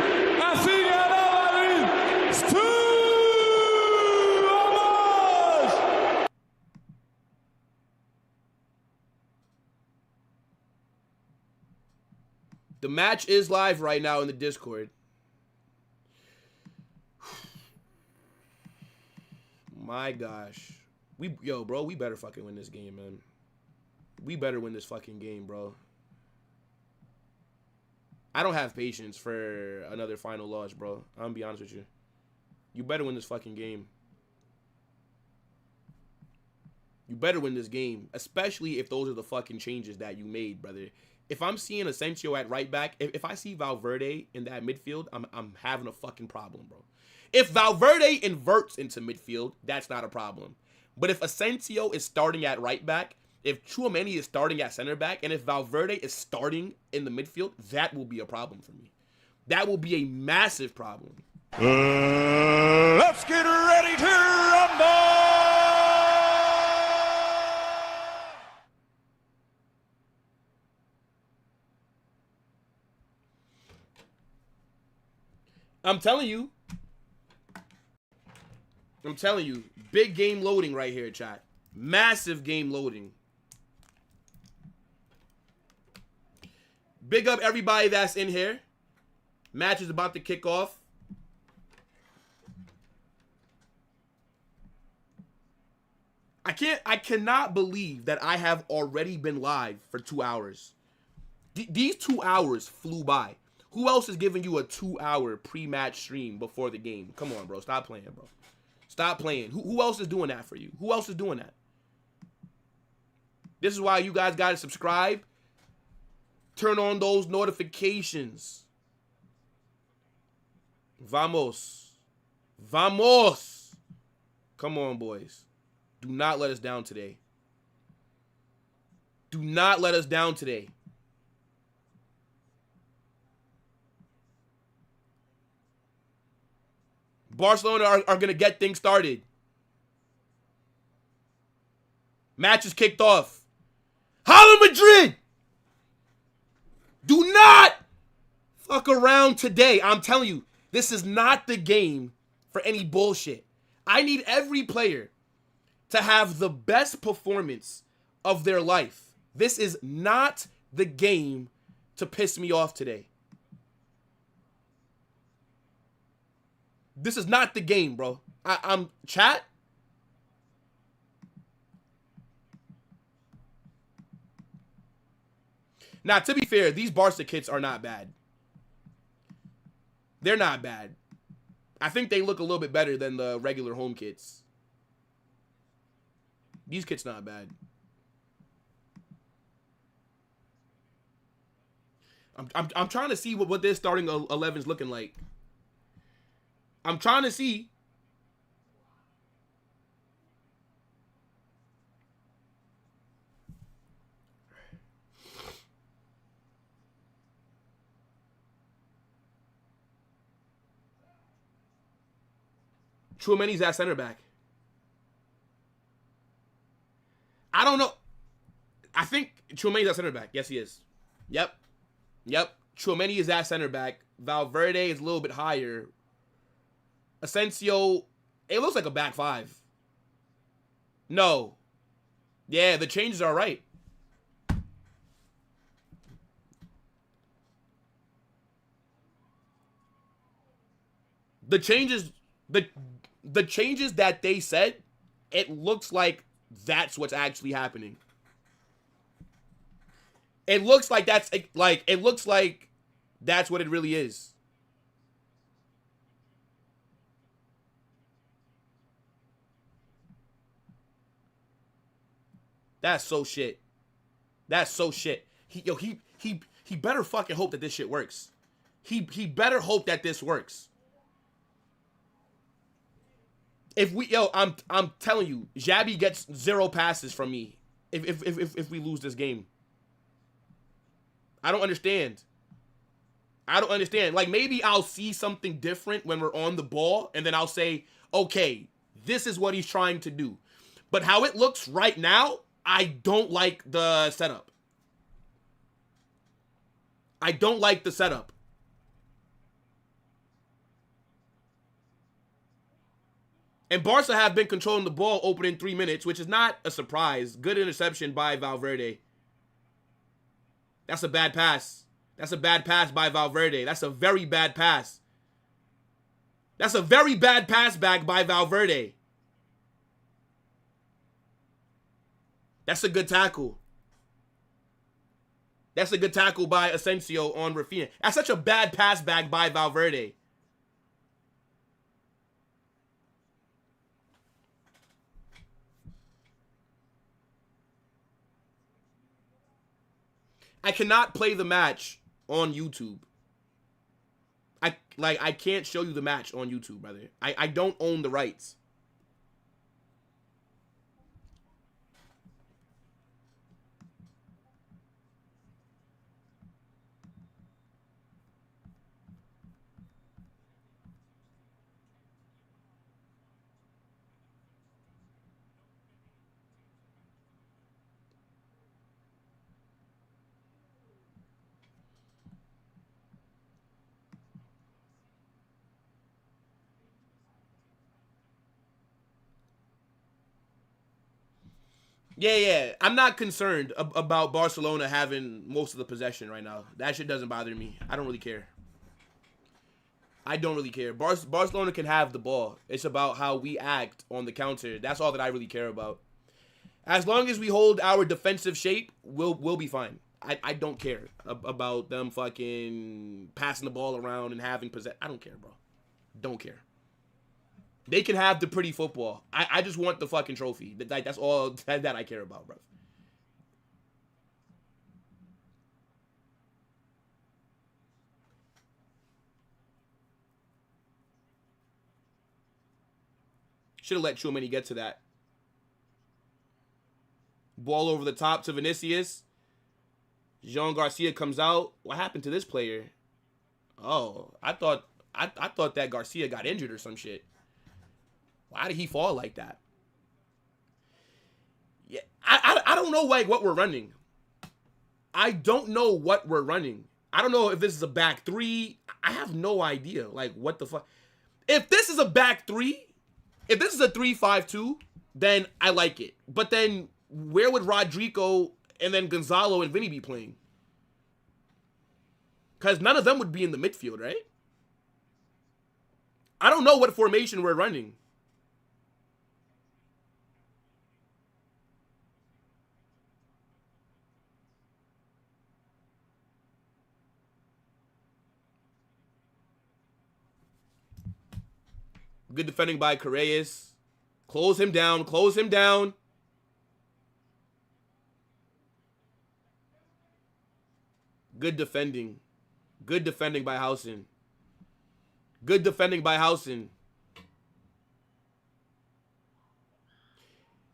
The match is live right now in the Discord. My gosh. Bro, we better fucking win this game, man. We better win this fucking game, bro. I don't have patience for another final loss, bro. I'm gonna be honest with you. You better win this fucking game. You better win this game, especially if those are the fucking changes that you made, brother. If I'm seeing Asensio at right back, if I see Valverde in that midfield, I'm having a fucking problem, bro. If Valverde inverts into midfield, that's not a problem. But if Asensio is starting at right back, if Tchouaméni is starting at center back, and if Valverde is starting in the midfield, that will be a problem for me. That will be a massive problem. Let's get ready to rumble! I'm telling you, big game loading right here, chat. Massive game loading. Big up everybody that's in here. Match is about to kick off. I cannot believe that I have already been live for 2 hours. These 2 hours flew by. Who else is giving you a 2-hour pre-match stream before the game? Come on, bro. Stop playing, bro. Stop playing. Who else is doing that for you? Who else is doing that? This is why you guys got to subscribe. Turn on those notifications. Vamos. Vamos. Come on, boys. Do not let us down today. Do not let us down today. Barcelona are going to get things started. Match is kicked off. Hala Madrid! Do not fuck around today. I'm telling you, this is not the game for any bullshit. I need every player to have the best performance of their life. This is not the game to piss me off today. This is not the game, bro. I'm chat. Now, to be fair, these Barca kits are not bad. They're not bad. I think they look a little bit better than the regular home kits. These kits not bad. I'm trying to see what their starting 11's looking like. I'm trying to see. Tchouameni's at center back. I don't know. I think Tchouameni's at center back. Yes, he is. Yep. Tchouameni is at center back. Valverde is a little bit higher. Asensio, it looks like a back five. No. Yeah, the changes are right. The changes that they said, it looks like that's what's actually happening. It looks like that's what it really is. That's so shit. That's so shit. He better fucking hope that this shit works. He better hope that this works. If we I'm telling you, Xabi gets 0 passes from me if we lose this game. I don't understand. Like, maybe I'll see something different when we're on the ball, and then I'll say, okay, this is what he's trying to do. But how it looks right now, I don't like the setup. I don't like the setup. And Barca have been controlling the ball opening 3 minutes, which is not a surprise. Good interception by Valverde. That's a bad pass. That's a bad pass by Valverde. That's a very bad pass. That's a very bad pass back by Valverde. That's a good tackle. That's a good tackle by Asensio on Rafinha. That's such a bad pass back by Valverde. I cannot play the match on YouTube. I can't show you the match on YouTube, brother. I don't own the rights. Yeah. I'm not concerned about Barcelona having most of the possession right now. That shit doesn't bother me. I don't really care. I don't really care. Barcelona can have the ball. It's about how we act on the counter. That's all that I really care about. As long as we hold our defensive shape, we'll be fine. I don't care about them fucking passing the ball around and having possession. I don't care, bro. Don't care. They can have the pretty football. I just want the fucking trophy. That's all that I care about, bro. Should have let Tchouameni get to that. Ball over the top to Vinicius. Jean Garcia comes out. What happened to this player? Oh, I thought that Garcia got injured or some shit. Why did he fall like that? Yeah, I don't know what we're running. I don't know what we're running. I don't know if this is a back three. I have no idea. Like, what the fuck? If this is a back three, if this is a 3-5-2, then I like it. But then where would Rodrigo and then Gonzalo and Vinny be playing? Because none of them would be in the midfield, right? I don't know what formation we're running. Good defending by Correas. Close him down. Close him down. Good defending. Good defending by Housen. Good defending by Housen.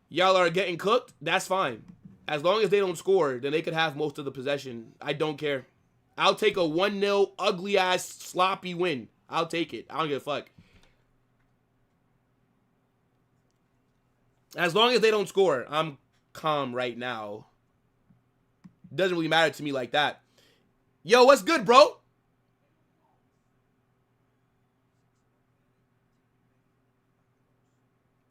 Y'all are getting cooked. That's fine. As long as they don't score, then they could have most of the possession. I don't care. I'll take a 1-0 ugly-ass sloppy win. I'll take it. I don't give a fuck. As long as they don't score, I'm calm right now. Doesn't really matter to me like that. Yo, what's good, bro?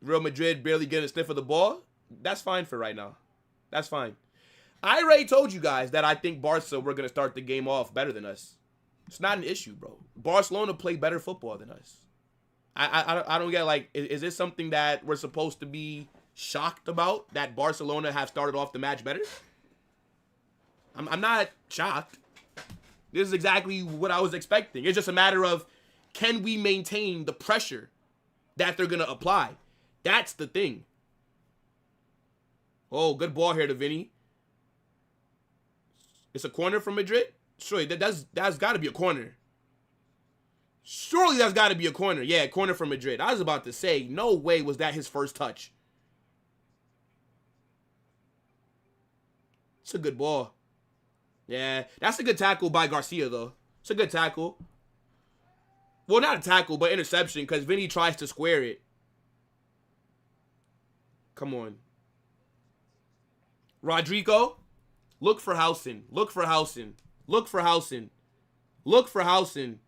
Real Madrid barely getting a sniff of the ball. That's fine for right now. That's fine. I already told you guys that I think Barca were going to start the game off better than us. It's not an issue, bro. Barcelona play better football than us. I don't get, like, is this something that we're supposed to be shocked about, that Barcelona have started off the match better? I'm not shocked. This is exactly what I was expecting. It's just a matter of, can we maintain the pressure that they're going to apply? That's the thing. Oh, good ball here to Vinny. It's a corner from Madrid? Surely, that's got to be a corner. Surely that's got to be a corner. Yeah, corner from Madrid. I was about to say, no way was that his first touch. It's a good ball. Yeah, that's a good tackle by Garcia, though. It's a good tackle. Well, not a tackle, but interception, because Vinny tries to square it. Come on. Rodrigo, look for Housen. Look for Housen. Look for Housen. Look for Housen.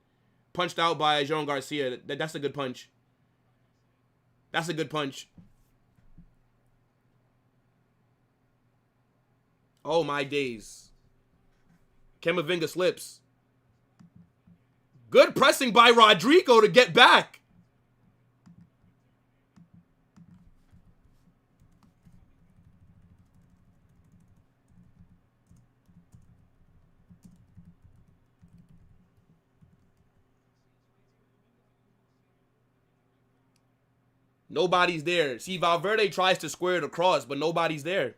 Punched out by Jean Garcia. That's a good punch. That's a good punch. Oh, my days. Camavinga slips. Good pressing by Rodrigo to get back. Nobody's there. See, Valverde tries to square it across, but nobody's there.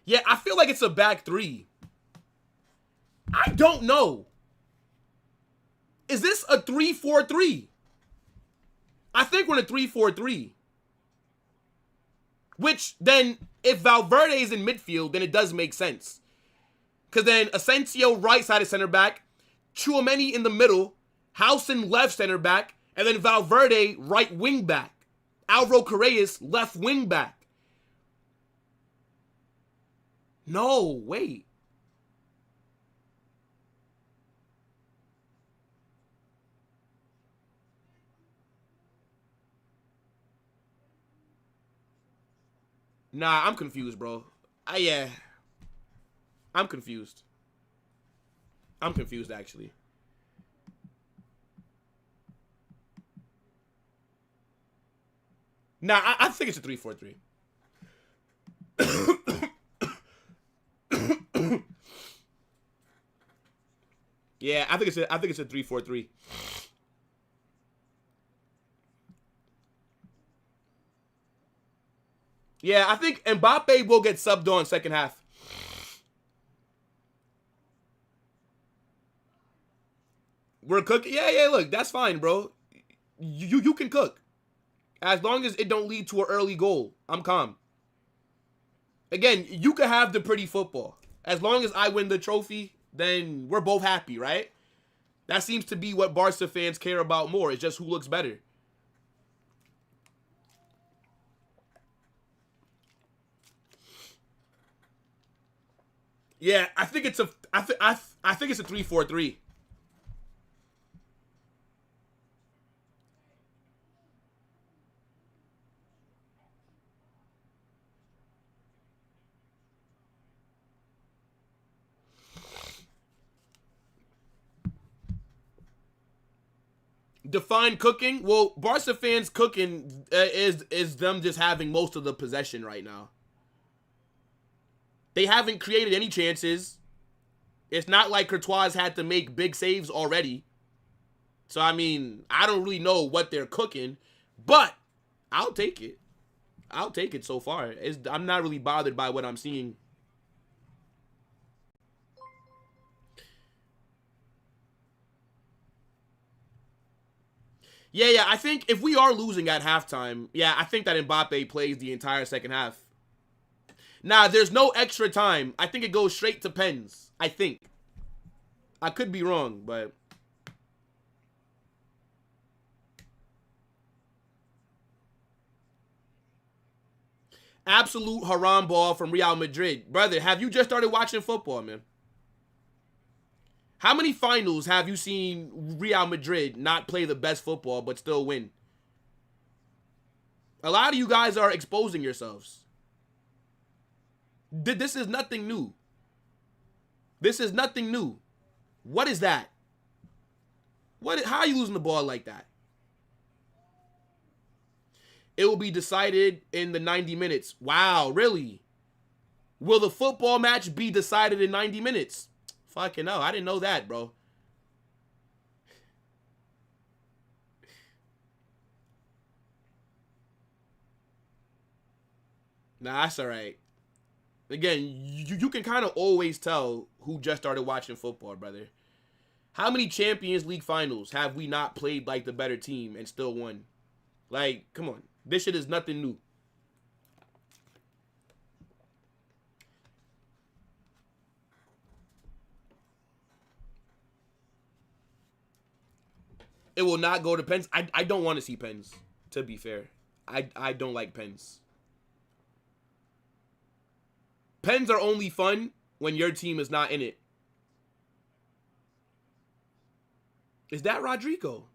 Yeah, I feel like it's a back three. I don't know. Is this a 3-4-3? I think we're in a 3-4-3. Which then, if Valverde is in midfield, then it does make sense. Because then Asensio right side of center back, Tchouaméni in the middle, Housen left center back, and then Valverde right wing back. Alvaro Correas left wing back. No, wait. Nah, I'm confused, bro. Yeah. I'm confused. I'm confused, actually. Nah, I think it's a 3-4-3. Yeah, I think it's a 3-4-3. Yeah, I think Mbappe will get subbed on second half. We're cooking. Yeah, look, that's fine, bro. You can cook. As long as it don't lead to an early goal, I'm calm. Again, you can have the pretty football. As long as I win the trophy, then we're both happy, right? That seems to be what Barca fans care about more. It's just who looks better. Yeah, I think it's a I think it's a 3-4-3. Define cooking. Well, Barca fans cooking is them just having most of the possession right now. They haven't created any chances. It's not like Courtois had to make big saves already. So, I mean, I don't really know what they're cooking, but I'll take it. I'll take it so far. I'm not really bothered by what I'm seeing. Yeah, I think if we are losing at halftime, yeah, I think that Mbappe plays the entire second half. Nah, there's no extra time. I think it goes straight to pens. I think. I could be wrong, but... Absolute haram ball from Real Madrid. Brother, have you just started watching football, man? How many finals have you seen Real Madrid not play the best football but still win? A lot of you guys are exposing yourselves. This is nothing new. This is nothing new. What is that? How are you losing the ball like that? It will be decided in the 90 minutes. Wow, really? Will the football match be decided in 90 minutes? Fucking hell, I didn't know that, bro. Nah, that's all right. Again, you can kind of always tell who just started watching football, brother. How many Champions League finals have we not played like the better team and still won? Like, come on. This shit is nothing new. It will not go to pens. I don't want to see pens, to be fair. I don't like pens. Pens are only fun when your team is not in it. Is that Rodrigo?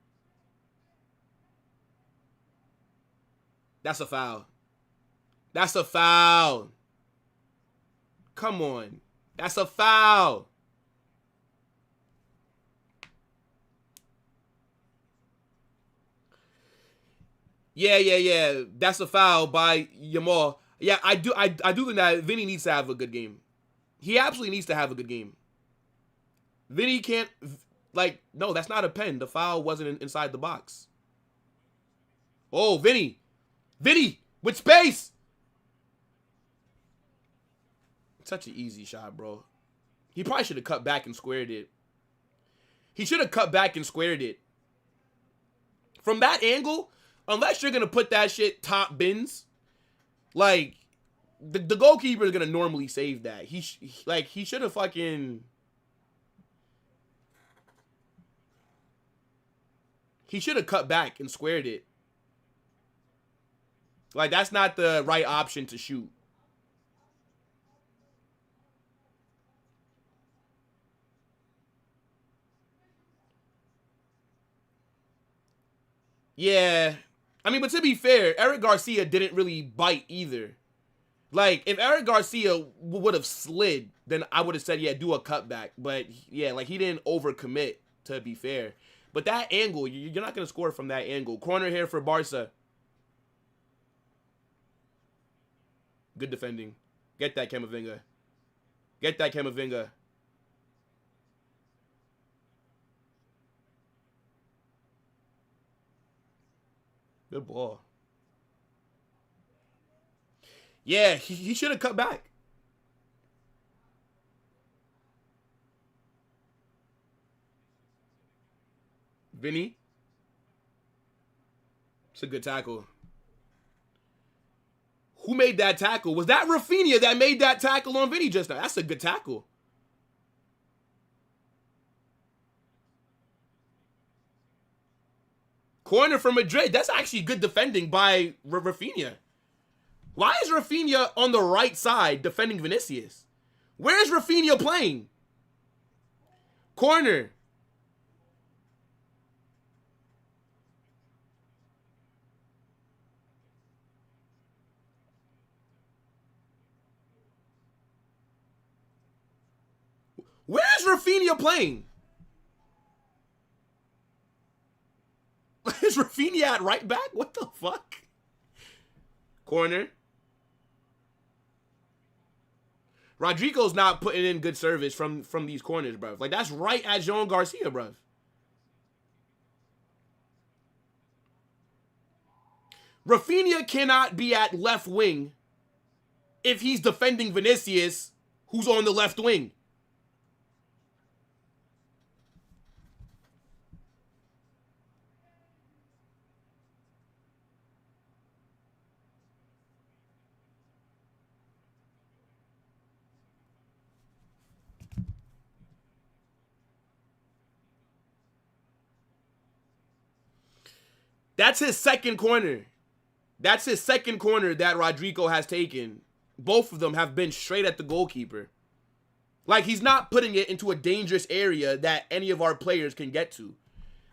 That's a foul. That's a foul. Come on. That's a foul. Yeah. That's a foul by Yamal. Yeah, I do think that Vinny needs to have a good game. He absolutely needs to have a good game. Vinny can't, like, no, that's not a pen. The foul wasn't inside the box. Oh, Vinny. Vinny, with space. Such an easy shot, bro. He probably should have cut back and squared it. He should have cut back and squared it. From that angle, unless you're going to put that shit top bins, like, the goalkeeper is going to normally save that. He should have fucking... He should have cut back and squared it. Like, that's not the right option to shoot. Yeah. I mean, but to be fair, Eric Garcia didn't really bite either. Like, if Eric Garcia would have slid, then I would have said, yeah, do a cutback. But, yeah, like, he didn't overcommit, to be fair. But that angle, you're not going to score from that angle. Corner here for Barca. Good defending. Get that, Camavinga. Get that, Camavinga. Good ball. Yeah, he should have cut back. Vinny. It's a good tackle. Who made that tackle? Was that Rafinha that made that tackle on Vinny just now? That's a good tackle. Corner from Madrid. That's actually good defending by Rafinha. Why is Rafinha on the right side defending Vinicius? Where's Rafinha playing? Corner. Where's Rafinha playing? is Rafinha at right back? What the fuck? Corner. Rodrigo's not putting in good service from these corners, bro. Like, that's right at Jean Garcia, bro. Rafinha cannot be at left wing if he's defending Vinicius, who's on the left wing. That's his second corner. That's his second corner that Rodrigo has taken. Both of them have been straight at the goalkeeper. Like, he's not putting it into a dangerous area that any of our players can get to.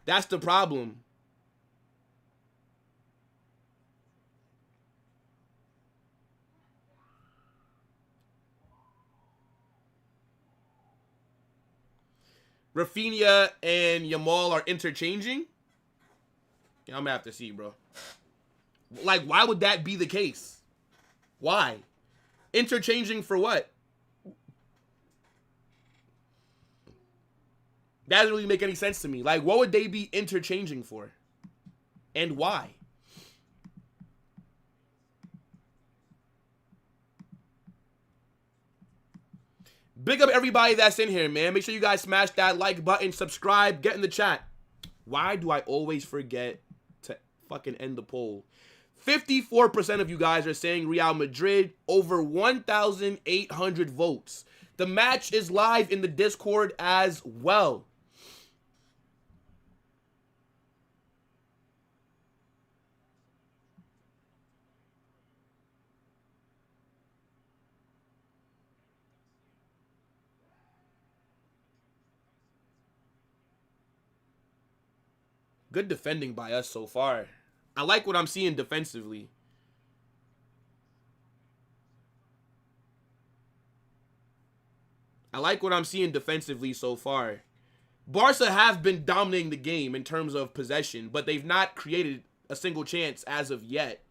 That's the problem. Rafinha and Yamal are interchanging? Yeah, I'm gonna have to see, bro. Like, why would that be the case? Why? Interchanging for what? That doesn't really make any sense to me. Like, what would they be interchanging for? And why? Big up everybody that's in here, man. Make sure you guys smash that like button, subscribe, get in the chat. Why do I always forget to fucking end the poll? 54% of you guys are saying Real Madrid, over 1,800 votes. The match is live in the Discord as well. Good defending by us so far. I like what I'm seeing defensively. I like what I'm seeing defensively so far. Barca have been dominating the game in terms of possession, but they've not created a single chance as of yet.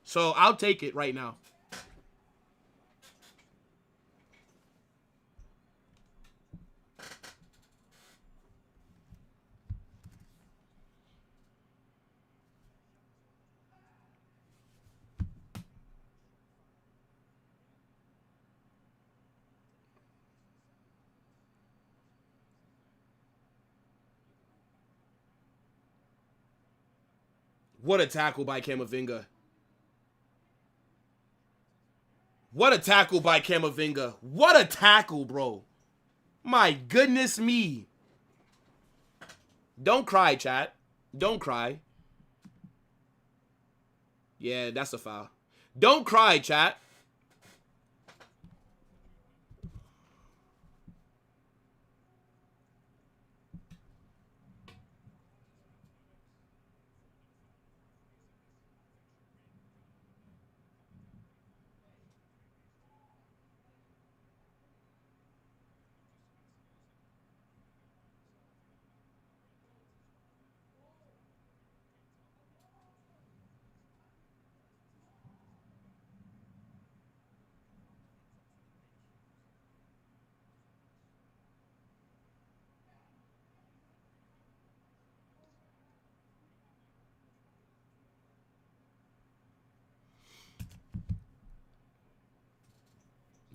So I'll take it right now. What a tackle by Camavinga. What a tackle by Camavinga. What a tackle, bro. My goodness me. Don't cry, chat. Don't cry. Yeah, that's a foul. Don't cry, chat.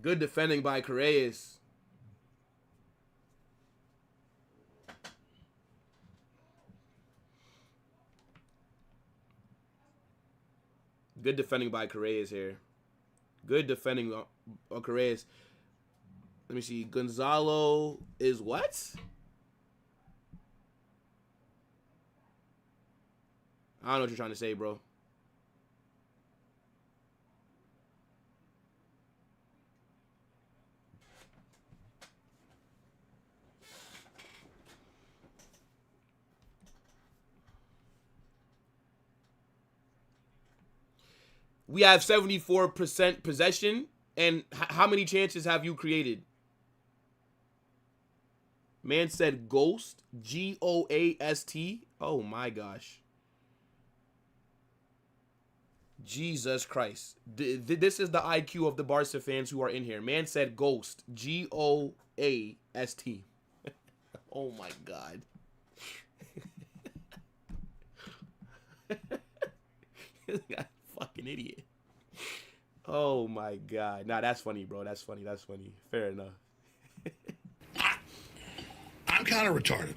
Good defending by Correas. Good defending by Correas here. Good defending on Correas. Let me see. Gonzalo is what? I don't know what you're trying to say, bro. We have 74% possession. And how many chances have you created? Man said ghost. G-O-A-S-T. Oh, my gosh. Jesus Christ. This is the IQ of the Barca fans who are in here. Man said Ghost. Goast. Oh my God. Fucking idiot. Oh my God. Nah, that's funny, bro. That's funny. That's funny. Fair enough. I'm kind of retarded.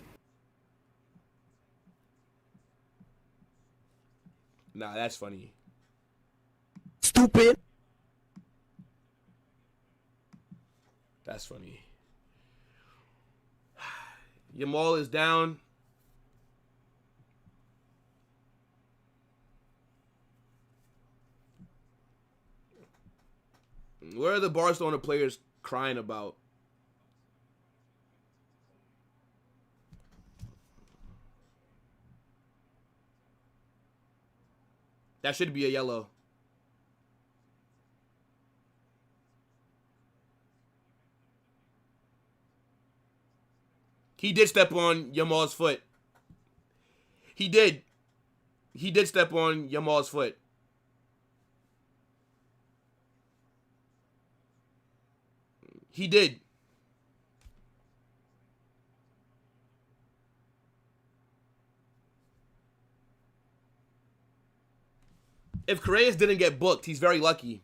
Nah, that's funny. Stupid. That's funny. Yamal is down. Where are the Barcelona players crying about? That should be a yellow. He did step on Yamal's foot. He did. He did step on Yamal's foot. He did. If Correas didn't get booked, he's very lucky.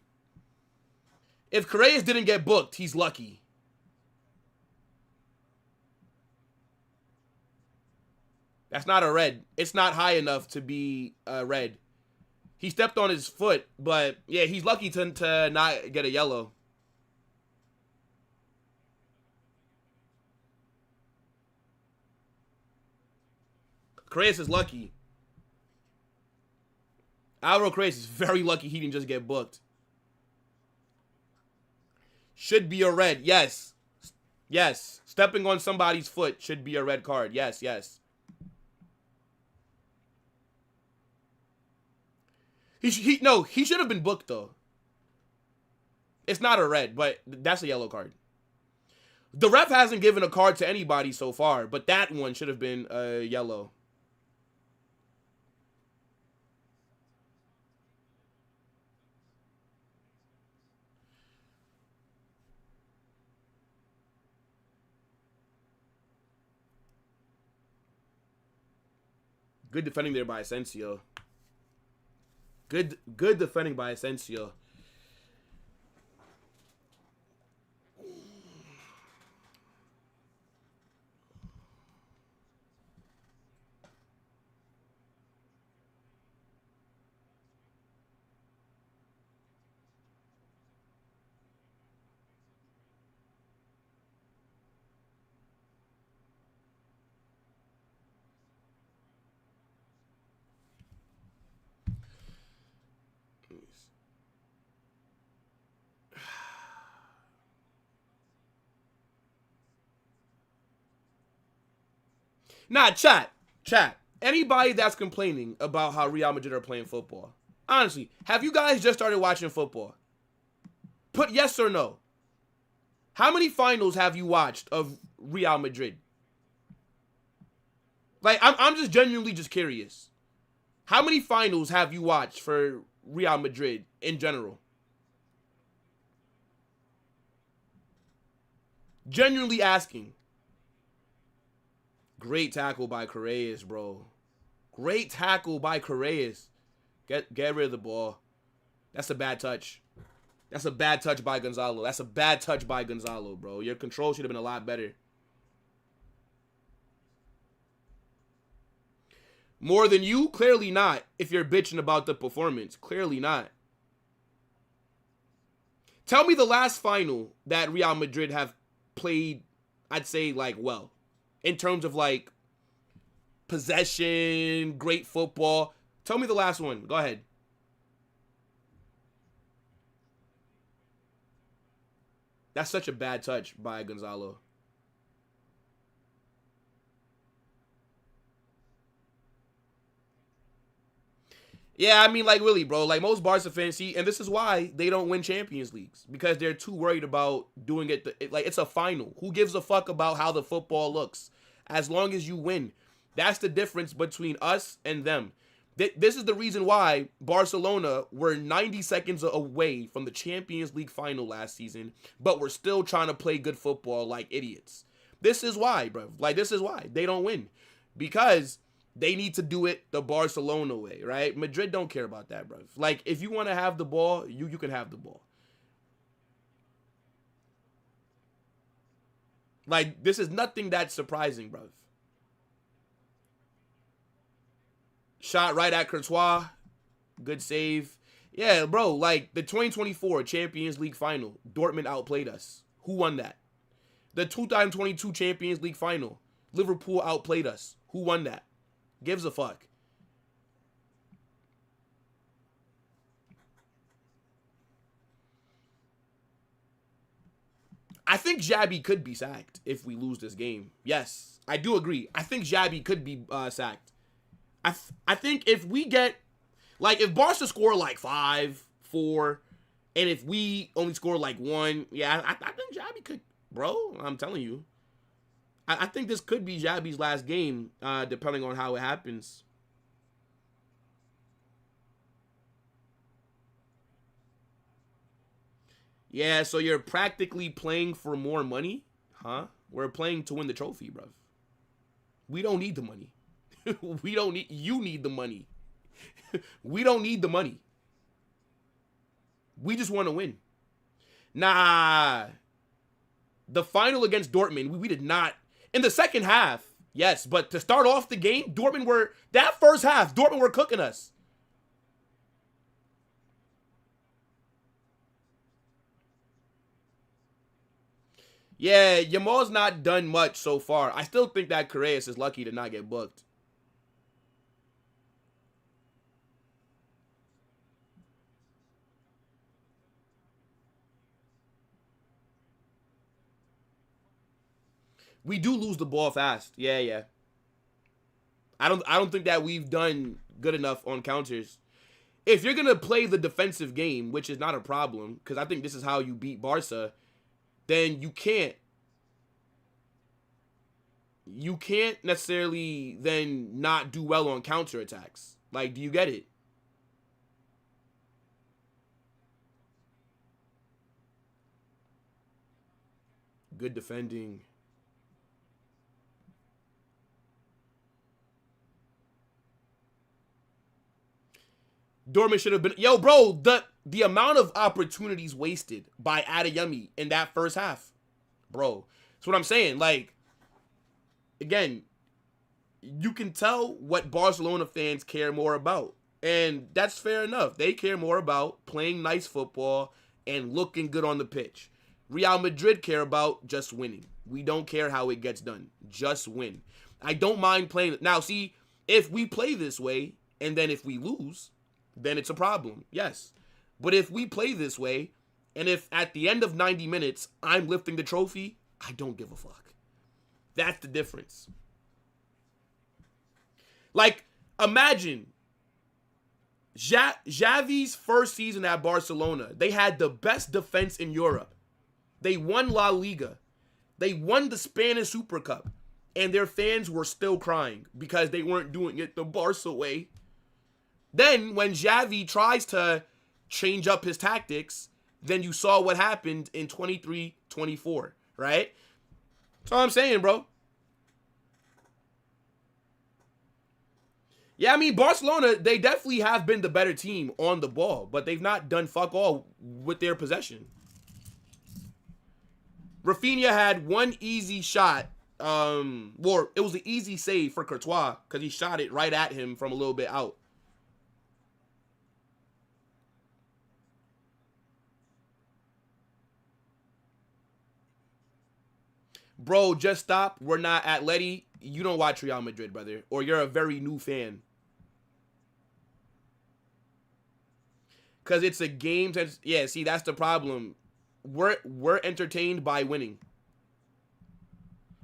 If Correas didn't get booked, he's lucky. That's not a red. It's not high enough to be a red. He stepped on his foot, but yeah, he's lucky to not get a yellow. Correas is lucky. Alvaro Correas is very lucky he didn't just get booked. Should be a red. Yes. Yes. Stepping on somebody's foot should be a red card. Yes, yes. He should have been booked, though. It's not a red, but that's a yellow card. The ref hasn't given a card to anybody so far, but that one should have been a yellow. Good defending there by Asensio. Good defending by Asensio. Nah, chat. Anybody that's complaining about how Real Madrid are playing football, honestly, have you guys just started watching football? Put yes or no. How many finals have you watched of Real Madrid? Like, I'm just genuinely just curious. How many finals have you watched for Real Madrid in general? Genuinely asking. Great tackle by Correas, bro. Great tackle by Correas. Get rid of the ball. That's a bad touch. That's a bad touch by Gonzalo. That's a bad touch by Gonzalo, bro. Your control should have been a lot better. More than you? Clearly not. If you're bitching about the performance. Clearly not. Tell me the last final that Real Madrid have played, I'd say, like, well. In terms of, like, possession, great football. Tell me the last one. Go ahead. That's such a bad touch by Gonzalo. Yeah, I mean, like, really, bro. Like, most Barca fans see, and this is why they don't win Champions Leagues. Because they're too worried about doing it. Like, it's a final. Who gives a fuck about how the football looks? As long as you win. That's the difference between us and them. This is the reason why Barcelona were 90 seconds away from the Champions League final last season, but we're still trying to play good football like idiots. This is why, bro. Like, this is why they don't win. Because they need to do it the Barcelona way, right? Madrid don't care about that, bro. Like, if you want to have the ball, you can have the ball. Like, this is nothing that's surprising, bro. Shot right at Courtois. Good save. Yeah, bro, like, the 2024 Champions League final, Dortmund outplayed us. Who won that? The 2022 Champions League final, Liverpool outplayed us. Who won that? Gives a fuck. I think Xabi could be sacked if we lose this game. Yes, I do agree. I think Xabi could be sacked. I think if we get, like, if Barca score like 5, 4, and if we only score like 1, yeah, I think Xabi could, bro. I'm telling you. I think this could be Xabi's last game, depending on how it happens. Yeah, so you're practically playing for more money? Huh? We're playing to win the trophy, bruv. We don't need the money. We don't need... You need the money. We don't need the money. We just want to win. Nah. The final against Dortmund, we did not... In the second half, yes, but to start off the game, Dortmund were... That first half, Dortmund were cooking us. Yeah, Yamal's not done much so far. I still think that Correas is lucky to not get booked. We do lose the ball fast. Yeah. I don't think that we've done good enough on counters. If you're gonna play the defensive game, which is not a problem, because I think this is how you beat Barca, then you can't necessarily then not do well on counterattacks. Like, do you get it? Good defending. Dortmund should have been... Yo, bro, the amount of opportunities wasted by Adeyemi in that first half. Bro, that's what I'm saying. Like, again, you can tell what Barcelona fans care more about. And that's fair enough. They care more about playing nice football and looking good on the pitch. Real Madrid care about just winning. We don't care how it gets done. Just win. I don't mind playing... Now, see, if we play this way, and then if we lose... then it's a problem, yes. But if we play this way, and if at the end of 90 minutes, I'm lifting the trophy, I don't give a fuck. That's the difference. Like, imagine Xavi's first season at Barcelona. They had the best defense in Europe. They won La Liga. They won the Spanish Super Cup. And their fans were still crying because they weren't doing it the Barca way. Then, when Xavi tries to change up his tactics, then you saw what happened in 23-24, right? That's all I'm saying, bro. Yeah, I mean, Barcelona, they definitely have been the better team on the ball, but they've not done fuck all with their possession. Rafinha had one easy shot. Well, it was an easy save for Courtois because he shot it right at him from a little bit out. Bro, just stop. We're not Atleti. You don't watch Real Madrid, brother. Or you're a very new fan. Because it's a game. Yeah, see, that's the problem. We're entertained by winning.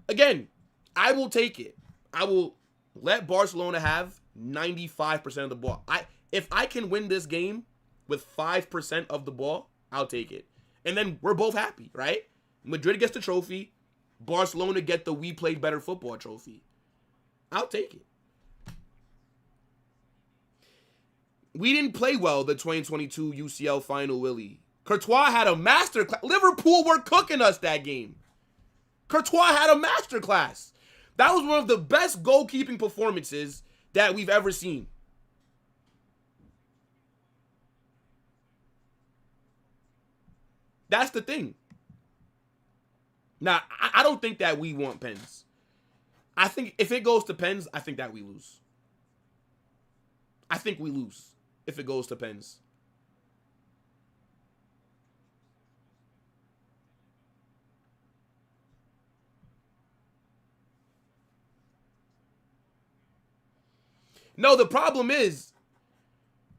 Again, I will take it. I will let Barcelona have 95% of the ball. If I can win this game with 5% of the ball, I'll take it. And then we're both happy, right? Madrid gets the trophy. Barcelona get the we played better football trophy. I'll take it. We didn't play well the 2022 UCL final, Willie. Courtois had a masterclass. Liverpool were cooking us that game. Courtois had a masterclass. That was one of the best goalkeeping performances that we've ever seen. That's the thing. Now, I don't think that we want pens. I think if it goes to pens, I think that we lose. I think we lose if it goes to pens. No, the problem is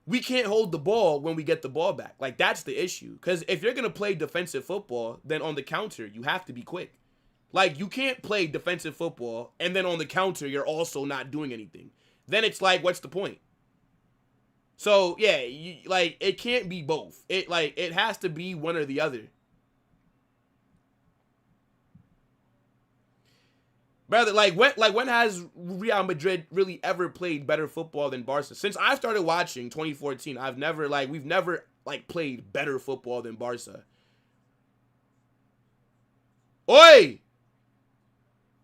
we can't hold the ball when we get the ball back. Like, that's the issue. Because if you're going to play defensive football, then on the counter, you have to be quick. Like, you can't play defensive football, and then on the counter, you're also not doing anything. Then it's like, what's the point? So, yeah, like, it can't be both. It has to be one or the other. Brother, when has Real Madrid really ever played better football than Barca? Since I started watching 2014, we've never played better football than Barca. Oi!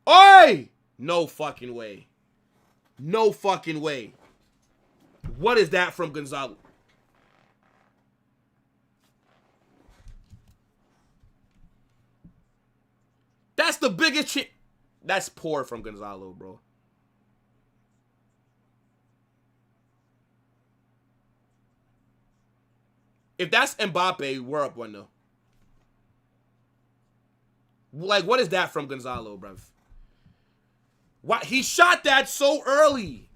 Oi! No fucking way. No fucking way. What is that from Gonzalo? That's the biggest shit. That's poor from Gonzalo, bro. If that's Mbappe, we're up 1-0. Like, what is that from Gonzalo, bruv? Why he shot that so early?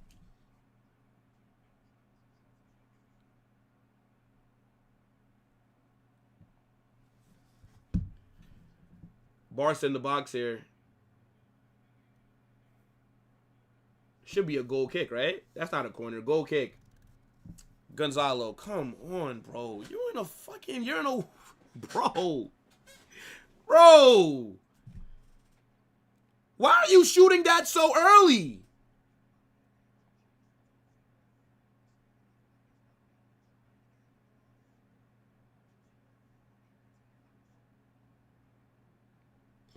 Barca in the box here. Should be a goal kick, right? That's not a corner. Goal kick. Gonzalo, come on, bro. You're in a... Bro. Bro. Why are you shooting that so early?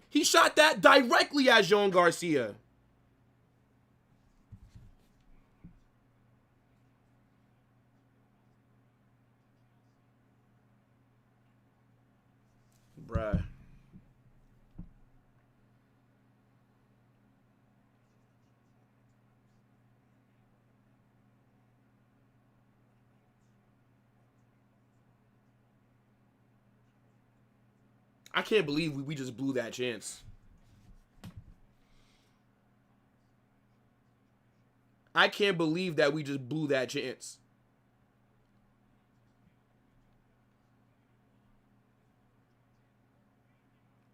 He shot that directly at Jean Garcia. Bruh. I can't believe we just blew that chance. I can't believe that we just blew that chance.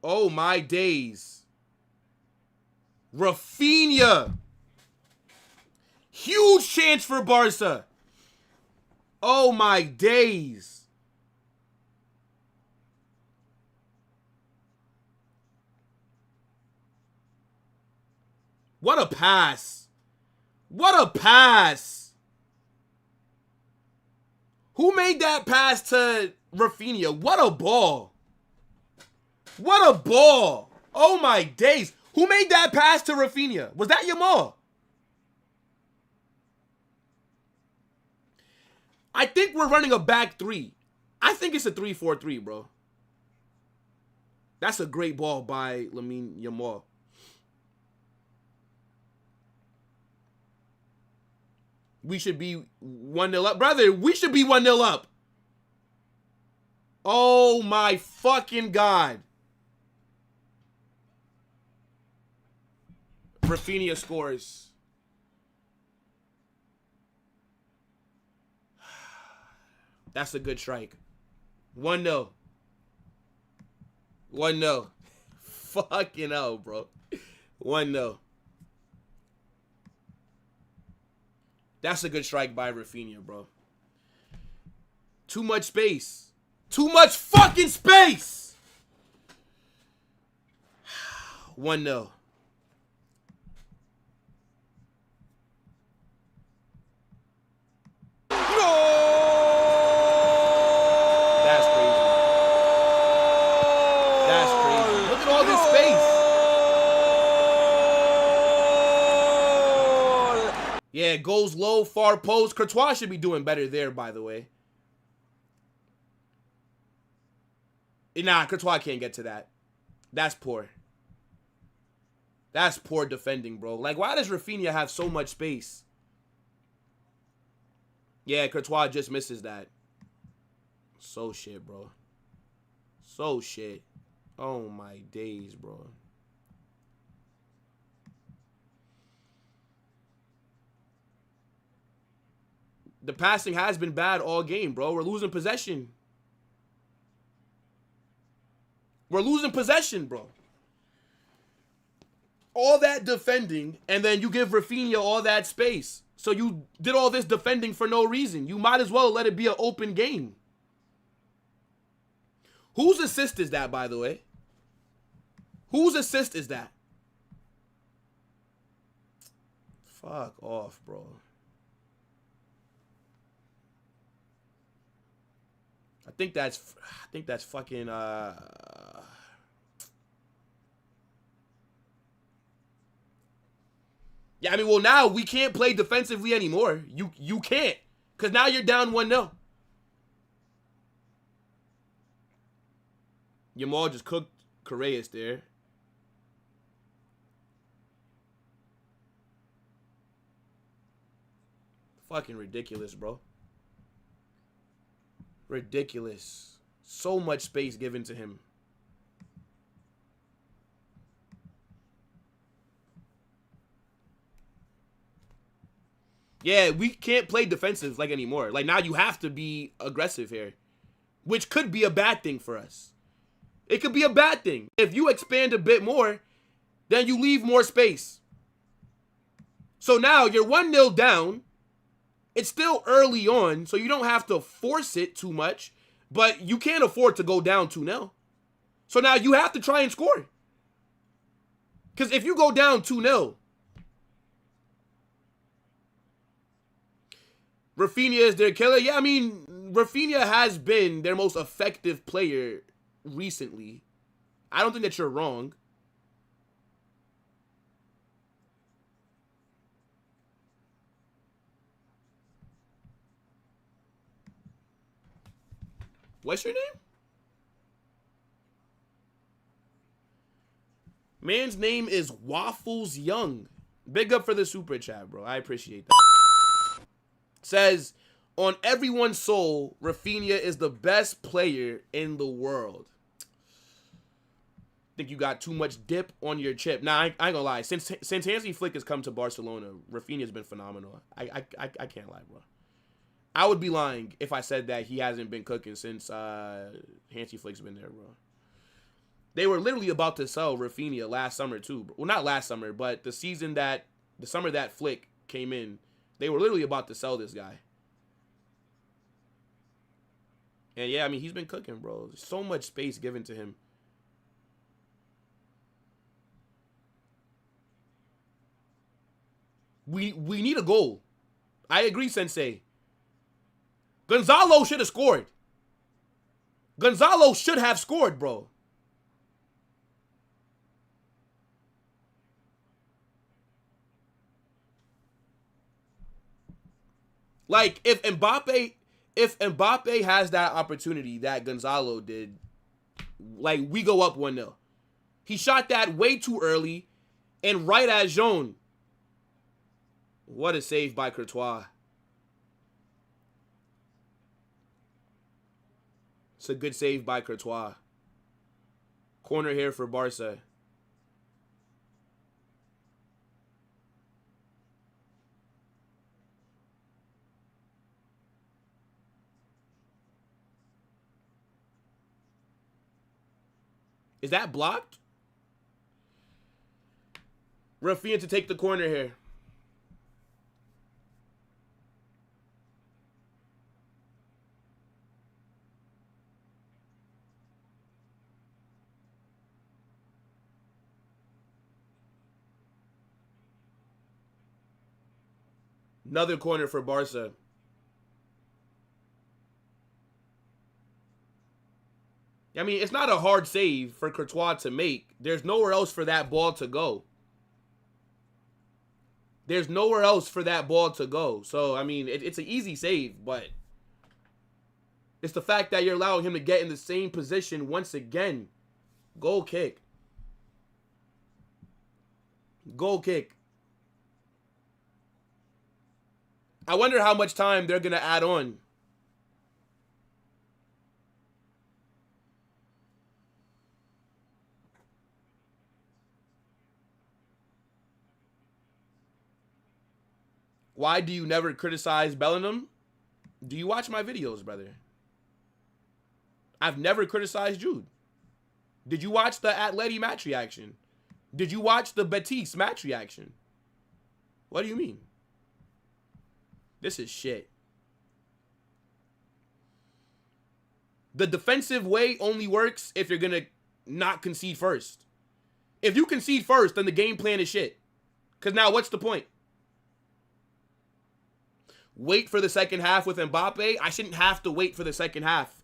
Oh my days. Rafinha. Huge chance for Barca. Oh my days. What a pass. What a pass. Who made that pass to Rafinha? What a ball. What a ball. Oh my days. Who made that pass to Rafinha? Was that Yamal? I think we're running a back three. I think it's a 3-4-3, bro. That's a great ball by Lamine Yamal. We should be 1-0 up. Brother, we should be 1-0 up. Oh my fucking God. Rafinha scores. That's a good strike. 1-0. 1-0. Fucking hell, bro. 1-0. That's a good strike by Rafinha, bro. Too much space. Too much fucking space. 1-0. No! Yeah, it goes low, far post. Courtois should be doing better there, by the way. Nah, Courtois can't get to that. That's poor. That's poor defending, bro. Like, why does Rafinha have so much space? Yeah, Courtois just misses that. So shit, bro. So shit. Oh, my days, bro. The passing has been bad all game, bro. We're losing possession. We're losing possession, bro. All that defending, and then you give Rafinha all that space. So you did all this defending for no reason. You might as well let it be an open game. Whose assist is that, by the way? Whose assist is that? Fuck off, bro. I think that's fucking Yeah, I mean, well, now we can't play defensively anymore. You can't. Because now you're down 1-0. Yamal just cooked Correas there. Fucking ridiculous, bro. Ridiculous. So much space given to him. Yeah, we can't play defensive like anymore. Like, now you have to be aggressive here, which could be a bad thing for us. It could be a bad thing. If you expand a bit more, then you leave more space. So now you're 1-0 down. It's still early on, so you don't have to force it too much, but you can't afford to go down 2-0. So now you have to try and score. Because if you go down 2-0, Rafinha is their killer. Yeah, I mean, Rafinha has been their most effective player recently. I don't think that you're wrong. What's your name? Man's name is Waffles Young. Big up for the super chat, bro. I appreciate that. Says, on everyone's soul, Rafinha is the best player in the world. Think you got too much dip on your chip. Nah, I ain't gonna lie. Since Hansi Flick has come to Barcelona, Rafinha's been phenomenal. I can't lie, bro. I would be lying if I said that he hasn't been cooking since Hansi Flick's been there, bro. They were literally about to sell Rafinha last summer too. Well, not last summer, but the summer that Flick came in, they were literally about to sell this guy. And yeah, I mean, he's been cooking, bro. There's so much space given to him. We need a goal. I agree, Sensei. Gonzalo should have scored. Gonzalo should have scored, bro. Like, if Mbappe has that opportunity that Gonzalo did, like, we go up 1-0. He shot that way too early and right at Jean. What a save by Courtois. It's a good save by Courtois. Corner here for Barca. Is that blocked? Rafinha to take the corner here. Another corner for Barca. I mean, it's not a hard save for Courtois to make. There's nowhere else for that ball to go. There's nowhere else for that ball to go. So, I mean, it's an easy save, but it's the fact that you're allowing him to get in the same position once again. Goal kick. Goal kick. I wonder how much time they're going to add on. Why do you never criticize Bellingham? Do you watch my videos, brother? I've never criticized Jude. Did you watch the Atleti match reaction? Did you watch the Betis match reaction? What do you mean? This is shit. The defensive way only works if you're going to not concede first. If you concede first, then the game plan is shit. Because now what's the point? Wait for the second half with Mbappe? I shouldn't have to wait for the second half.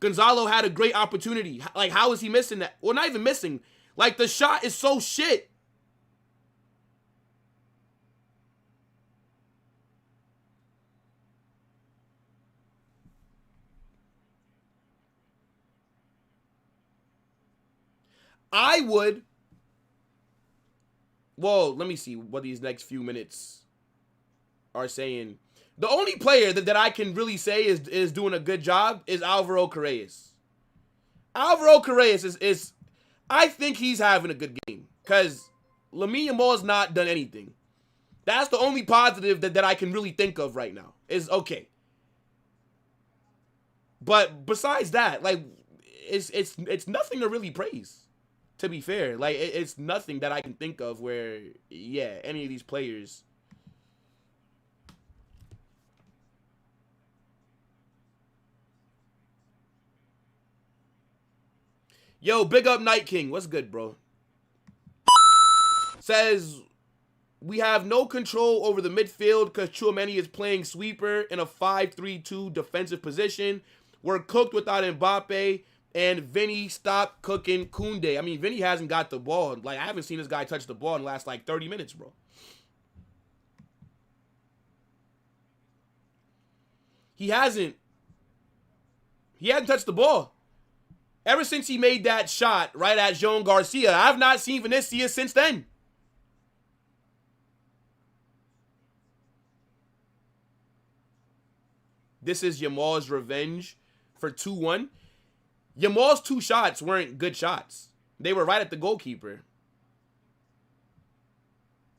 Gonzalo had a great opportunity. Like, how is he missing that? Well, not even missing. Like, the shot is so shit. I would. Well, let me see what these next few minutes are saying. The only player that I can really say is doing a good job is Alvaro Carreras. Alvaro Carreras is I think he's having a good game. Because Lamine Yamal's not done anything. That's the only positive that I can really think of right now. Is okay. But besides that, like, it's nothing to really praise. To be fair, like, it's nothing that I can think of where, yeah, any of these players. Yo, big up Night King. What's good, bro? Says, we have no control over the midfield because Tchouaméni is playing sweeper in a 5-3-2 defensive position. We're cooked without Mbappe. And Vinny stopped cooking Koundé. I mean, Vinny hasn't got the ball. Like, I haven't seen this guy touch the ball in the last, like, 30 minutes, bro. He hasn't touched the ball. Ever since he made that shot right at Joan Garcia, I've not seen Vinicius since then. This is Yamal's revenge for 2-1. Yamal's 2 shots weren't good shots. They were right at the goalkeeper.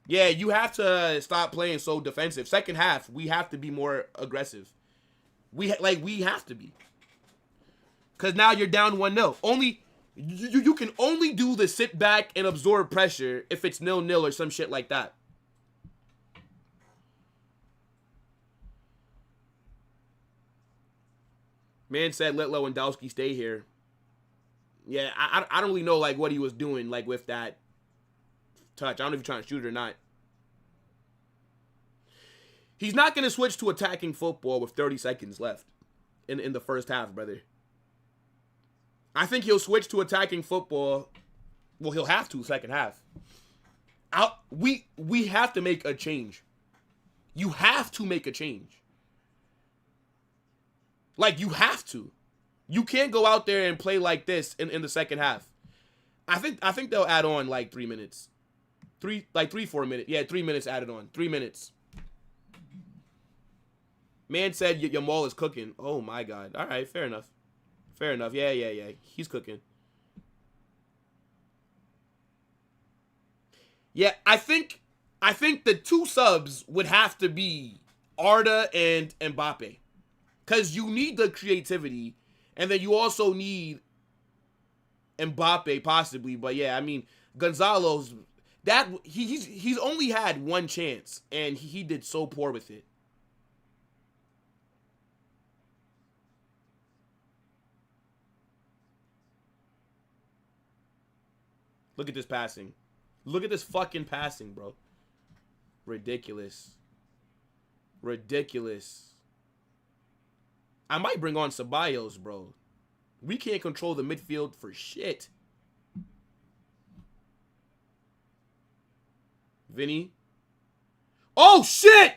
Yeah, you have to stop playing so defensive. Second half, we have to be more aggressive. We have to be. Because now you're down 1-0. You can only do the sit back and absorb pressure if it's 0-0 or some shit like that. Man said let Lewandowski stay here. Yeah, I don't really know, like, what he was doing, like, with that touch. I don't know if he's trying to shoot it or not. He's not going to switch to attacking football with 30 seconds left in the first half, brother. I think he'll switch to attacking football. Well, he'll have to second half. We have to make a change. You have to make a change. Like, you have to. You can't go out there and play like this in the second half. I think they'll add on like 3 minutes. 4 minutes. Yeah, 3 minutes added on. 3 minutes. Man said Yamal is cooking. Oh my God. All right, fair enough. Fair enough. Yeah. He's cooking. Yeah, I think the 2 subs would have to be Arda and Mbappe. Because you need the creativity, and then you also need Mbappe possibly. But yeah, I mean, Gonzalo's he's only had 1 chance, and he did so poor with it. Look at this passing. Look at this fucking passing, bro. Ridiculous. Ridiculous. I might bring on Ceballos, bro. We can't control the midfield for shit. Vinny. Oh, shit!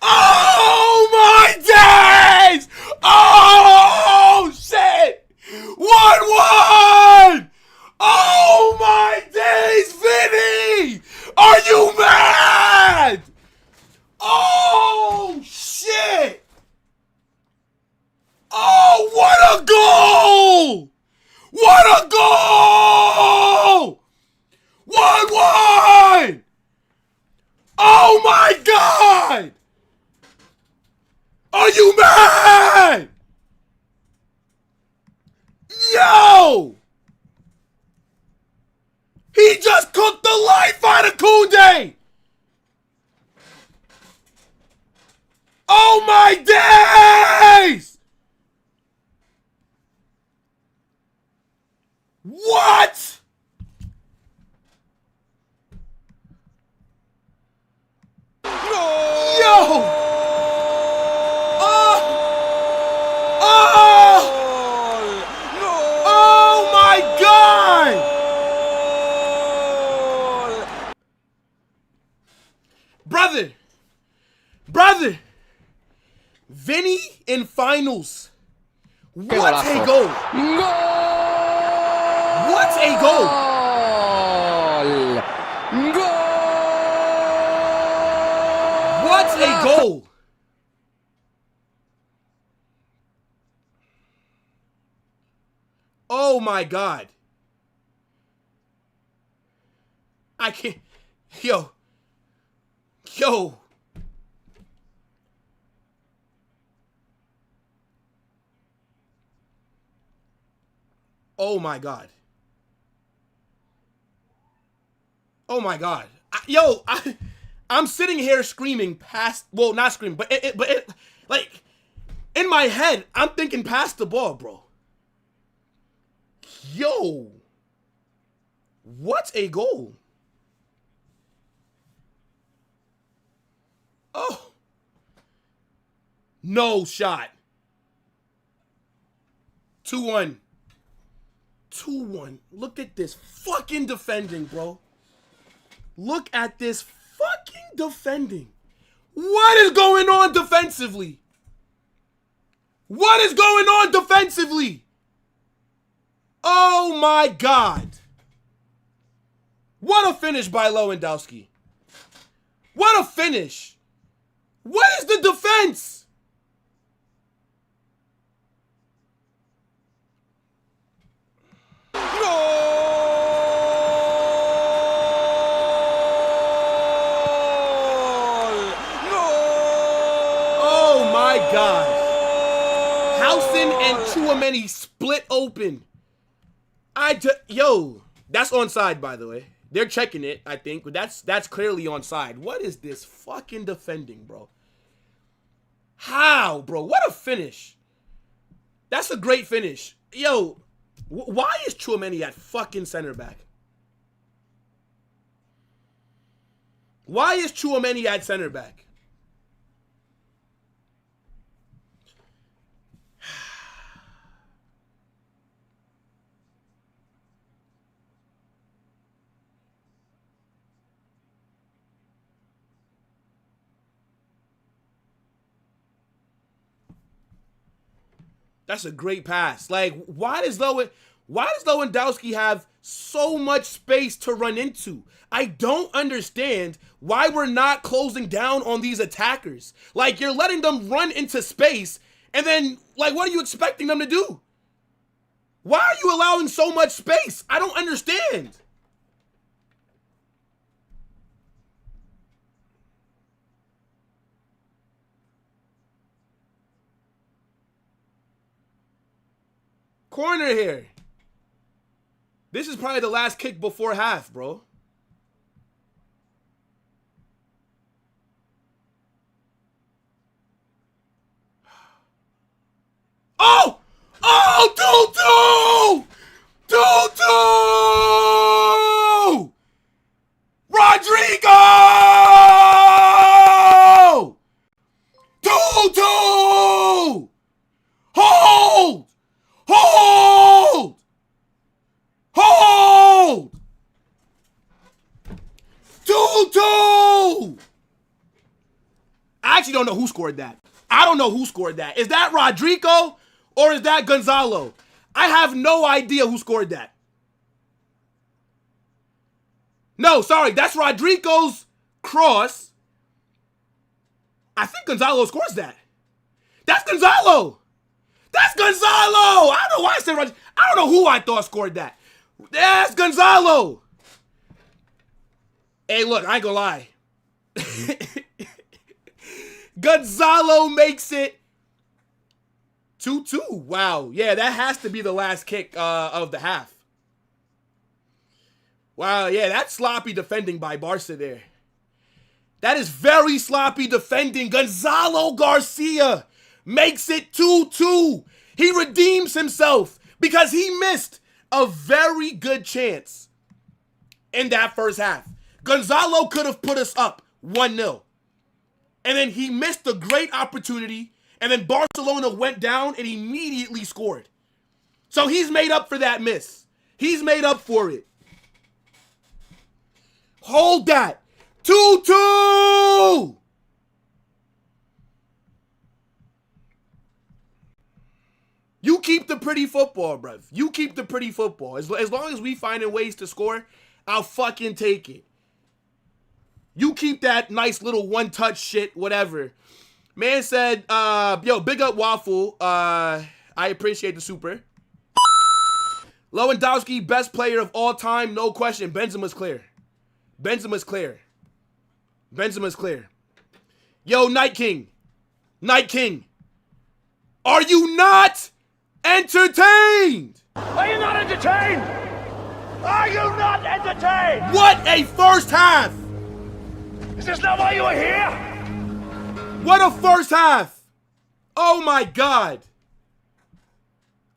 Oh, my days! Oh, shit! 1-1! Oh, my days, Vinny! Are you mad? Oh, shit! Oh, what a goal! What a goal! 1-1! Oh my God! Are you mad? Yo! He just cooked the life out of Koundé! Oh my days! What? Yo! Oh my God! Brother! Vinny in finals. What a goal! What a goal! What a goal! Oh my God. I can't. Yo. Oh my God. Oh my God. I'm sitting here screaming past. Well, not screaming, but like in my head, I'm thinking past the ball, bro. Yo. What a goal. Oh. No shot. 2-1. 2-1. Look at this fucking defending, bro. Look at this fucking defending. What is going on defensively? What is going on defensively? Oh my God. What a finish by Lewandowski. What a finish. What is the defense? Oh my God. Housen and Tchouaméni split open. Yo, that's onside, by the way. They're checking it, I think, but that's clearly onside. What is this fucking defending, bro? How, bro? What a finish. That's a great finish. Yo, why is Tchouaméni at fucking center back? Why is Tchouaméni at center back? That's a great pass. Like, why does Lewandowski have so much space to run into? I don't understand why we're not closing down on these attackers. Like, you're letting them run into space, and then, like, what are you expecting them to do? Why are you allowing so much space? I don't understand. Corner here. This is probably the last kick before half, bro. Oh! Oh! 2-2! 2-2! Rodrigo! 2-2! Hold! Hold! Hold! 2-2! 2-2! I actually don't know who scored that. I don't know who scored that. Is that Rodrigo or is that Gonzalo? I have no idea who scored that. No, sorry, that's Rodrigo's cross. I think Gonzalo scores that. That's Gonzalo. That's Gonzalo. I don't know why I said Rodrigo. I don't know who I thought scored that. That's Gonzalo. Hey, look, I ain't gonna lie. Gonzalo makes it 2-2. Wow. Yeah, that has to be the last kick of the half. Wow, yeah, that's sloppy defending by Barca there. That is very sloppy defending. Gonzalo Garcia makes it 2-2. He redeems himself because he missed a very good chance in that first half. Gonzalo could have put us up 1-0. And then he missed a great opportunity. And then Barcelona went down and immediately scored. So he's made up for that miss. He's made up for it. Hold that. 2-2. You keep the pretty football, bruv. You keep the pretty football. As long as we finding ways to score, I'll fucking take it. You keep that nice little one-touch shit, whatever. Man said, yo, big up Waffle. I appreciate the super. Lewandowski, best player of all time, no question. Benzema's clear. Benzema's clear. Benzema's clear. Yo, Night King. Night King. Are you not entertained? Are you not entertained? Are you not entertained? What a first half. Is this not why you are here? What a first half. Oh my God.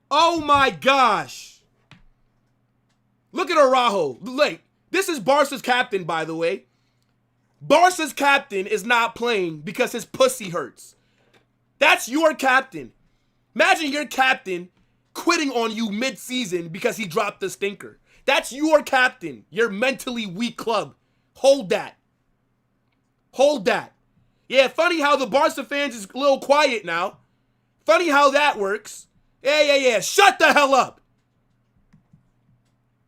Oh my gosh. Look at Araujo. Like, this is Barca's captain, by the way. Barca's captain is not playing because his pussy hurts. That's your captain. Imagine your captain quitting on you mid-season because he dropped the stinker. That's your captain. Your mentally weak club. Hold that. Hold that. Yeah, funny how the Barca fans is a little quiet now. Funny how that works. Yeah. Shut the hell up.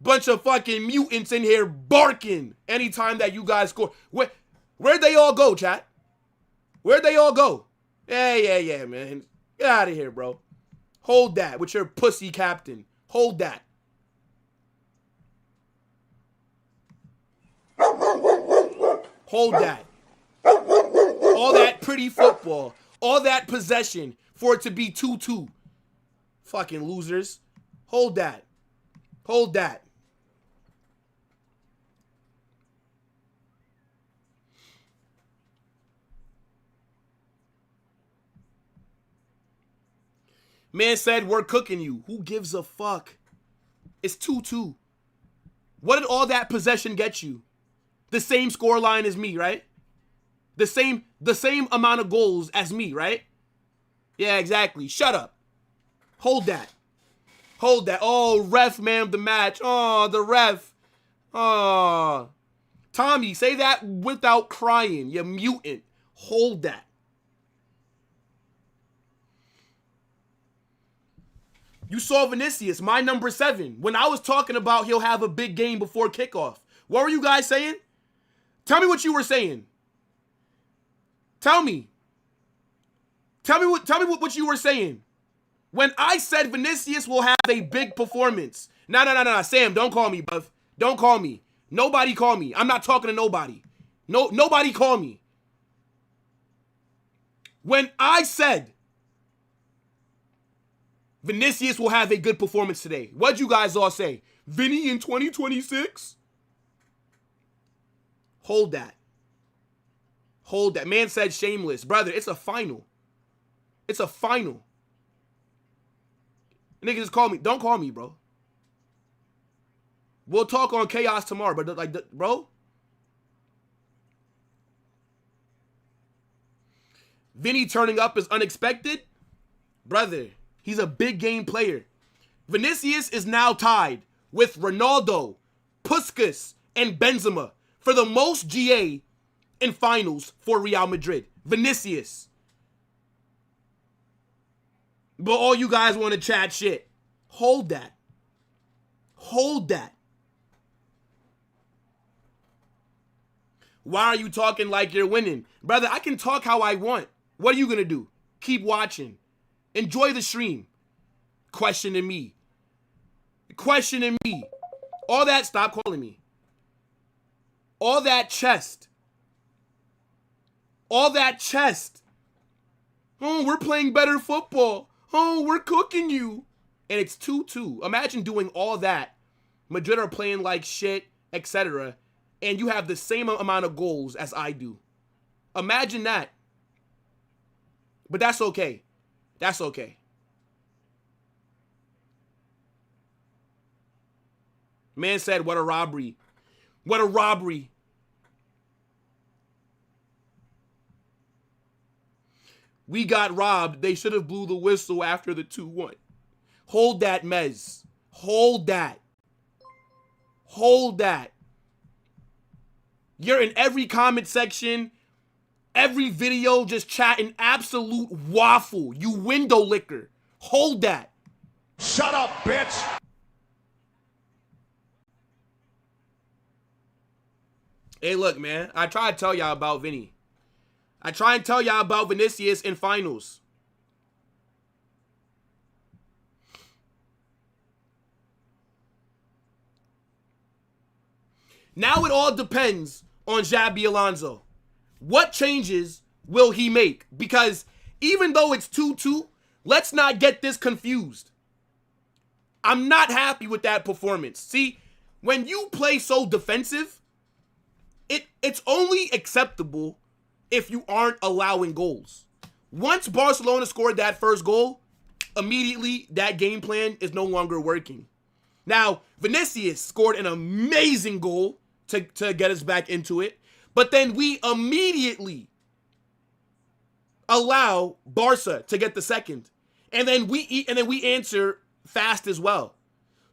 Bunch of fucking mutants in here barking anytime that you guys score. Where'd they all go, chat? Where'd they all go? Yeah, man. Get out of here, bro. Hold that with your pussy captain. Hold that. Hold that. All that pretty football. All that possession for it to be 2-2. Fucking losers. Hold that. Hold that. Man said, we're cooking you. Who gives a fuck? It's 2-2. What did all that possession get you? The same scoreline as me, right? The same amount of goals as me, right? Yeah, exactly. Shut up. Hold that. Hold that. Oh, ref man of the match. Oh, the ref. Oh. Tommy, say that without crying. You mutant. Hold that. You saw Vinicius, my number 7. When I was talking about he'll have a big game before kickoff. What were you guys saying? Tell me what you were saying. Tell me. Tell me what you were saying. When I said Vinicius will have a big performance. No. Sam, don't call me, bruv. Don't call me. Nobody call me. I'm not talking to nobody. Nobody call me. When I said Vinicius will have a good performance today, what'd you guys all say? Vinny in 2026? Hold that. Hold that. Man said shameless. Brother, it's a final. It's a final. Nigga just call me. Don't call me, bro. We'll talk on Chaos tomorrow, but like, bro. Vinny turning up is unexpected. Brother, he's a big game player. Vinicius is now tied with Ronaldo, Puskas, and Benzema for the most GA in finals for Real Madrid. Vinicius. But all you guys want to chat shit. Hold that. Hold that. Why are you talking like you're winning? Brother, I can talk how I want. What are you going to do? Keep watching. Enjoy the stream. Questioning me. Questioning me. All that, stop calling me. All that chest. All that chest. Oh, we're playing better football. Oh, we're cooking you. And it's 2-2. Imagine doing all that. Madrid are playing like shit, etc. And you have the same amount of goals as I do. Imagine that. But that's okay. That's okay. Man said, what a robbery. What a robbery. We got robbed. They should have blew the whistle after the 2-1. Hold that, Mez. Hold that. Hold that. You're in every comment section, every video just chatting absolute waffle. You window licker. Hold that. Shut up, bitch! Hey, look, man. I try to tell y'all about Vinny. I try and tell y'all about Vinicius in finals. Now it all depends on Xabi Alonso. What changes will he make? Because even though it's 2-2, let's not get this confused. I'm not happy with that performance. See, when you play so defensive, it's only acceptable if you aren't allowing goals. Once Barcelona scored that first goal, immediately that game plan is no longer working. Now, Vinicius scored an amazing goal to get us back into it, but then we immediately allow Barca to get the second, and then we answer fast as well.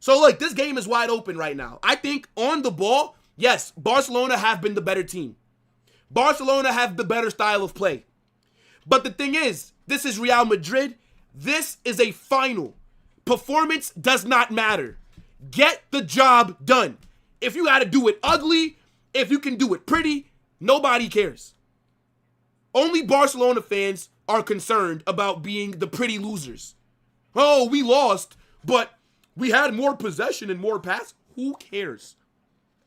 So look, this game is wide open right now. I think on the ball, yes, Barcelona have been the better team. Barcelona have the better style of play. But the thing is, this is Real Madrid. This is a final. Performance does not matter. Get the job done. If you got to do it ugly, if you can do it pretty, nobody cares. Only Barcelona fans are concerned about being the pretty losers. Oh, we lost, but we had more possession and more pass. Who cares?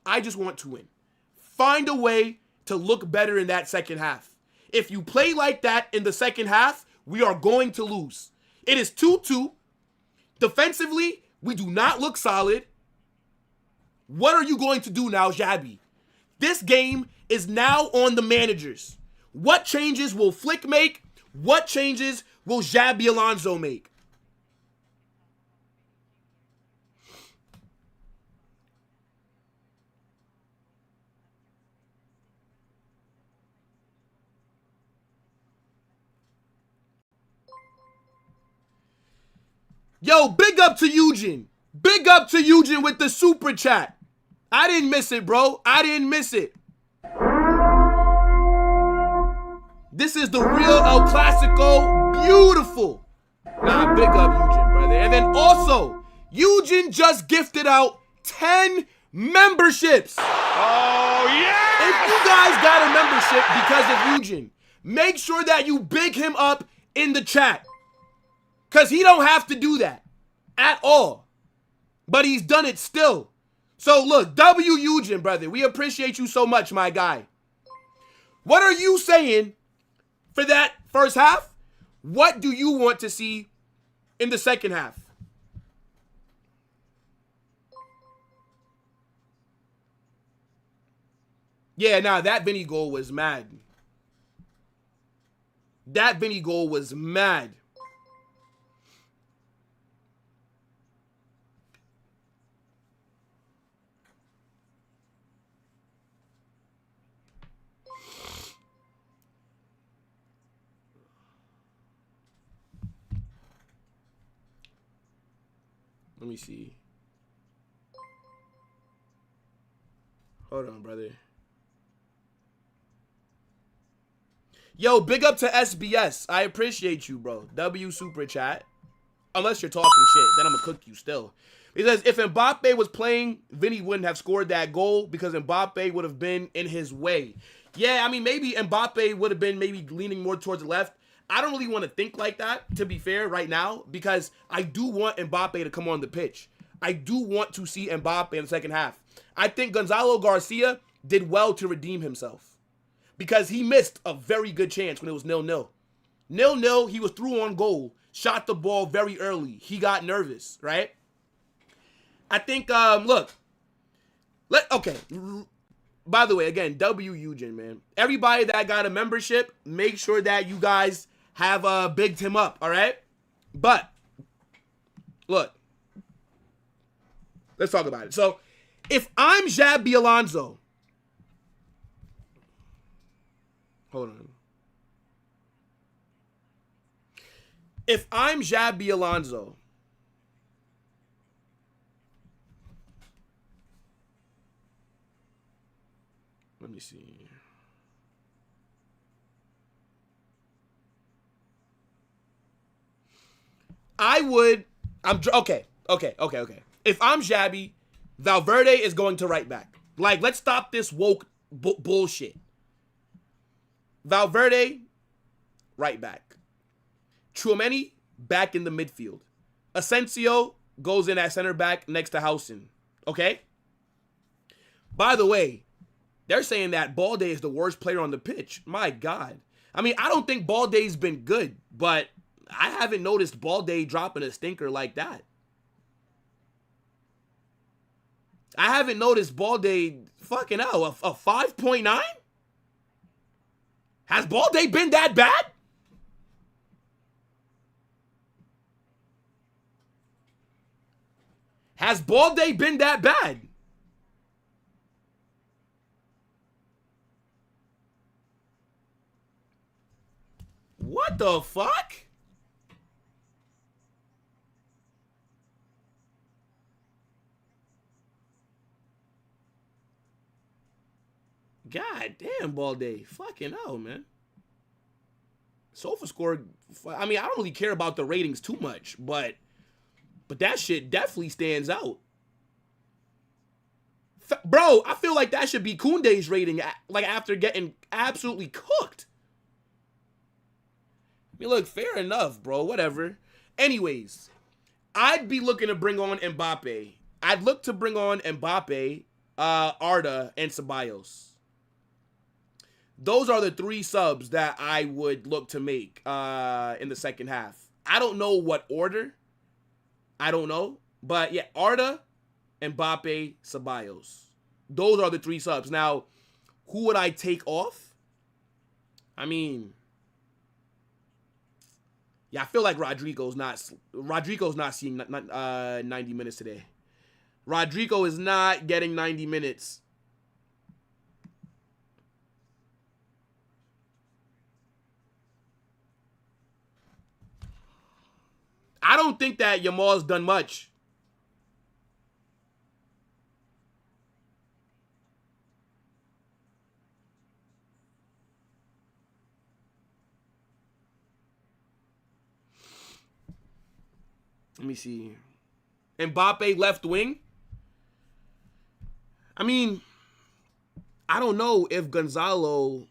I just want to win. Find a way to look better in that second half. If you play like that in the second half, we are going to lose. It is 2-2. Defensively, we do not look solid. What are you going to do now, Xabi? This game is now on the managers. What changes will Flick make? What changes will Xabi Alonso make? Yo, big up to Eugen. Big up to Eugen with the super chat. I didn't miss it, bro. I didn't miss it. This is the real El Clasico. Beautiful. Nah, big up Eugen, brother. And then also, Eugen just gifted out 10 memberships. Oh, yeah! If you guys got a membership because of Eugen, make sure that you big him up in the chat. Because he don't have to do that at all. But he's done it still. So look, W Eugen, brother. We appreciate you so much, my guy. What are you saying for that first half? What do you want to see in the second half? Yeah, nah, that Vinny goal was mad. That Vinny goal was mad. Let me see. Hold on, brother. Yo, big up to SBS. I appreciate you, bro. W super chat. Unless you're talking shit, then I'm gonna cook you still. He says, if Mbappe was playing, Vinny wouldn't have scored that goal because Mbappe would have been in his way. Yeah, I mean, maybe Mbappe would have been maybe leaning more towards the left. I don't really want to think like that, to be fair, right now, because I do want Mbappe to come on the pitch. I do want to see Mbappe in the second half. I think Gonzalo Garcia did well to redeem himself because he missed a very good chance when it was 0-0. 0-0, he was through on goal, shot the ball very early. He got nervous, right? I think, look, okay. By the way, again, W Eugen, man. Everybody that got a membership, make sure that you guys have bigged him up, all right? But, look, let's talk about it. So, if I'm Xabi Alonso, hold on. If I'm Xabi Alonso, let me see. Okay. If I'm Xabi, Valverde is going to right back. Like, let's stop this woke bullshit. Valverde, right back. Tchouaméni, back in the midfield. Asensio goes in at center back next to Housen. Okay? By the way, they're saying that Balde is the worst player on the pitch. My God. I mean, I don't think Balde's been good, but I haven't noticed Balde dropping a stinker like that. I haven't noticed Balde fucking hell, a 5.9? Has Balde been that bad? Has Balde been that bad? What the fuck? God damn, Balde. Fucking hell, man. Sofa scored. I mean, I don't really care about the ratings too much, but that shit definitely stands out. Bro, I feel like that should be Koundé's rating, like after getting absolutely cooked. I mean, look, fair enough, bro. Whatever. Anyways, I'd be looking to bring on Mbappe. I'd look to bring on Mbappe, Arda, and Ceballos. Those are the three subs that I would look to make in the second half. I don't know what order. I don't know. But yeah, Arda, Mbappe, Ceballos. Those are the three subs. Now, who would I take off? I mean, yeah, I feel like Rodrigo's not seeing 90 minutes today. Rodrigo is not getting 90 minutes. I don't think that Yamal's done much. Let me see. Mbappe left wing. I mean, I don't know if Gonzalo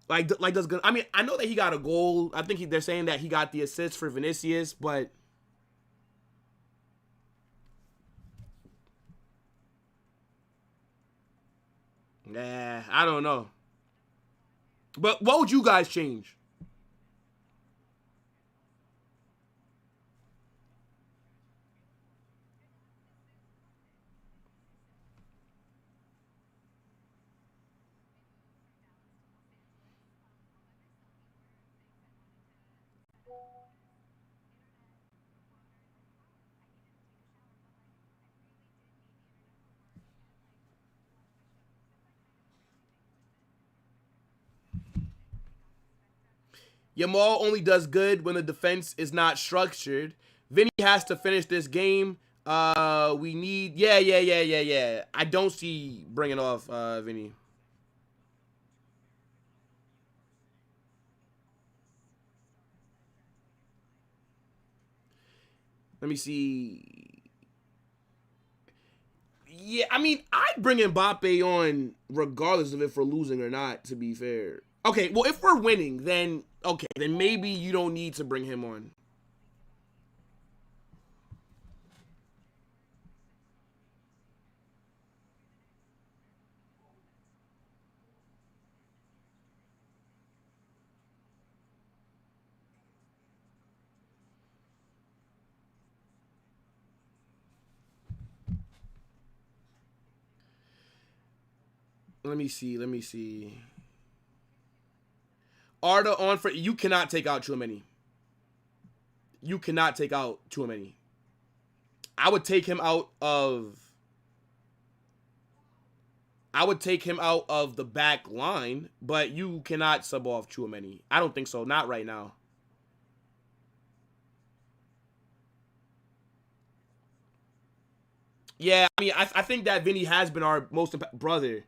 does. I mean, I know that he got a goal. I think they're saying that he got the assist for Vinicius, but nah, I don't know. But what would you guys change? Yamal only does good when the defense is not structured. Vinny has to finish this game. We need... Yeah. I don't see bringing off Vinny. Let me see. Yeah, I mean, I'd bring Mbappe on regardless of if we're losing or not, to be fair. Okay, well, if we're winning, then okay, then maybe you don't need to bring him on. Let me see. Arda on for you cannot take out Tchouaméni. You cannot take out Tchouaméni. I would take him out of the back line, but you cannot sub off Tchouaméni. I don't think so. Not right now. Yeah, I mean, I think that Vinny has been our most brother.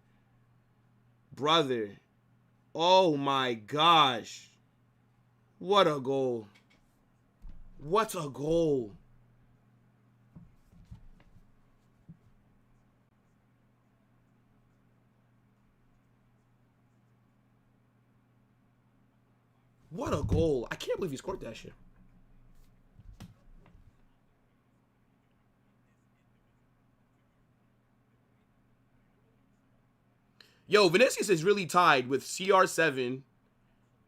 Oh my gosh. What a goal. What a goal. What a goal. I can't believe he scored that shit. Yo, Vinicius is really tied with CR7,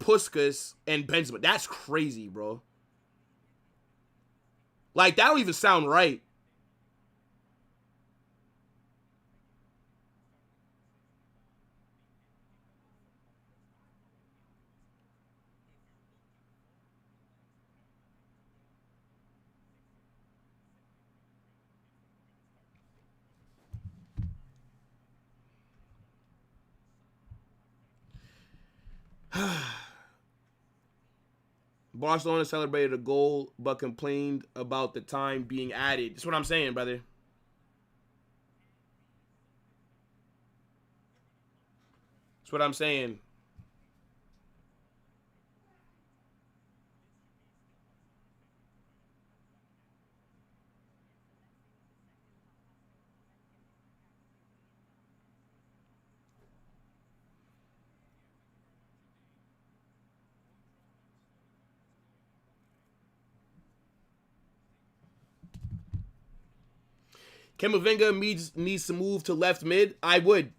Puskas, and Benzema. That's crazy, bro. Like, that don't even sound right. Barcelona celebrated a goal, but complained about the time being added. That's what I'm saying, brother. That's what I'm saying. Camavinga needs to move to left mid. I would.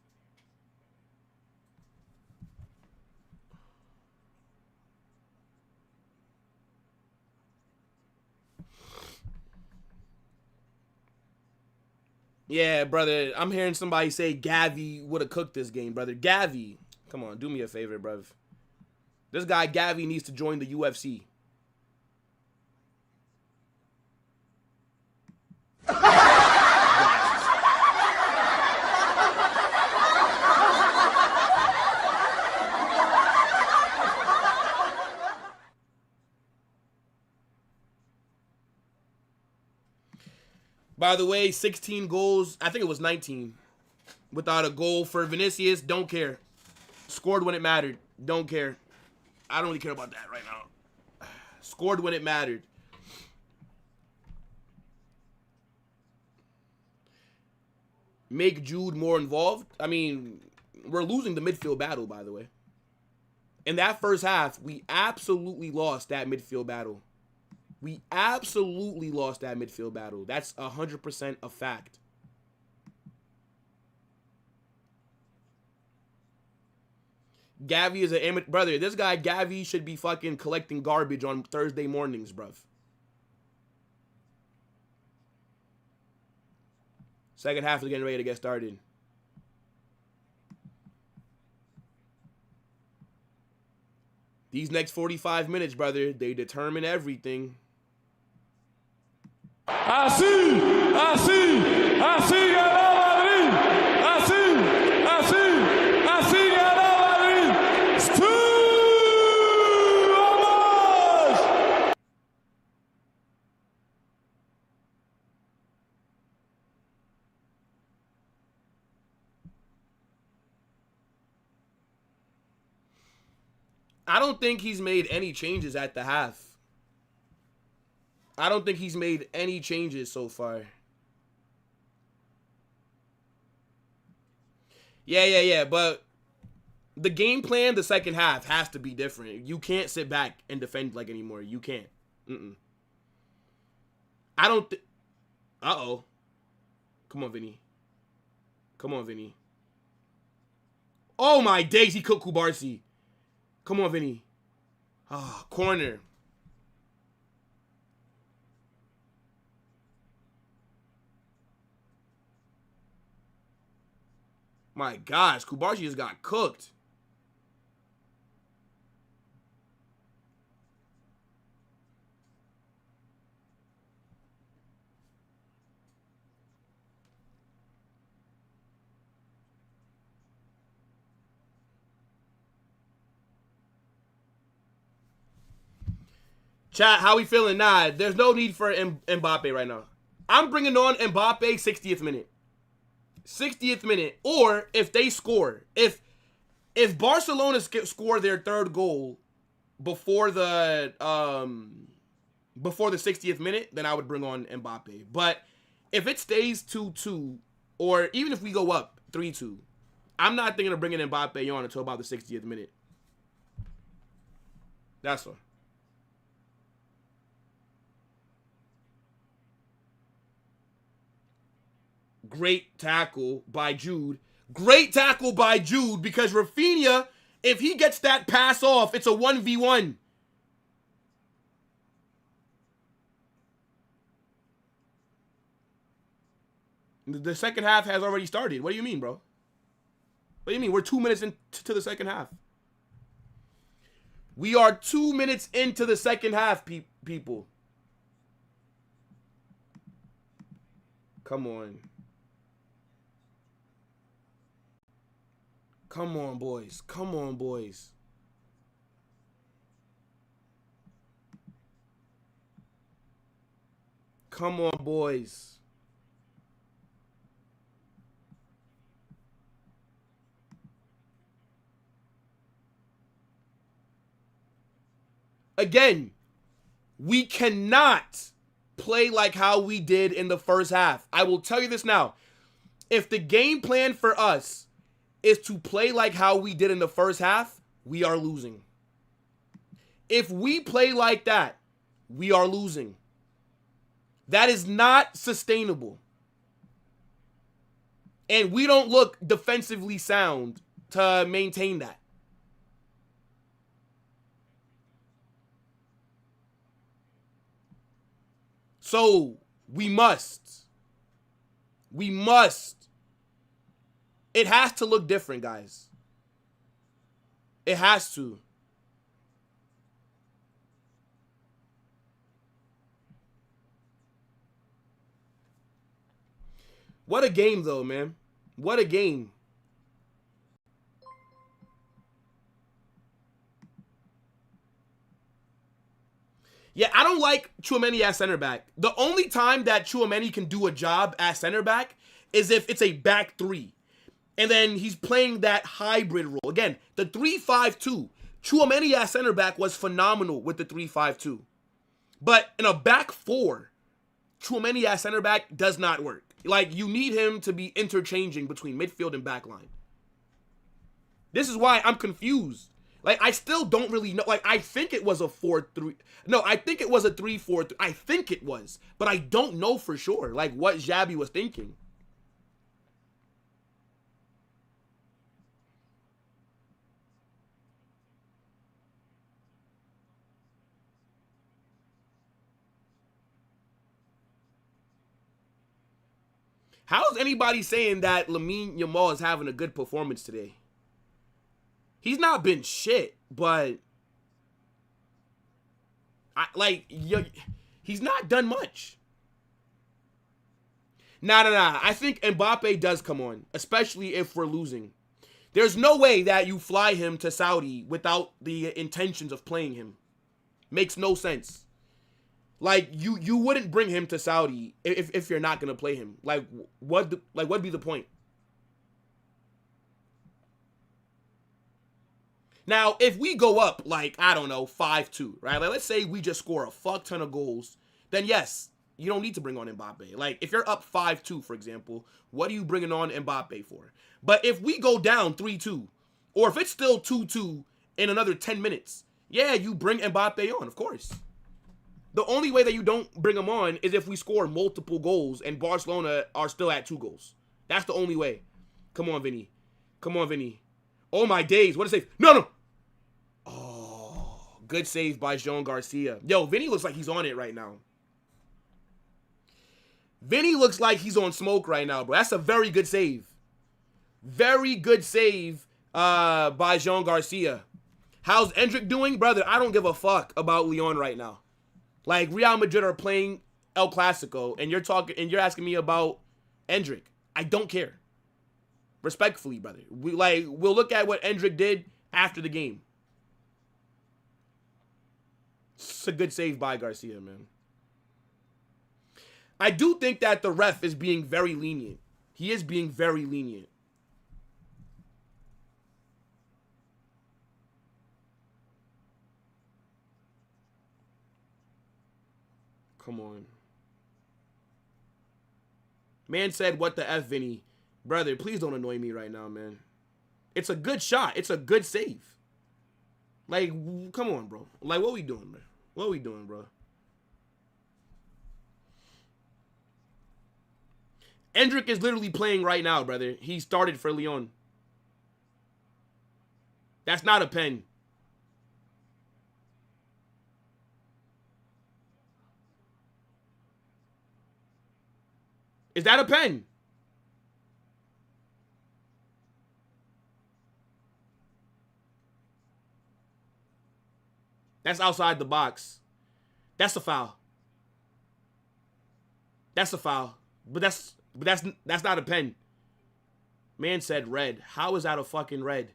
Yeah, brother. I'm hearing somebody say Gavi would have cooked this game, brother. Gavi. Come on, do me a favor, bruv. This guy, Gavi, needs to join the UFC. By the way, 16 goals. I think it was 19. Without a goal for Vinicius. Don't care. Scored when it mattered. Don't care. I don't really care about that right now. Scored when it mattered. Make Jude more involved. I mean, we're losing the midfield battle, by the way. In that first half, we absolutely lost that midfield battle. We absolutely lost that midfield battle. That's 100% a fact. Gavi is an amateur. Brother, this guy, Gavi, should be fucking collecting garbage on Thursday mornings, bruv. Second half is getting ready to get started. These next 45 minutes, brother, they determine everything. Así ganó Madrid. Así ganó Madrid. ¡Vamos! I don't think he's made any changes at the half. I don't think he's made any changes so far. Yeah, but the game plan the second half has to be different. You can't sit back and defend like anymore. You can't. I don't Uh-oh. Come on, Vinny. Come on, Vinny. Oh, my days. He cooked Kubarsi. Come on, Vinny. Ah, corner. My gosh, Kubarsi just got cooked. Chat, how we feeling? Nah, there's no need for Mbappe right now. I'm bringing on Mbappe 60th minute. 60th minute. Or if they score. If Barcelona score their third goal before the 60th minute, then I would bring on Mbappe. But if it stays 2-2, or even if we go up 3-2, I'm not thinking of bringing Mbappe on until about the 60th minute. That's all. Great tackle by Jude. Great tackle by Jude because Rafinha, if he gets that pass off, it's a 1v1. The second half has already started. What do you mean, bro? What do you mean? We're 2 minutes into the second half. We are 2 minutes into the second half, people. Come on. Come on, boys. Come on, boys. Come on, boys. Again, we cannot play like how we did in the first half. I will tell you this now. If the game plan for us is to play like how we did in the first half, we are losing. If we play like that, we are losing. That is not sustainable. And we don't look defensively sound to maintain that. So, we must. We must. It has to look different, guys. It has to. What a game, though, man. What a game. Yeah, I don't like Tchouaméni at center back. The only time that Tchouaméni can do a job at center back is if it's a back three. And then he's playing that hybrid role. Again, the 3-5-2. Tchouaméni at center back was phenomenal with the 3-5-2. But in a back four, Tchouaméni at center back does not work. Like, you need him to be interchanging between midfield and backline. This is why I'm confused. Like, I still don't really know. Like, I think it was a 4-3. No, I think it was a 3-4-3. I think it was. But I don't know for sure, like, what Xabi was thinking. How is anybody saying that Lamine Yamal is having a good performance today? He's not been shit, but he's not done much. Nah. I think Mbappe does come on, especially if we're losing. There's no way that you fly him to Saudi without the intentions of playing him. Makes no sense. Like, you wouldn't bring him to Saudi if you're not gonna play him. Like, what'd be the point? Now, if we go up, like, I don't know, 5-2, right? Like, let's say we just score a fuck ton of goals. then yes, you don't need to bring on Mbappe. Like, if you're up 5-2, for example, what are you bringing on Mbappe for? But if we go down 3-2, or if it's still 2-2 in another 10 minutes, yeah, you bring Mbappe on, of course. The only way that you don't bring him on is if we score multiple goals and Barcelona are still at 2 goals. That's the only way. Come on, Vinny. Come on, Vinny. Oh, my days. What a save. No. Oh, good save by Jean Garcia. Yo, Vinny looks like he's on it right now. Vinny looks like he's on smoke right now, bro. That's a very good save. Very good save by Jean Garcia. How's Endrick doing? Brother, I don't give a fuck about Lyon right now. Like, Real Madrid are playing El Clasico, and you're asking me about Endrick. I don't care. Respectfully, brother. We'll look at what Endrick did after the game. It's a good save by Garcia, man. I do think that the ref is being very lenient. He is being very lenient. Come on. Man said, what the F, Vinny? Brother, please don't annoy me right now, man. It's a good shot. It's a good save. Like, come on, bro. Like, what we doing, man? What we doing, bro? Endrick is literally playing right now, brother. He started for Lyon. That's not a pen. Is that a pen? That's outside the box. That's a foul. That's a foul. But that's not a pen. Man said red. How is that a fucking red?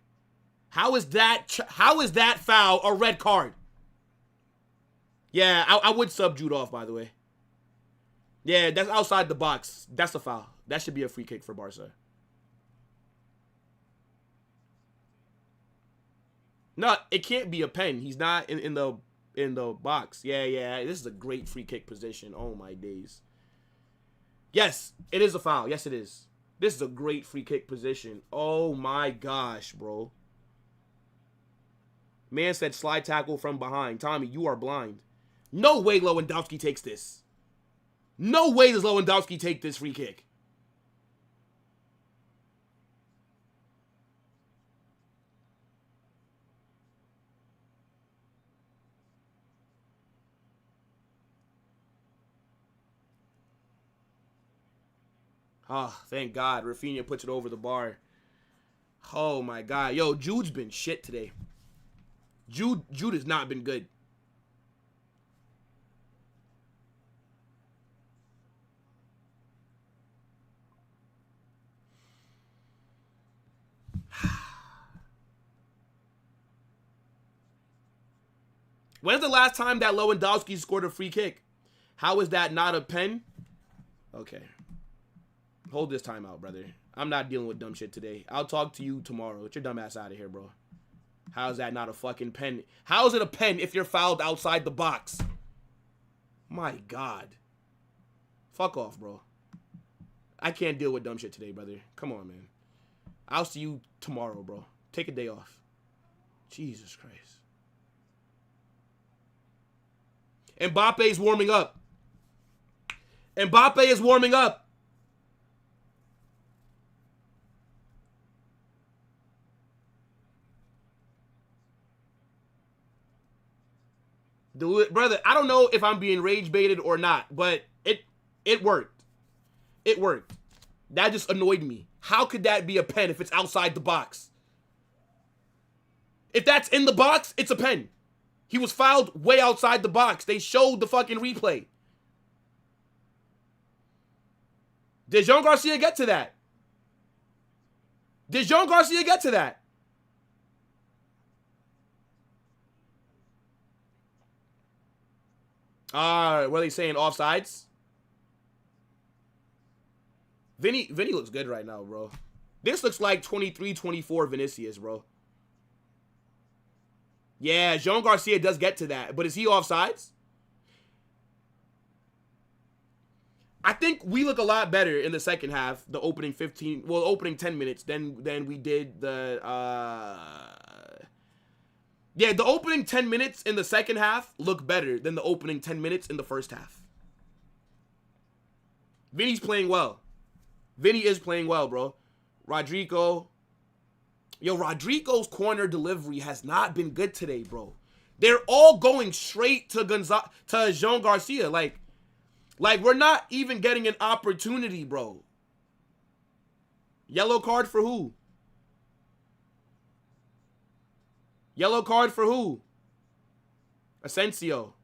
How is that foul a red card? Yeah, I would sub Jude off, by the way. Yeah, that's outside the box. That's a foul. That should be a free kick for Barca. No, it can't be a pen. He's not in the box. Yeah. This is a great free kick position. Oh my days. Yes, it is a foul. Yes, it is. This is a great free kick position. Oh my gosh, bro. Man said slide tackle from behind. Tommy, you are blind. No way Lewandowski takes this. No way does Lewandowski take this free kick. Oh, thank God. Rafinha puts it over the bar. Oh, my God. Yo, Jude's been shit today. Jude has not been good. When's the last time that Lewandowski scored a free kick? How is that not a pen? Okay. Hold this time out, brother. I'm not dealing with dumb shit today. I'll talk to you tomorrow. Get your dumb ass out of here, bro. How is that not a fucking pen? How is it a pen if you're fouled outside the box? My God. Fuck off, bro. I can't deal with dumb shit today, brother. Come on, man. I'll see you tomorrow, bro. Take a day off. Jesus Christ. Mbappe is warming up. Mbappe is warming up. Brother, I don't know if I'm being rage baited or not, but it worked. It worked. That just annoyed me. How could that be a pen if it's outside the box? If that's in the box, it's a pen. He was fouled way outside the box. They showed the fucking replay. Did Jean Garcia get to that? Did Jean Garcia get to that? What are they saying? Offsides? Vinny looks good right now, bro. This looks like 23-24 Vinicius, bro. Yeah, Jean Garcia does get to that. But is he offsides? I think we look a lot better in the second half, the opening 10 minutes than we did the yeah, the opening 10 minutes in the second half look better than the opening 10 minutes in the first half. Vinny's playing well. Vinny is playing well, bro. Rodrigo's corner delivery has not been good today, bro. They're all going straight to Jean Garcia. Like we're not even getting an opportunity, bro. Yellow card for who? Yellow card for who? Asensio.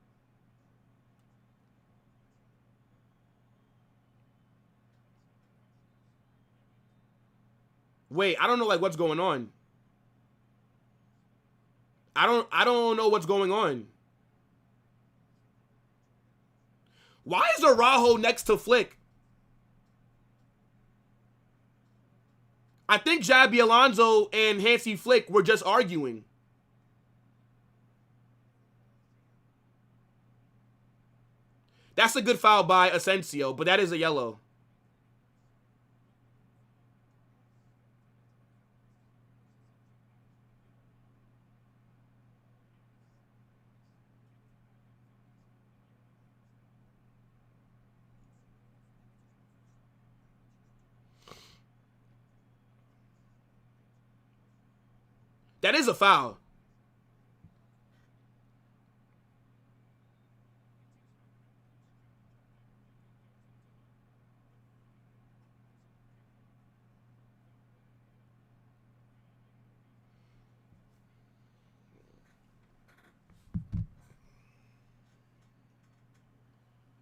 Wait, I don't know like what's going on. I don't know what's going on. Why is Araujo next to Flick? I think Xabi Alonso and Hansi Flick were just arguing. That's a good foul by Asensio, but that is a yellow. That is a foul.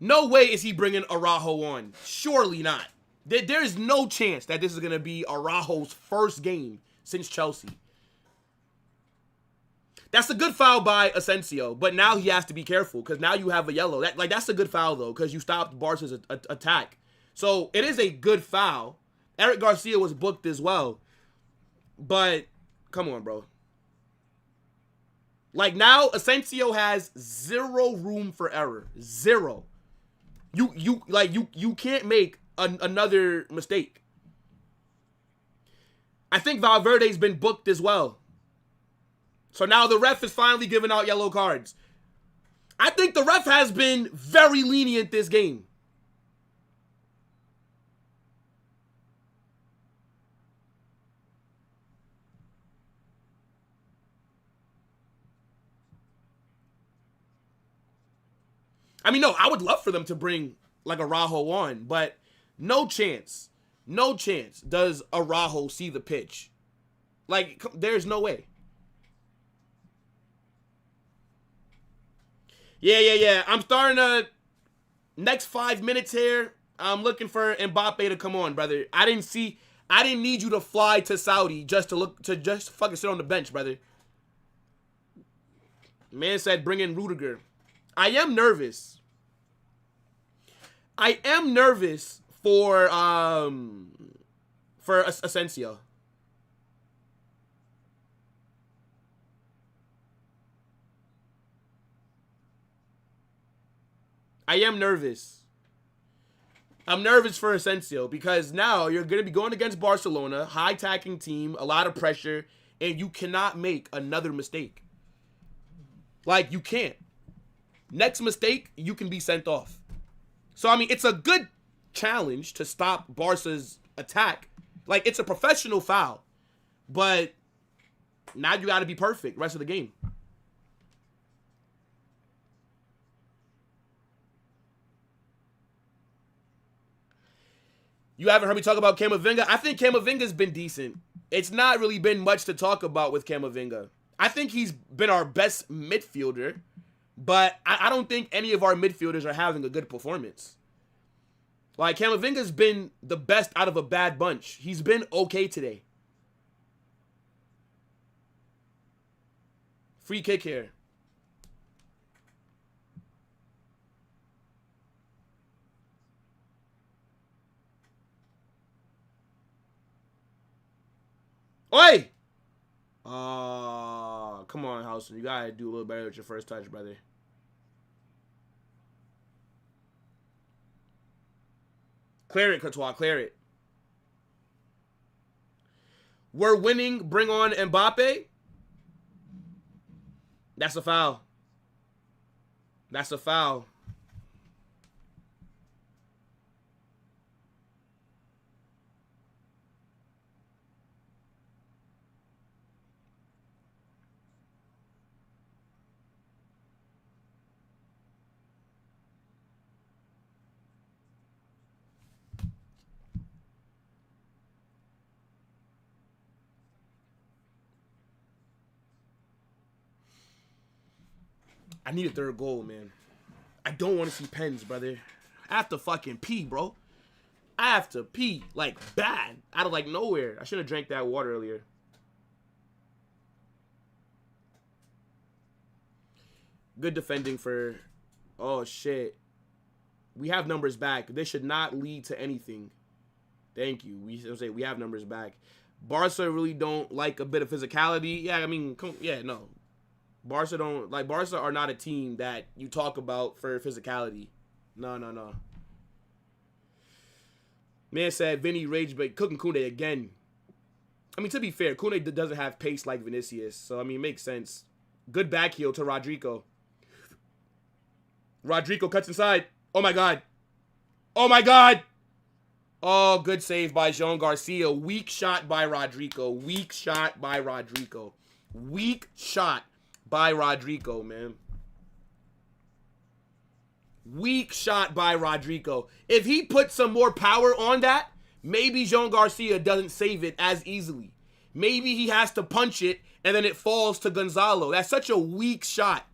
No way is he bringing Araujo on. Surely not. There is no chance that this is going to be Araujo's first game since Chelsea. That's a good foul by Asensio, but now he has to be careful because now you have a yellow. That's a good foul, though, because you stopped Barca's attack. So it is a good foul. Eric Garcia was booked as well. But come on, bro. Like, now Asensio has zero room for error. Zero. You can't make another mistake. I think Valverde's been booked as well. So now the ref is finally giving out yellow cards. I think the ref has been very lenient this game. I mean, no, I would love for them to bring like Araujo on, but no chance does Araujo see the pitch. Like, there's no way. Yeah. I'm starting to, next 5 minutes here, I'm looking for Mbappe to come on, brother. I didn't need you to fly to Saudi just to fucking sit on the bench, brother. Man said bring in Rudiger. I am nervous. For Asensio. I am nervous. I'm nervous for Asensio because now you're going to be going against Barcelona, high attacking team, a lot of pressure, and you cannot make another mistake. Like, you can't. Next mistake, you can be sent off. So, I mean, it's a good challenge to stop Barca's attack. Like, it's a professional foul. But now you got to be perfect rest of the game. You haven't heard me talk about Camavinga? I think Camavinga's been decent. It's not really been much to talk about with Camavinga. I think he's been our best midfielder, but I don't think any of our midfielders are having a good performance. Like, Camavinga's been the best out of a bad bunch. He's been okay today. Free kick here. Oi! Come on, Housen. You gotta do a little better with your first touch, brother. Clear it, Courtois. Clear it. We're winning. Bring on Mbappe. That's a foul. That's a foul. I need a third goal, man. I don't want to see pens, brother. I have to fucking pee, bro. I have to pee, like, bad. Out of, like, nowhere. I should have drank that water earlier. Good defending for... Oh, shit. We have numbers back. This should not lead to anything. Thank you. We have numbers back. Barca really don't like a bit of physicality. Yeah, I mean, no. Barca don't like. Barca are not a team that you talk about for physicality. No. Man said Vinny rage, but cooking Koundé again. I mean, to be fair, Koundé doesn't have pace like Vinicius, so I mean, it makes sense. Good back heel to Rodrigo. Rodrigo cuts inside. Oh my god. Oh my god. Oh, good save by Jean Garcia. Weak shot by Rodrigo. Weak shot by Rodrigo. Weak shot by Rodrigo, man. Weak shot by Rodrigo. If he put some more power on that, maybe Jean Garcia doesn't save it as easily. Maybe he has to punch it and then it falls to Gonzalo. That's such a weak shot.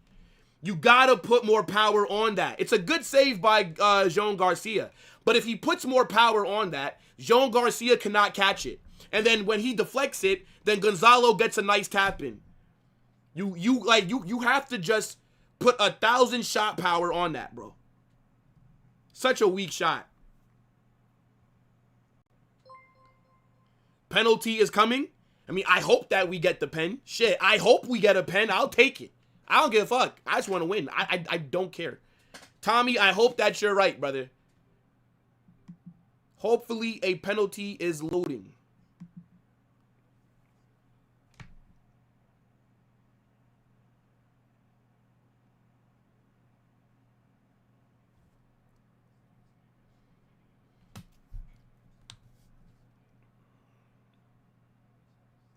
You gotta put more power on that. It's a good save by Jean Garcia. But if he puts more power on that, Jean Garcia cannot catch it. And then when he deflects it, then Gonzalo gets a nice tap in. You have to just put 1,000 shot power on that, bro. Such a weak shot. Penalty is coming. I mean, I hope that we get the pen. Shit, I hope we get a pen. I'll take it. I don't give a fuck. I just want to win. I don't care. Tommy, I hope that you're right, brother. Hopefully a penalty is loading.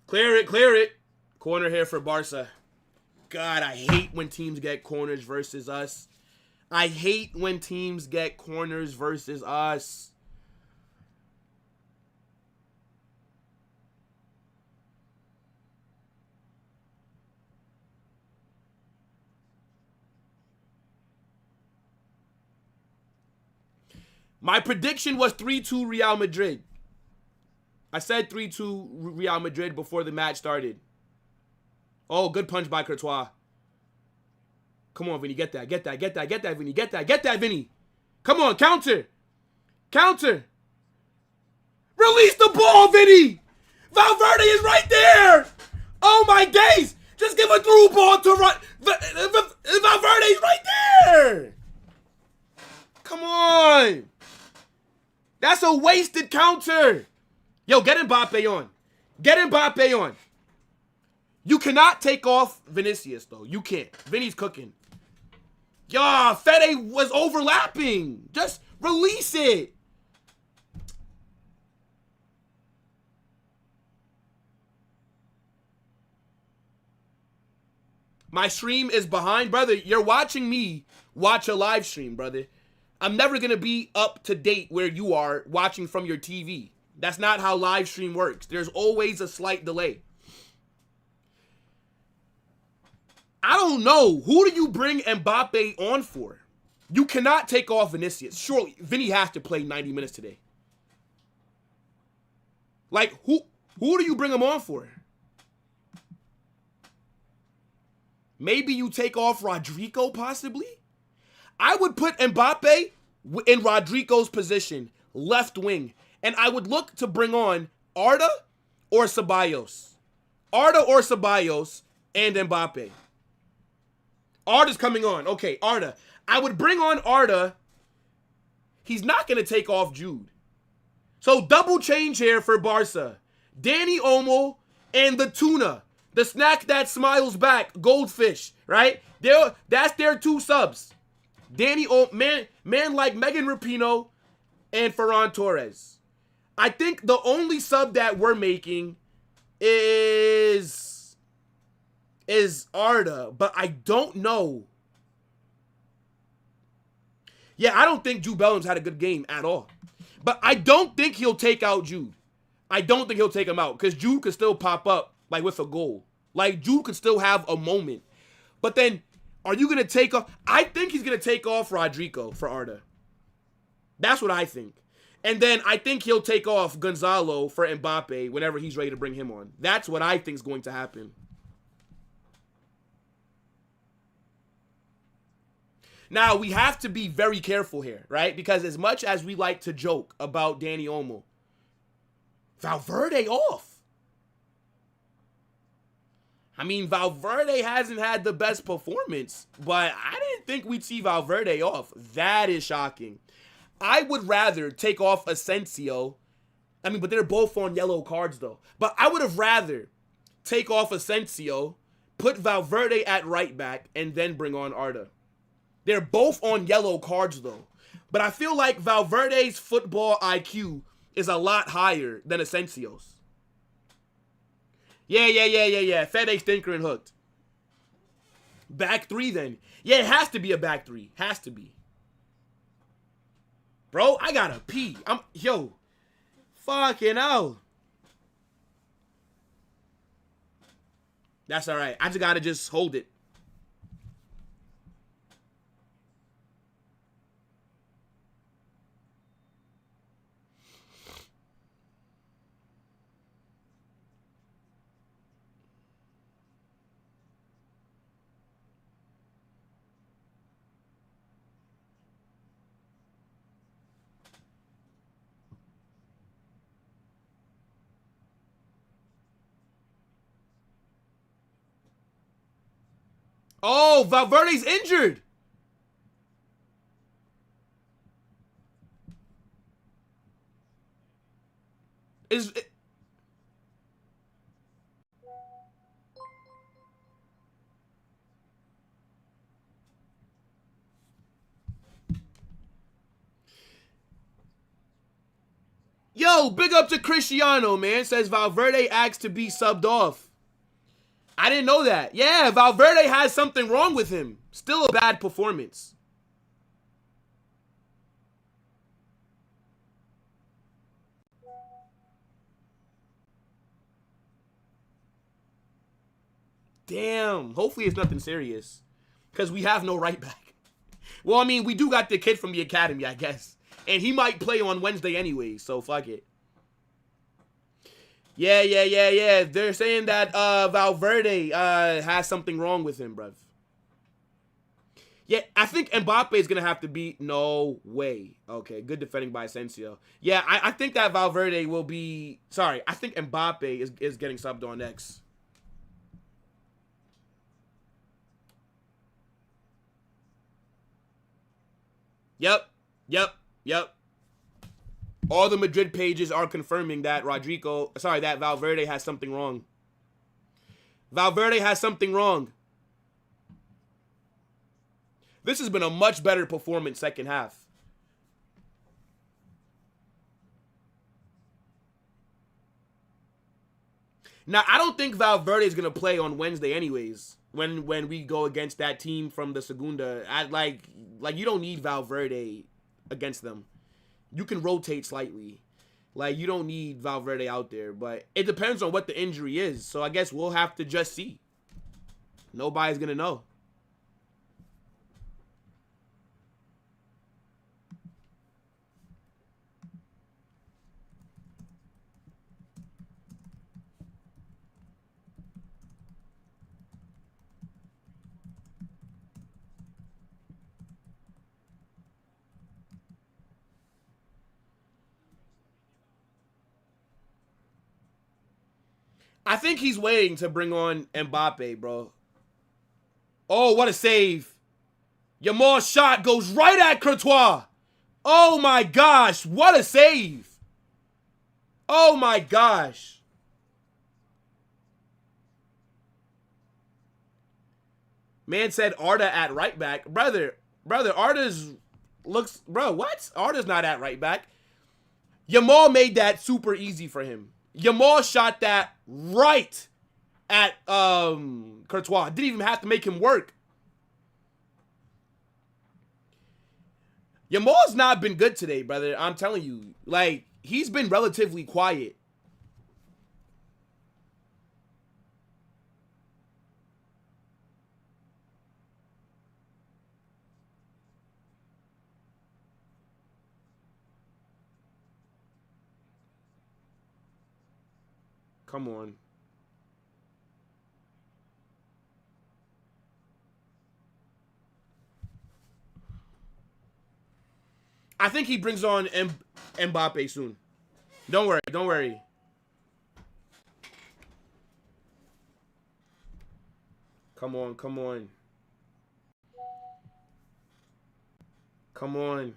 Clear it, clear it. Corner here for Barca. God, I hate when teams get corners versus us. I hate when teams get corners versus us. My prediction was 3-2 Real Madrid. I said 3-2 Real Madrid before the match started. Oh, good punch by Courtois. Come on, Vinny. Get that. Get that. Get that. Get that, Vinny. Get that. Get that, Vinny. Come on. Counter. Counter. Release the ball, Vinny. Valverde is right there. Oh, my days. Just give a through ball to Valverde's right there. Come on. That's a wasted counter. Yo, get Mbappe on. Get Mbappe on. You cannot take off Vinicius, though. You can't. Vinny's cooking. Yeah, Fede was overlapping. Just release it. My stream is behind. Brother, you're watching me watch a live stream, brother. I'm never going to be up to date where you are watching from your TV. That's not how live stream works. There's always a slight delay. I don't know. Who do you bring Mbappe on for? You cannot take off Vinicius. Surely, Vinny has to play 90 minutes today. Like, who do you bring him on for? Maybe you take off Rodrigo, possibly? I would put Mbappe in Rodrigo's position, left wing, and I would look to bring on Arda or Ceballos. Arda or Ceballos and Mbappe. Arda's coming on. Okay, Arda. I would bring on Arda. He's not going to take off Jude. So double change here for Barca. Danny Olmo and the tuna. The snack that smiles back. Goldfish, right? That's their 2 subs. Danny Olmo, man like Megan Rapinoe and Ferran Torres. I think the only sub that we're making is Arda, but I don't know. Yeah, I don't think Jude Bellingham's had a good game at all. But I don't think he'll take out Jude. I don't think he'll take him out because Jude could still pop up like with a goal. Like Jude could still have a moment. But then, are you going to take off? I think he's going to take off Rodrigo for Arda. That's what I think. And then I think he'll take off Gonzalo for Mbappe whenever he's ready to bring him on. That's what I think is going to happen. Now, we have to be very careful here, right? Because as much as we like to joke about Danny Olmo, Valverde off. I mean, Valverde hasn't had the best performance, but I didn't think we'd see Valverde off. That is shocking. I would rather take off Asensio. I mean, but they're both on yellow cards, though. But I would have rather take off Asensio, put Valverde at right back, and then bring on Arda. They're both on yellow cards, though. But I feel like Valverde's football IQ is a lot higher than Asensio's. Yeah. Fede's thinker and hooked. Back 3, then. Yeah, it has to be a back 3. Has to be. Bro, I gotta pee. Yo. Fucking hell. That's all right. I just gotta hold it. Oh, Valverde's injured. Yo, big up to Cristiano, man. Says Valverde asked to be subbed off. I didn't know that. Yeah, Valverde has something wrong with him. Still a bad performance. Damn. Hopefully it's nothing serious. Because we have no right back. Well, I mean, we do got the kid from the academy, I guess. And he might play on Wednesday anyway, so fuck it. Yeah. They're saying that Valverde has something wrong with him, bruv. Yeah, I think Mbappe is going to have to be... No way. Okay, good defending by Asensio. Yeah, I think that Valverde will be... Sorry, I think Mbappe is getting subbed on next. Yep. All the Madrid pages are confirming that that Valverde has something wrong. Valverde has something wrong. This has been a much better performance second half. Now, I don't think Valverde is going to play on Wednesday anyways. When we go against that team from the Segunda. Like you don't need Valverde against them. You can rotate slightly. Like, you don't need Valverde out there. But it depends on what the injury is. So I guess we'll have to just see. Nobody's going to know. I think he's waiting to bring on Mbappe, bro. Oh, what a save. Yamal's shot goes right at Courtois. Oh, my gosh. What a save. Oh my gosh. Man said Arda at right back. Brother, Arda's looks, bro, what? Arda's not at right back. Yamal made that super easy for him. Yamal shot that right at Courtois. Didn't even have to make him work. Yamal's not been good today, brother. I'm telling you. Like, he's been relatively quiet. Come on. I think he brings on Mbappe soon. Don't worry. Don't worry. Come on. Come on. Come on.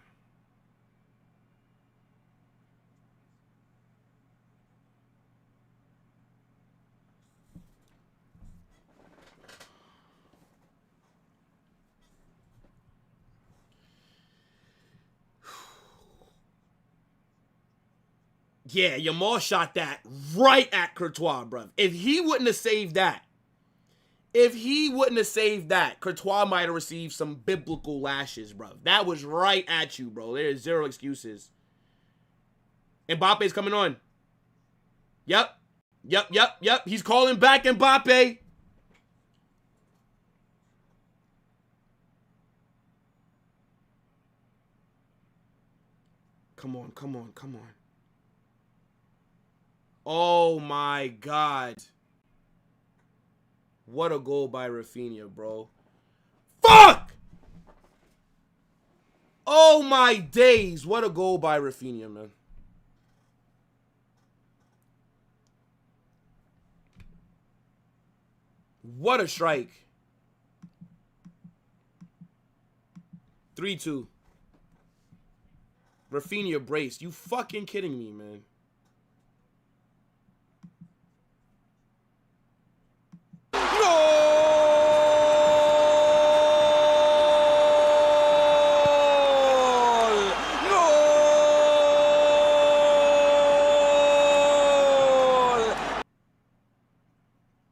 Yeah, Yamal shot that right at Courtois, bro. If he wouldn't have saved that, Courtois might have received some biblical lashes, bro. That was right at you, bro. There's zero excuses. Mbappe's coming on. Yep. He's calling back Mbappe. Come on. Oh my God. What a goal by Rafinha, bro. Fuck! Oh my days. What a goal by Rafinha, man. What a strike. 3-2. Rafinha brace. You fucking kidding me, man.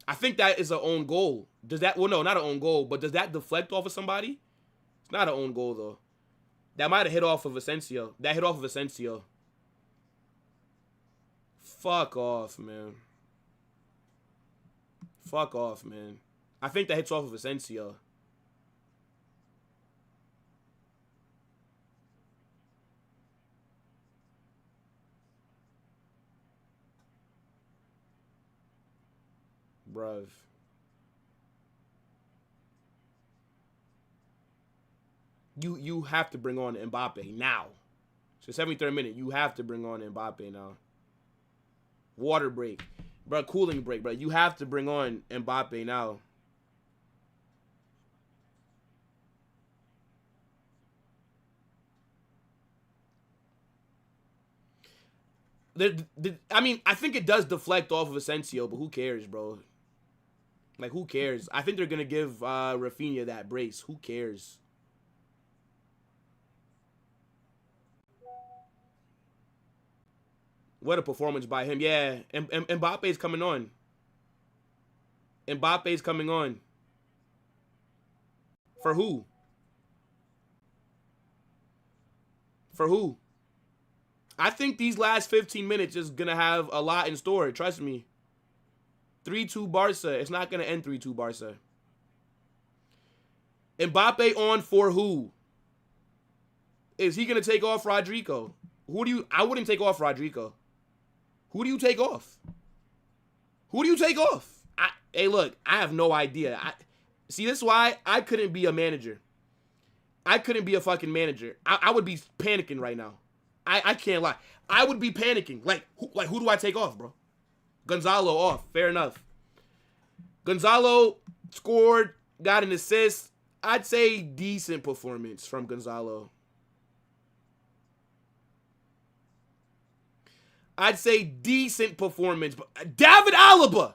I think that is an own goal. Does that, well, no, not an own goal, but does that deflect off of somebody? It's not an own goal, though. That might have hit off of Asensio. That hit off of Asensio. Fuck off, man. Fuck off, man. I think that hits off of Asensio. Bruv. You have to bring on Mbappe now. So 73rd minute, you have to bring on Mbappe now. Water break. Bro, cooling break, bro. You have to bring on Mbappe now. I mean, I think it does deflect off of Asensio, but who cares, bro? Like, who cares? I think they're going to give Rafinha that brace. Who cares? What a performance by him. Yeah, Mbappe's coming on. Mbappe's coming on. For who? For who? I think these last 15 minutes is going to have a lot in store. Trust me. 3-2 Barca. It's not going to end 3-2 Barca. Mbappe on for who? Is he going to take off Rodrigo? I wouldn't take off Rodrigo. Who do you take off? Who do you take off? Hey, look, I have no idea. See, this is why I couldn't be a manager. I couldn't be a fucking manager. I would be panicking right now. I can't lie. I would be panicking. Like who do I take off, bro? Gonzalo off. Fair enough. Gonzalo scored, got an assist. I'd say decent performance from Gonzalo. I'd say decent performance. But David Alaba.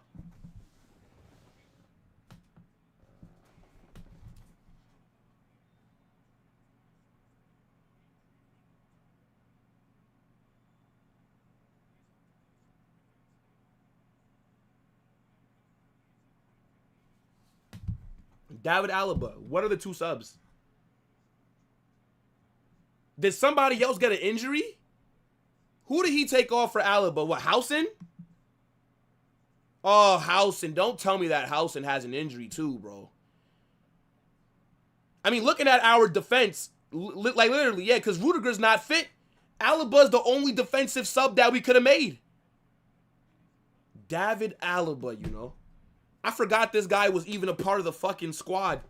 David Alaba. What are the 2 subs? Did somebody else get an injury? Who did he take off for Alaba? What, Housen? Oh, Housen. Don't tell me that Housen has an injury too, bro. I mean, looking at our defense, like literally, yeah, because Rudiger's not fit. Alaba's the only defensive sub that we could have made. David Alaba, you know. I forgot this guy was even a part of the fucking squad.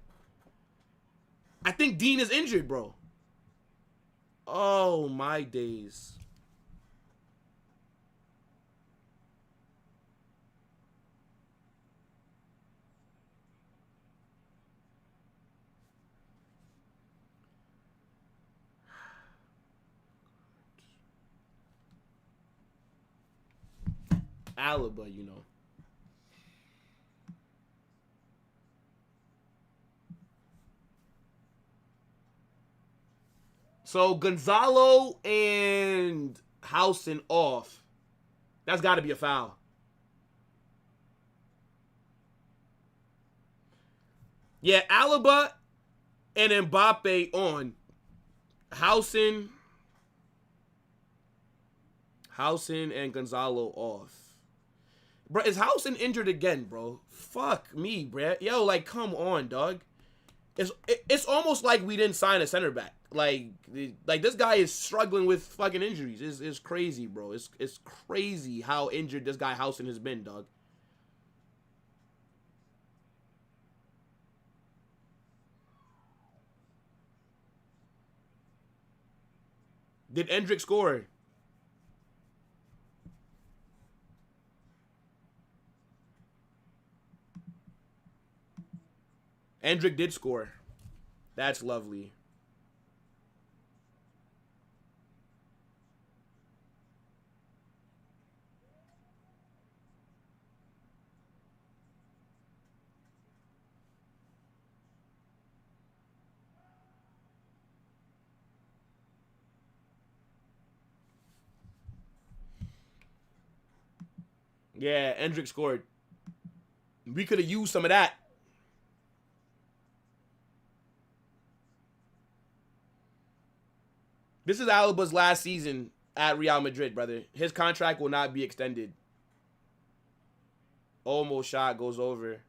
I think Dean is injured, bro. Oh, my days. Alaba, you know. So Gonzalo and Housen off. That's got to be a foul. Yeah, Alaba and Mbappe on. Housen and Gonzalo off. Bro, is Housen injured again, bro? Fuck me, bro. Yo, like, come on, dog. It's almost like we didn't sign a center back. Like this guy is struggling with fucking injuries. It's crazy, bro. It's crazy how injured this guy Housen has been, dog. Did Endrick score? Endrick did score. That's lovely. Yeah, Endrick scored. We could have used some of that. This is Alaba's last season at Real Madrid, brother. His contract will not be extended. Almost shot, goes over.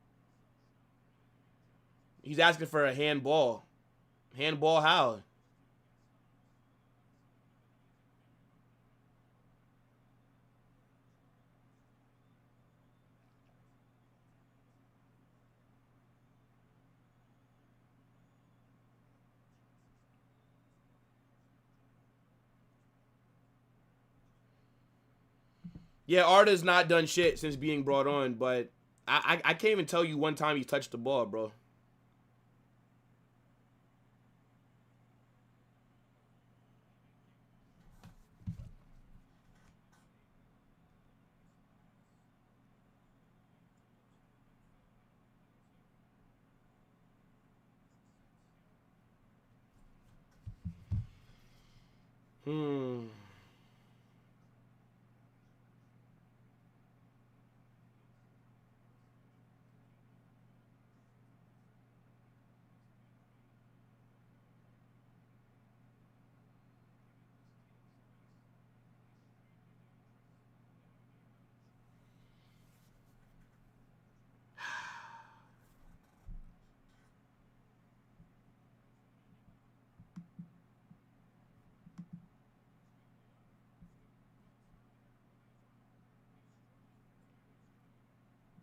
He's asking for a handball. Handball how? Yeah, Arda's not done shit since being brought on, but I can't even tell you one time he touched the ball, bro.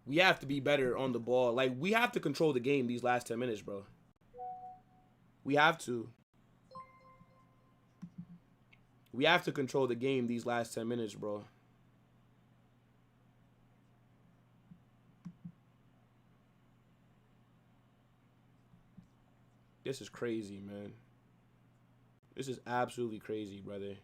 We have to be better on the ball. Like, we have to control the game these last 10 minutes, bro. We have to. We have to control the game these last 10 minutes, bro. This is crazy, man. This is absolutely crazy, brother.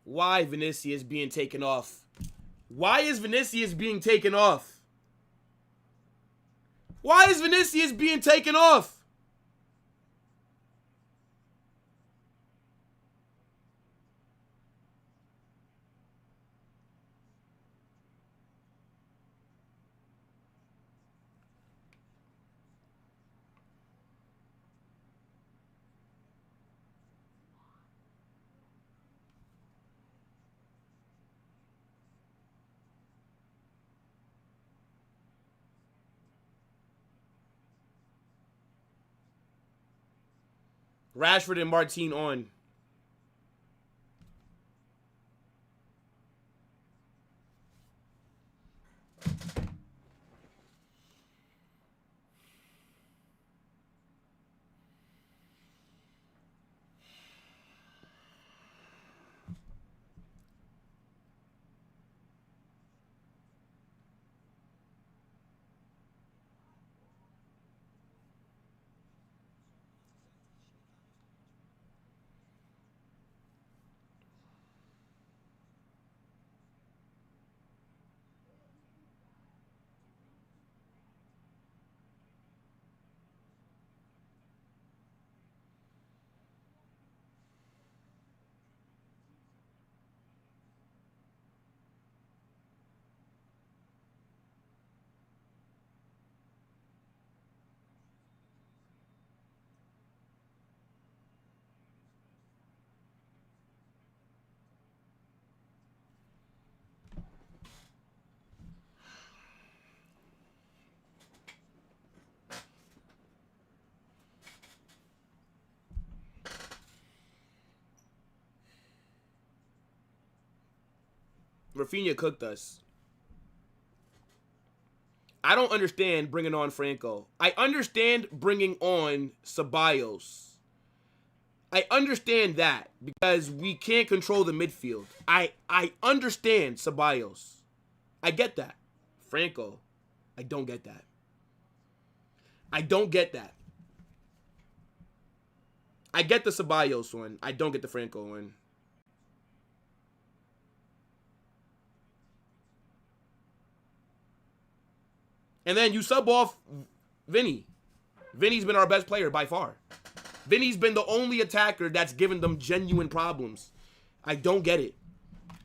Why Vinicius being taken off? Why is Vinicius being taken off? Why is Vinicius being taken off? Rashford and Martin on. Rafinha cooked us. I don't understand bringing on Franco. I understand bringing on Ceballos. I understand that because we can't control the midfield. I understand Ceballos. I get that. Franco, I don't get that. I don't get that. I get the Ceballos one. I don't get the Franco one. And then you sub off Vinny. Vinny's been our best player by far. Vinny's been the only attacker that's given them genuine problems. I don't get it.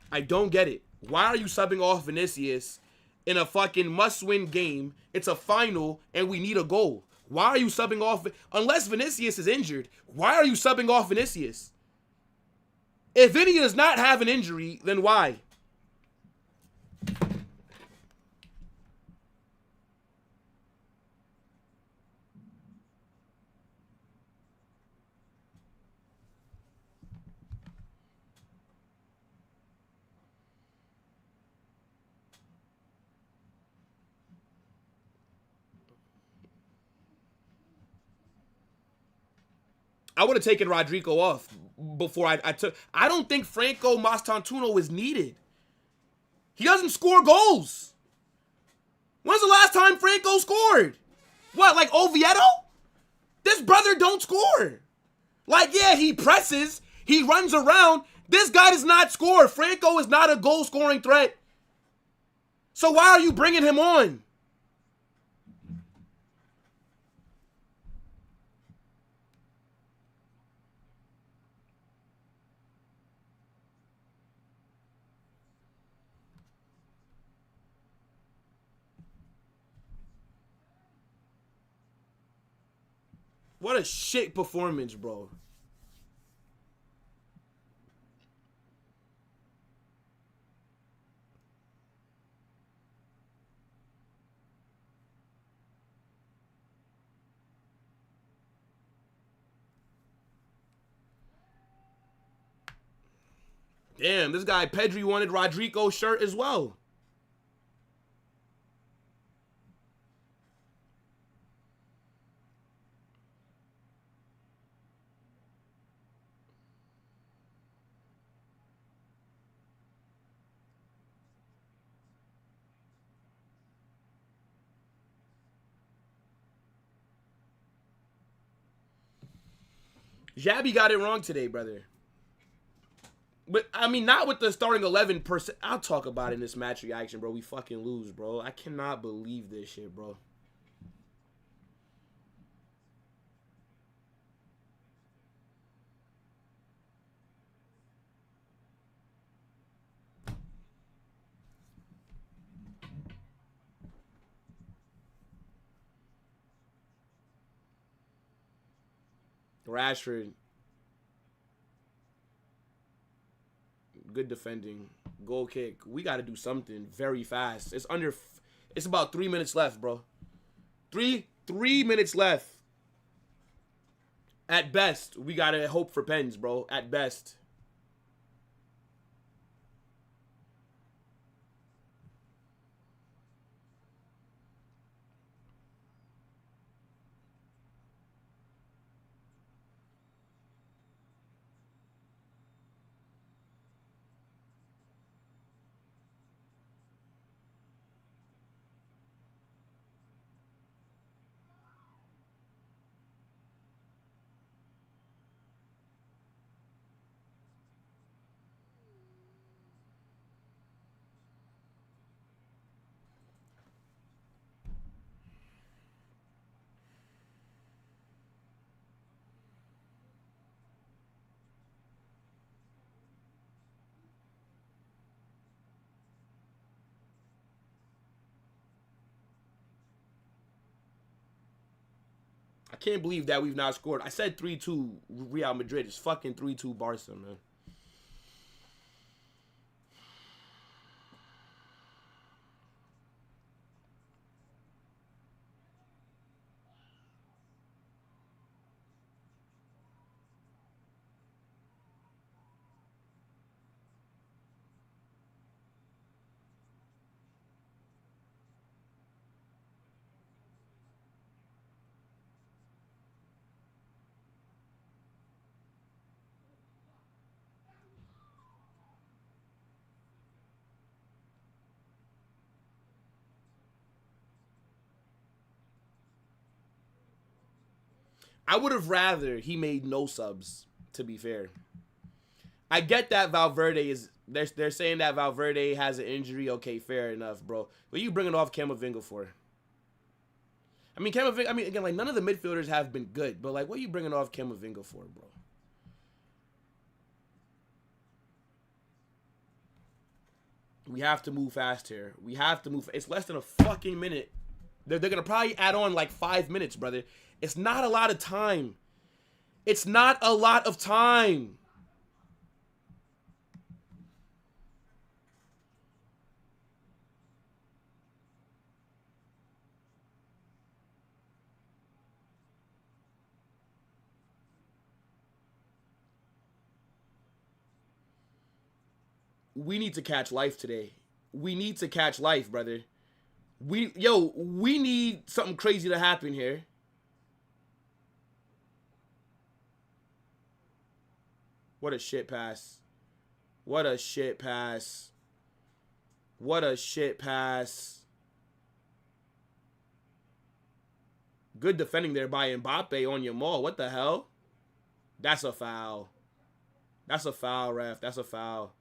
I don't get it. Why are you subbing off Vinicius in a fucking must-win game? It's a final, and we need a goal. Why are you subbing off? Unless Vinicius is injured, why are you subbing off Vinicius? If Vinny does not have an injury, then why? I would have taken Rodrigo off before I took. I don't think Franco Mastantuono is needed. He doesn't score goals. When's the last time Franco scored? What, like Oviedo? This brother don't score. Like, yeah, he presses. He runs around. This guy does not score. Franco is not a goal-scoring threat. So why are you bringing him on? What a shit performance, bro. Damn, this guy Pedri wanted Rodrigo's shirt as well. Xabi got it wrong today, brother. But, I mean, not with the starting 11%. I'll talk about it in this match reaction, bro. We fucking lose, bro. I cannot believe this shit, bro. Rashford. Good defending. Goal kick. We got to do something very fast. It's about 3 minutes left, bro. Three minutes left. At best, we got to hope for pens, bro. At best. I can't believe that we've not scored. I said 3-2 Real Madrid. It's fucking 3-2 Barca, man. I would have rather he made no subs, to be fair. I get that Valverde is... They're saying that Valverde has an injury. Okay, fair enough, bro. What are you bringing off Camavinga for? I mean, Camavinga... I mean, again, like, none of the midfielders have been good. But, like, what are you bringing off Camavinga for, bro? We have to move fast here. We have to move... It's less than a fucking minute. They're going to probably add on, like, 5 minutes, brother. It's not a lot of time. It's not a lot of time. We need to catch life today. We need to catch life, brother. We need something crazy to happen here. What a shit pass. What a shit pass. What a shit pass. Good defending there by Mbappe on Yamal. What the hell? That's a foul. That's a foul, ref. That's a foul.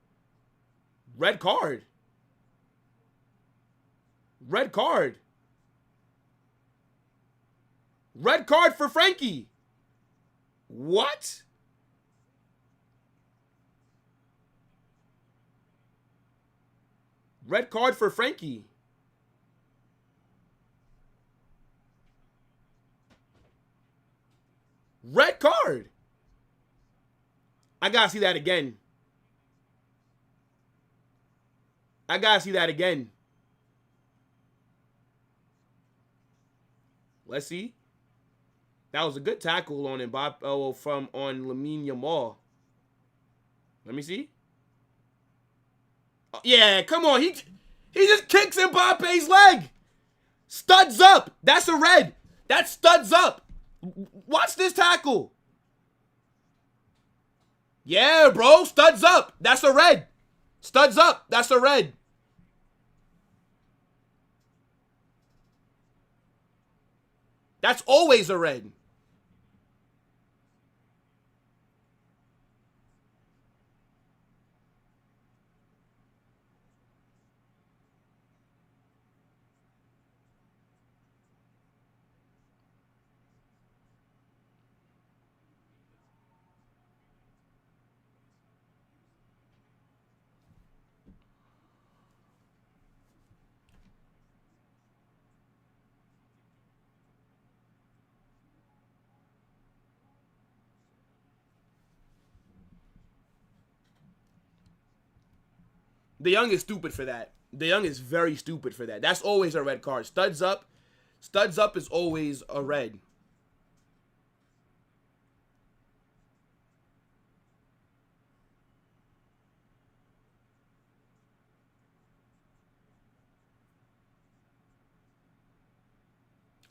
Red card. Red card. Red card for Frankie. What? Red card for Frankie. Red card. I gotta see that again. I gotta see that again. Let's see. That was a good tackle on Mbappe, on Lamine Yamal. Let me see. Oh, yeah, come on. He just kicks Mbappe's leg. Studs up. That's a red. That studs up. Watch this tackle. Yeah, bro. Studs up. That's a red. Studs up. That's a red. That's always a red. De Jong is stupid for that. De Jong is very stupid for that. That's always a red card. Studs up is always a red.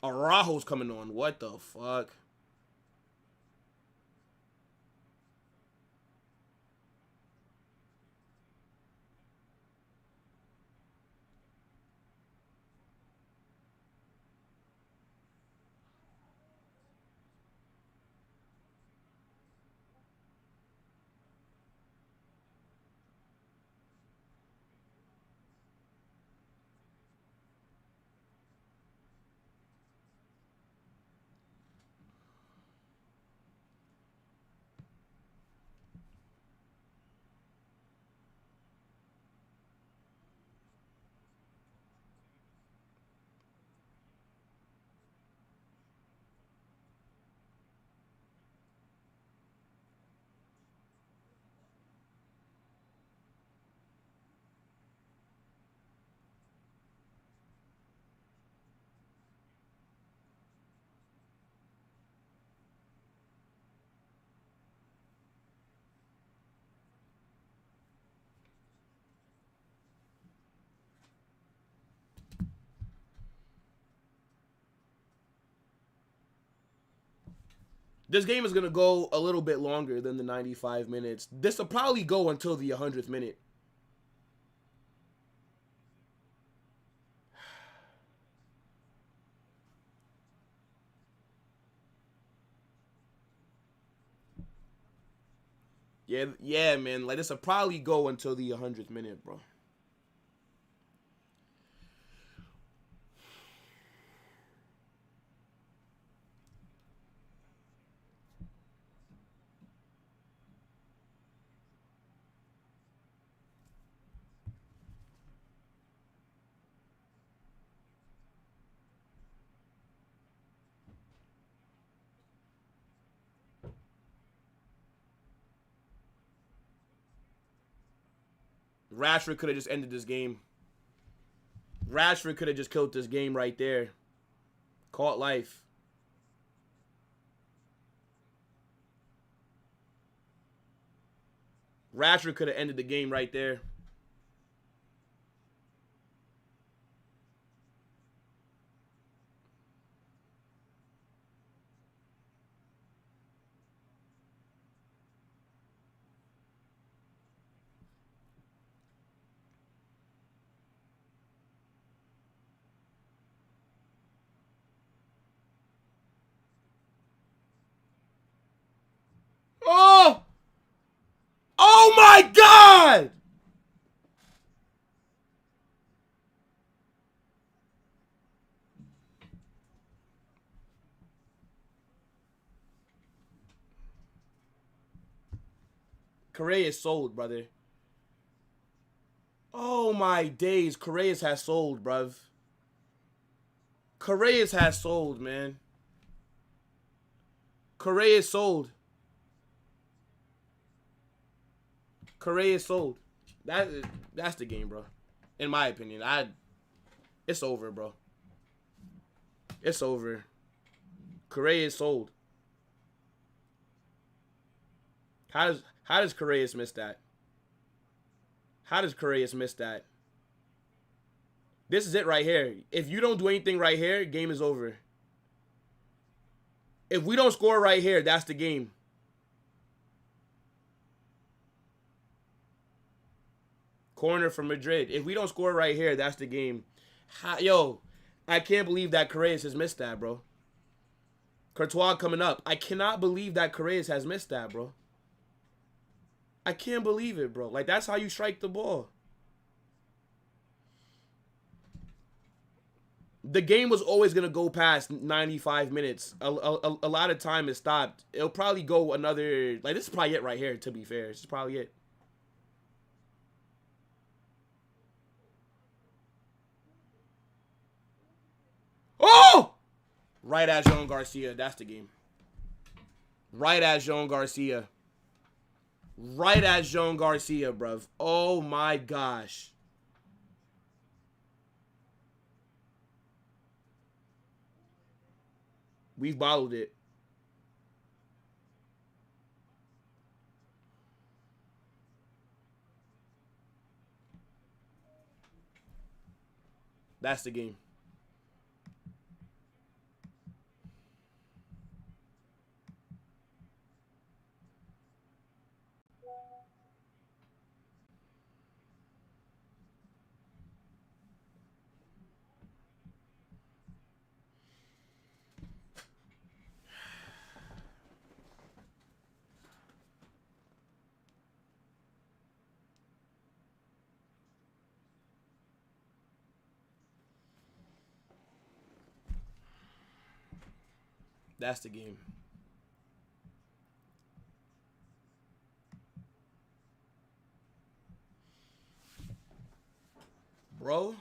Araujo's coming on. What the fuck? This game is going to go a little bit longer than the 95 minutes. This will probably go until the 100th minute. Yeah, man. Like, this will probably go until the 100th minute, bro. Rashford could have just ended this game. Rashford could have just killed this game right there. Caught life. Rashford could have ended the game right there. Oh! Oh my God! Correa is sold, brother. Oh my days. Correa's has sold, bruv. Correa's has sold, man. Correa is sold. Correa is sold. That's the game, bro. In my opinion, it's over, bro. It's over. Correa is sold. How does Correa miss that? How does Correa miss that? This is it right here. If you don't do anything right here, game is over. If we don't score right here, that's the game. Corner from Madrid. If we don't score right here, that's the game. Yo, I can't believe that Correa has missed that, bro. Courtois coming up. I cannot believe that Correa has missed that, bro. I can't believe it, bro. Like, that's how you strike the ball. The game was always going to go past 95 minutes. A lot of time is stopped. It'll probably go another... Like, this is probably it right here, to be fair. This is probably it. Oh! Right at Joan Garcia. That's the game. Right at Joan Garcia. Right at Jean Garcia, bruv. Oh my gosh. We've bottled it. That's the game. That's the game. Bro.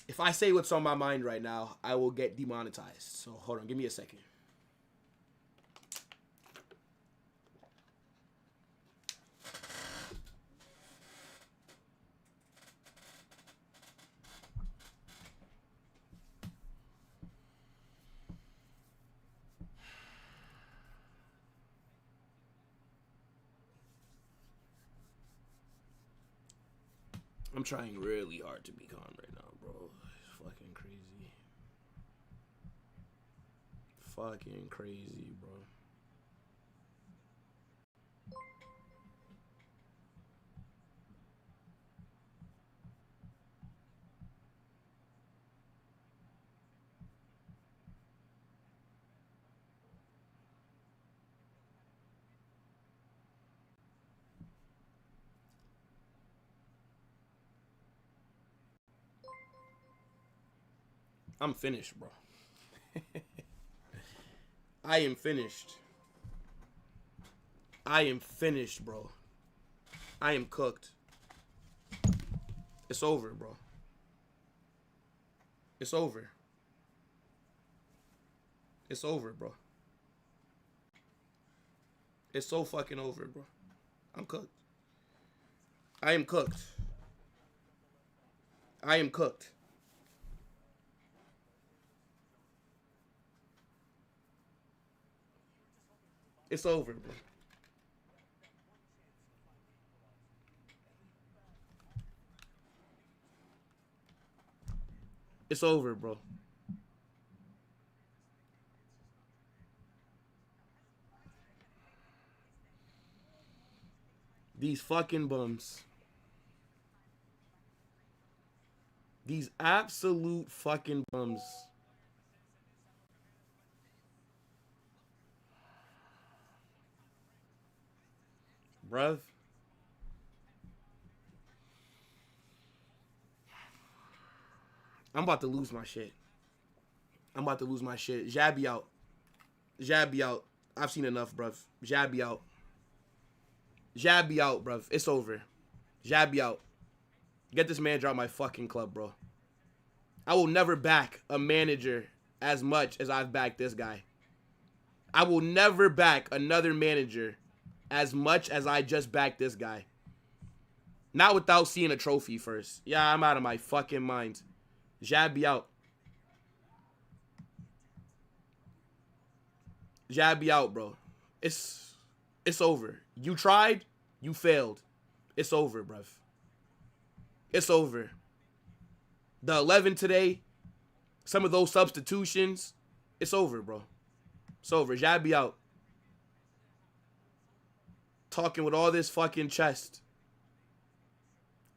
If I say what's on my mind right now, I will get demonetized. So hold on, give me a second. I'm trying really hard to be calm right now, bro. It's fucking crazy. Fucking crazy, bro. I'm finished, bro. I am finished. I am finished, bro. I am cooked. It's over, bro. It's over. It's over, bro. It's so fucking over, bro. I'm cooked. I am cooked. I am cooked. It's over, bro. It's over, bro. These fucking bums. These absolute fucking bums. Bruv. I'm about to lose my shit. I'm about to lose my shit. Jabby out. Jabby out. I've seen enough, bruv. Jabby out. Jabby out, bruv. It's over. Jabby out. Get this manager out of my fucking club, bro. I will never back a manager as much as I've backed this guy. I will never back another manager as much as I just backed this guy. Not without seeing a trophy first. Yeah, I'm out of my fucking mind. Jabby out. Jabby out, bro. It's over. You tried, you failed. It's over, bruv. It's over. The 11 today, some of those substitutions, it's over, bro. It's over. Jabby out. Talking with all this fucking chest.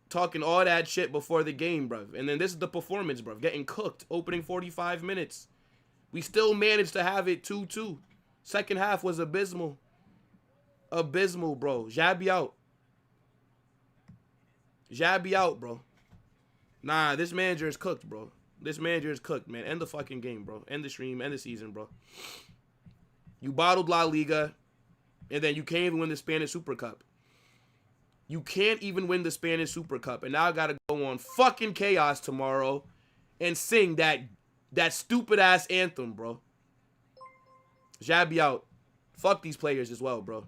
Talking all that shit before the game, bruv. And then this is the performance, bruv. Getting cooked. Opening 45 minutes. We still managed to have it 2-2. Second half was abysmal. Abysmal, bro. Jabby out. Jabby out, bro. Nah, this manager is cooked, bro. This manager is cooked, man. End the fucking game, bro. End the stream. End the season, bro. You bottled La Liga, and then you can't even win the Spanish Super Cup. You can't even win the Spanish Super Cup, and now I gotta go on fucking Chaos tomorrow and sing that stupid ass anthem, bro. Jabby out. Fuck these players as well, bro.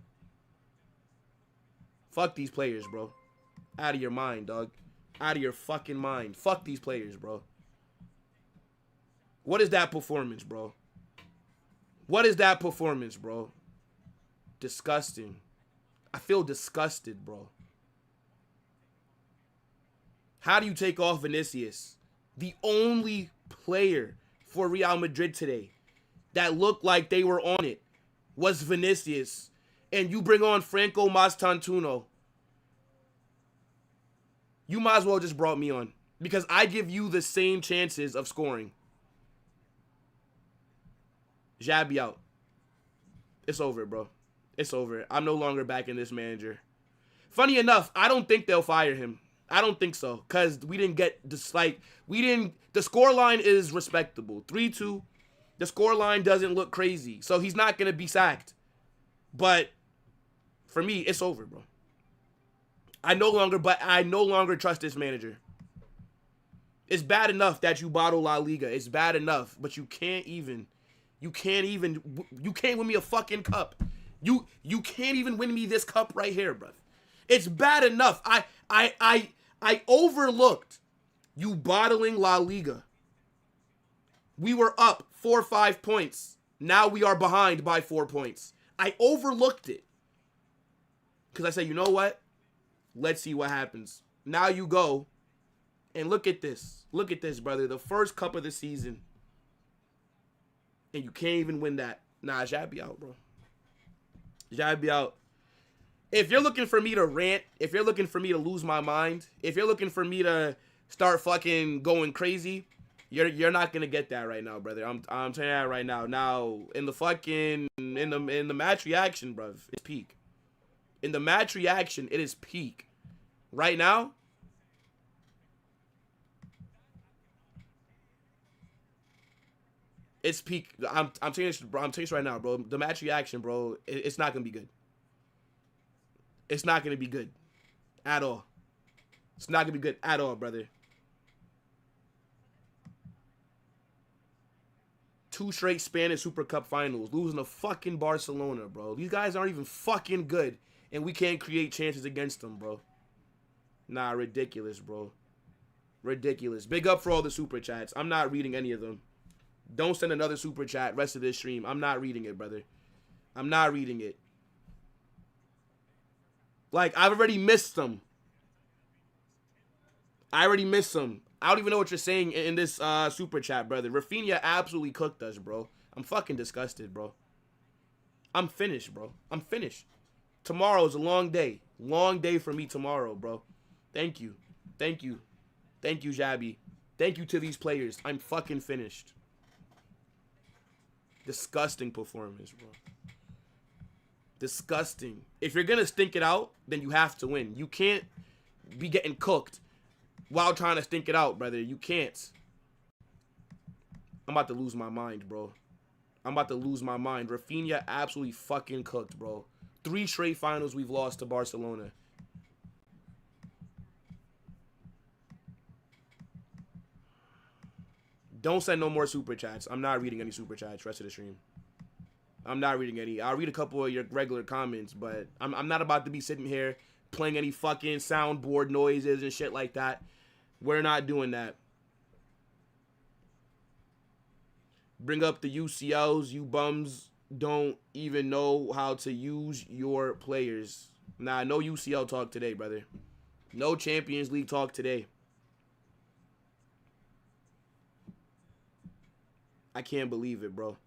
Fuck these players, bro. Out of your mind, dog. Out of your fucking mind. Fuck these players, bro. What is that performance, bro? What is that performance, bro? Disgusting. I feel disgusted, bro. How do you take off Vinicius? The only player for Real Madrid today that looked like they were on it was Vinicius. And you bring on Franco Mastantuono. You might as well just brought me on. Because I give you the same chances of scoring. Jabby out. It's over, bro. It's over. I'm no longer backing this manager. Funny enough, I don't think they'll fire him. I don't think so. Because we didn't get this, like, the scoreline is respectable. 3-2. The scoreline doesn't look crazy. So he's not going to be sacked. But for me, it's over, bro. I no longer trust this manager. It's bad enough that you bottle La Liga. It's bad enough, but you can't win me a fucking cup. You can't even win me this cup right here, bro. It's bad enough. I overlooked you bottling La Liga. We were up 4 or 5 points. Now we are behind by 4 points. I overlooked it. Because I said, you know what? Let's see what happens. Now you go and look at this. Look at this, brother. The first cup of the season. And you can't even win that. Nah, Jabby out, bro. Jabby out. If you're looking for me to rant, if you're looking for me to lose my mind, if you're looking for me to start fucking going crazy, you're not gonna get that right now, brother. I'm telling you that right now. Now in the match reaction, bro, it's peak. In the match reaction, it is peak. Right now, it's peak. I'm telling you this, bro. I'm telling you this right now, bro. The match reaction, bro, it's not gonna be good. It's not gonna be good at all. It's not gonna be good at all, brother. 2 straight Spanish Super Cup finals, losing to fucking Barcelona, bro. These guys aren't even fucking good, and we can't create chances against them, bro. Nah, ridiculous, bro. Ridiculous. Big up for all the super chats. I'm not reading any of them. Don't send another super chat rest of this stream. I'm not reading it, brother. I'm not reading it. Like, I've already missed them. I already missed them. I don't even know what you're saying in this super chat, brother. Rafinha absolutely cooked us, bro. I'm fucking disgusted, bro. I'm finished, bro. I'm finished. Tomorrow's a long day. Long day for me tomorrow, bro. Thank you. Thank you. Thank you, Jabby. Thank you to these players. I'm fucking finished. Disgusting performance, bro. Disgusting. If you're going to stink it out, then you have to win. You can't be getting cooked while trying to stink it out, brother. You can't. I'm about to lose my mind, bro. I'm about to lose my mind. Rafinha absolutely fucking cooked, bro. 3 straight finals we've lost to Barcelona. Don't send no more super chats. I'm not reading any super chats rest of the stream. I'm not reading any. I'll read a couple of your regular comments, but I'm not about to be sitting here playing any fucking soundboard noises and shit like that. We're not doing that. Bring up the UCLs. You bums don't even know how to use your players. Nah, no UCL talk today, brother. No Champions League talk today. I can't believe it, bro.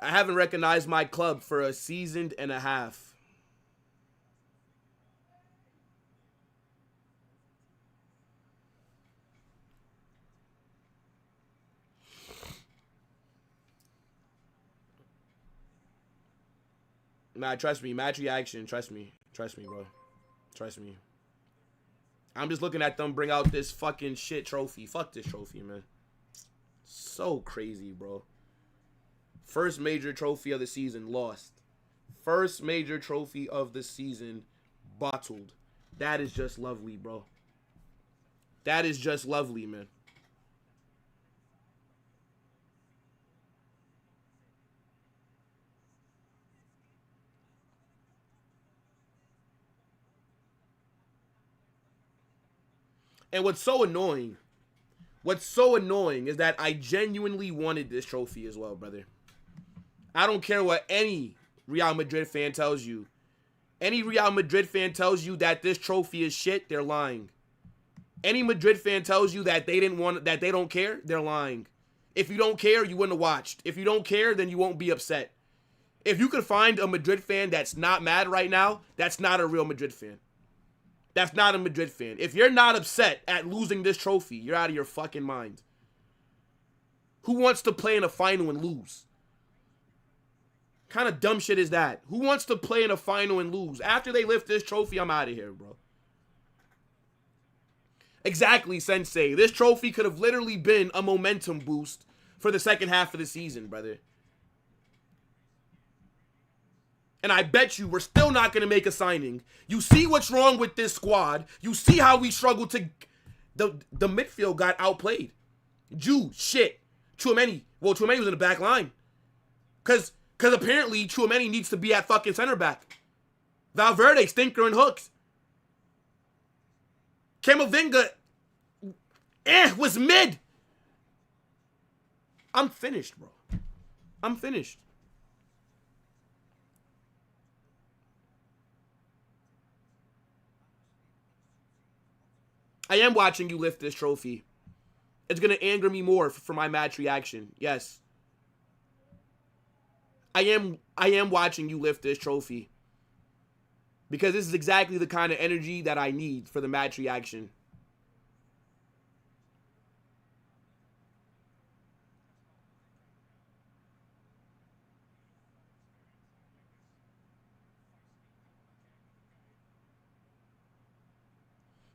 I haven't recognized my club for a season and a half. Nah, trust me. Match reaction. Trust me. Trust me, bro. Trust me. I'm just looking at them bring out this fucking shit trophy. Fuck this trophy, man. So crazy, bro. First major trophy of the season, lost. First major trophy of the season, bottled. That is just lovely, bro. That is just lovely, man. And what's so annoying is that I genuinely wanted this trophy as well, brother. I don't care what any Real Madrid fan tells you. Any Real Madrid fan tells you that this trophy is shit, they're lying. Any Madrid fan tells you that they don't care, they're lying. If you don't care, you wouldn't have watched. If you don't care, then you won't be upset. If you could find a Madrid fan that's not mad right now, that's not a real Madrid fan. That's not a Madrid fan. If you're not upset at losing this trophy, you're out of your fucking mind. Who wants to play in a final and lose? What kind of dumb shit is that? Who wants to play in a final and lose? After they lift this trophy, I'm out of here, bro. Exactly, Sensei. This trophy could have literally been a momentum boost for the second half of the season, brother. And I bet you we're still not going to make a signing. You see what's wrong with this squad. You see how we struggled to... The midfield got outplayed. Jude, shit. Tchouaméni. Well, Tchouaméni was in the back line. Because apparently Tchouaméni needs to be at fucking center back. Valverde, stinker and hooks. Camavinga, was mid. I'm finished, bro. I'm finished. I am watching you lift this trophy. It's going to anger me more for my match reaction. Yes. I am watching you lift this trophy. Because this is exactly the kind of energy that I need for the match reaction.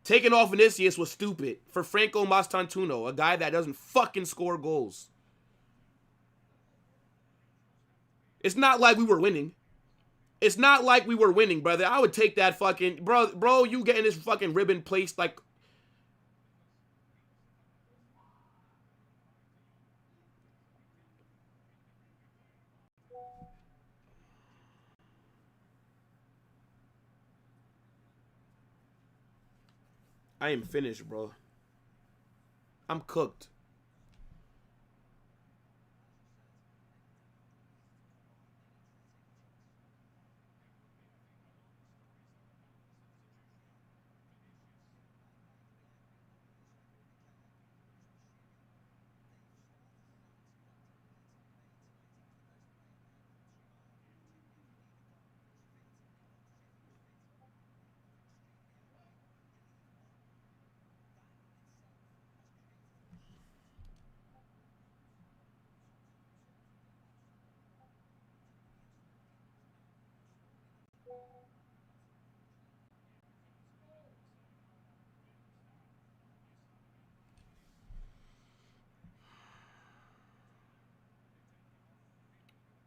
Taking off Vinicius was stupid for Franco Mastantuono, a guy that doesn't fucking score goals. It's not like we were winning. It's not like we were winning, brother. I would take that fucking... Bro, you getting this fucking ribbon placed like... I am finished, bro. I'm cooked.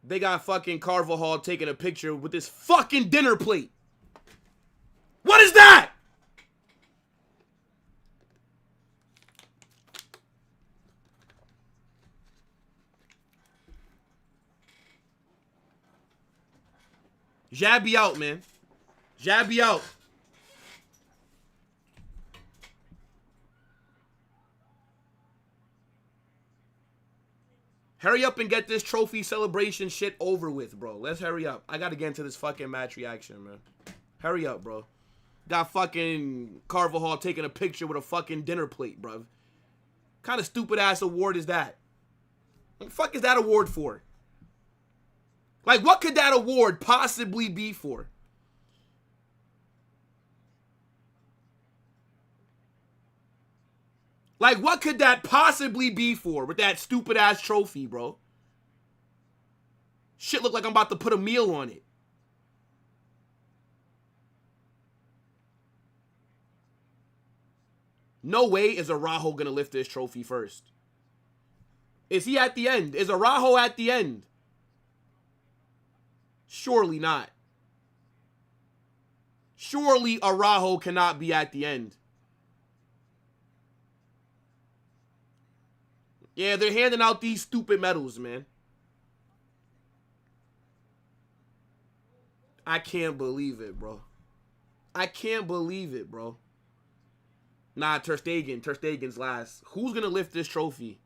They got fucking Carvajal taking a picture with this fucking dinner plate. What is that? Jabby out, man. Jabby out. Hurry up and get this trophy celebration shit over with, bro. Let's hurry up. I gotta get into this fucking match reaction, man. Hurry up, bro. Got fucking Carvajal taking a picture with a fucking dinner plate, bro. What kind of stupid ass award is that? What the fuck is that award for? Like, what could that award possibly be for? Like, what could that possibly be for with that stupid-ass trophy, bro? Shit look like I'm about to put a meal on it. No way is Araujo going to lift this trophy first. Is he at the end? Is Araujo at the end? Surely not. Surely Araujo cannot be at the end. Yeah, they're handing out these stupid medals, man. I can't believe it, bro. I can't believe it, bro. Nah, Ter Stegen. Ter Stegen's last. Who's going to lift this trophy?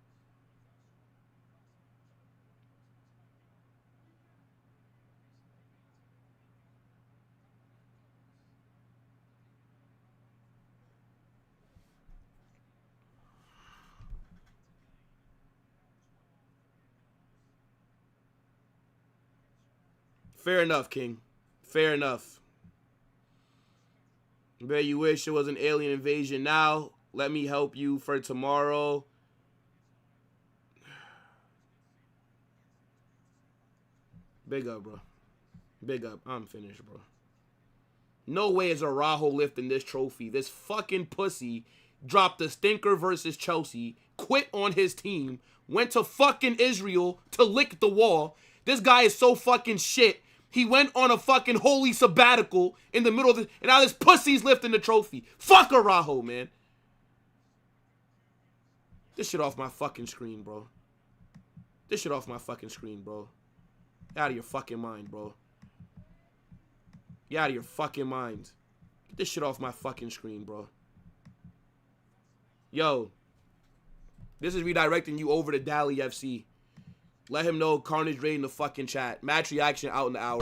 Fair enough, King. Fair enough. Bet you wish it was an alien invasion now. Let me help you for tomorrow. Big up, bro. Big up. I'm finished, bro. No way is Araujo lifting this trophy. This fucking pussy dropped a stinker versus Chelsea, quit on his team, went to fucking Israel to lick the wall. This guy is so fucking shit. He went on a fucking holy sabbatical in the middle of the... And now this pussy's lifting the trophy. Fuck Araujo, man. This shit off my fucking screen, bro. This shit off my fucking screen, bro. Out of your fucking mind, bro. You out of your fucking mind. Get this shit off my fucking screen, bro. Yo. This is redirecting you over to Dally FC. Let him know Carnage raid in the fucking chat. Match reaction out in the hour.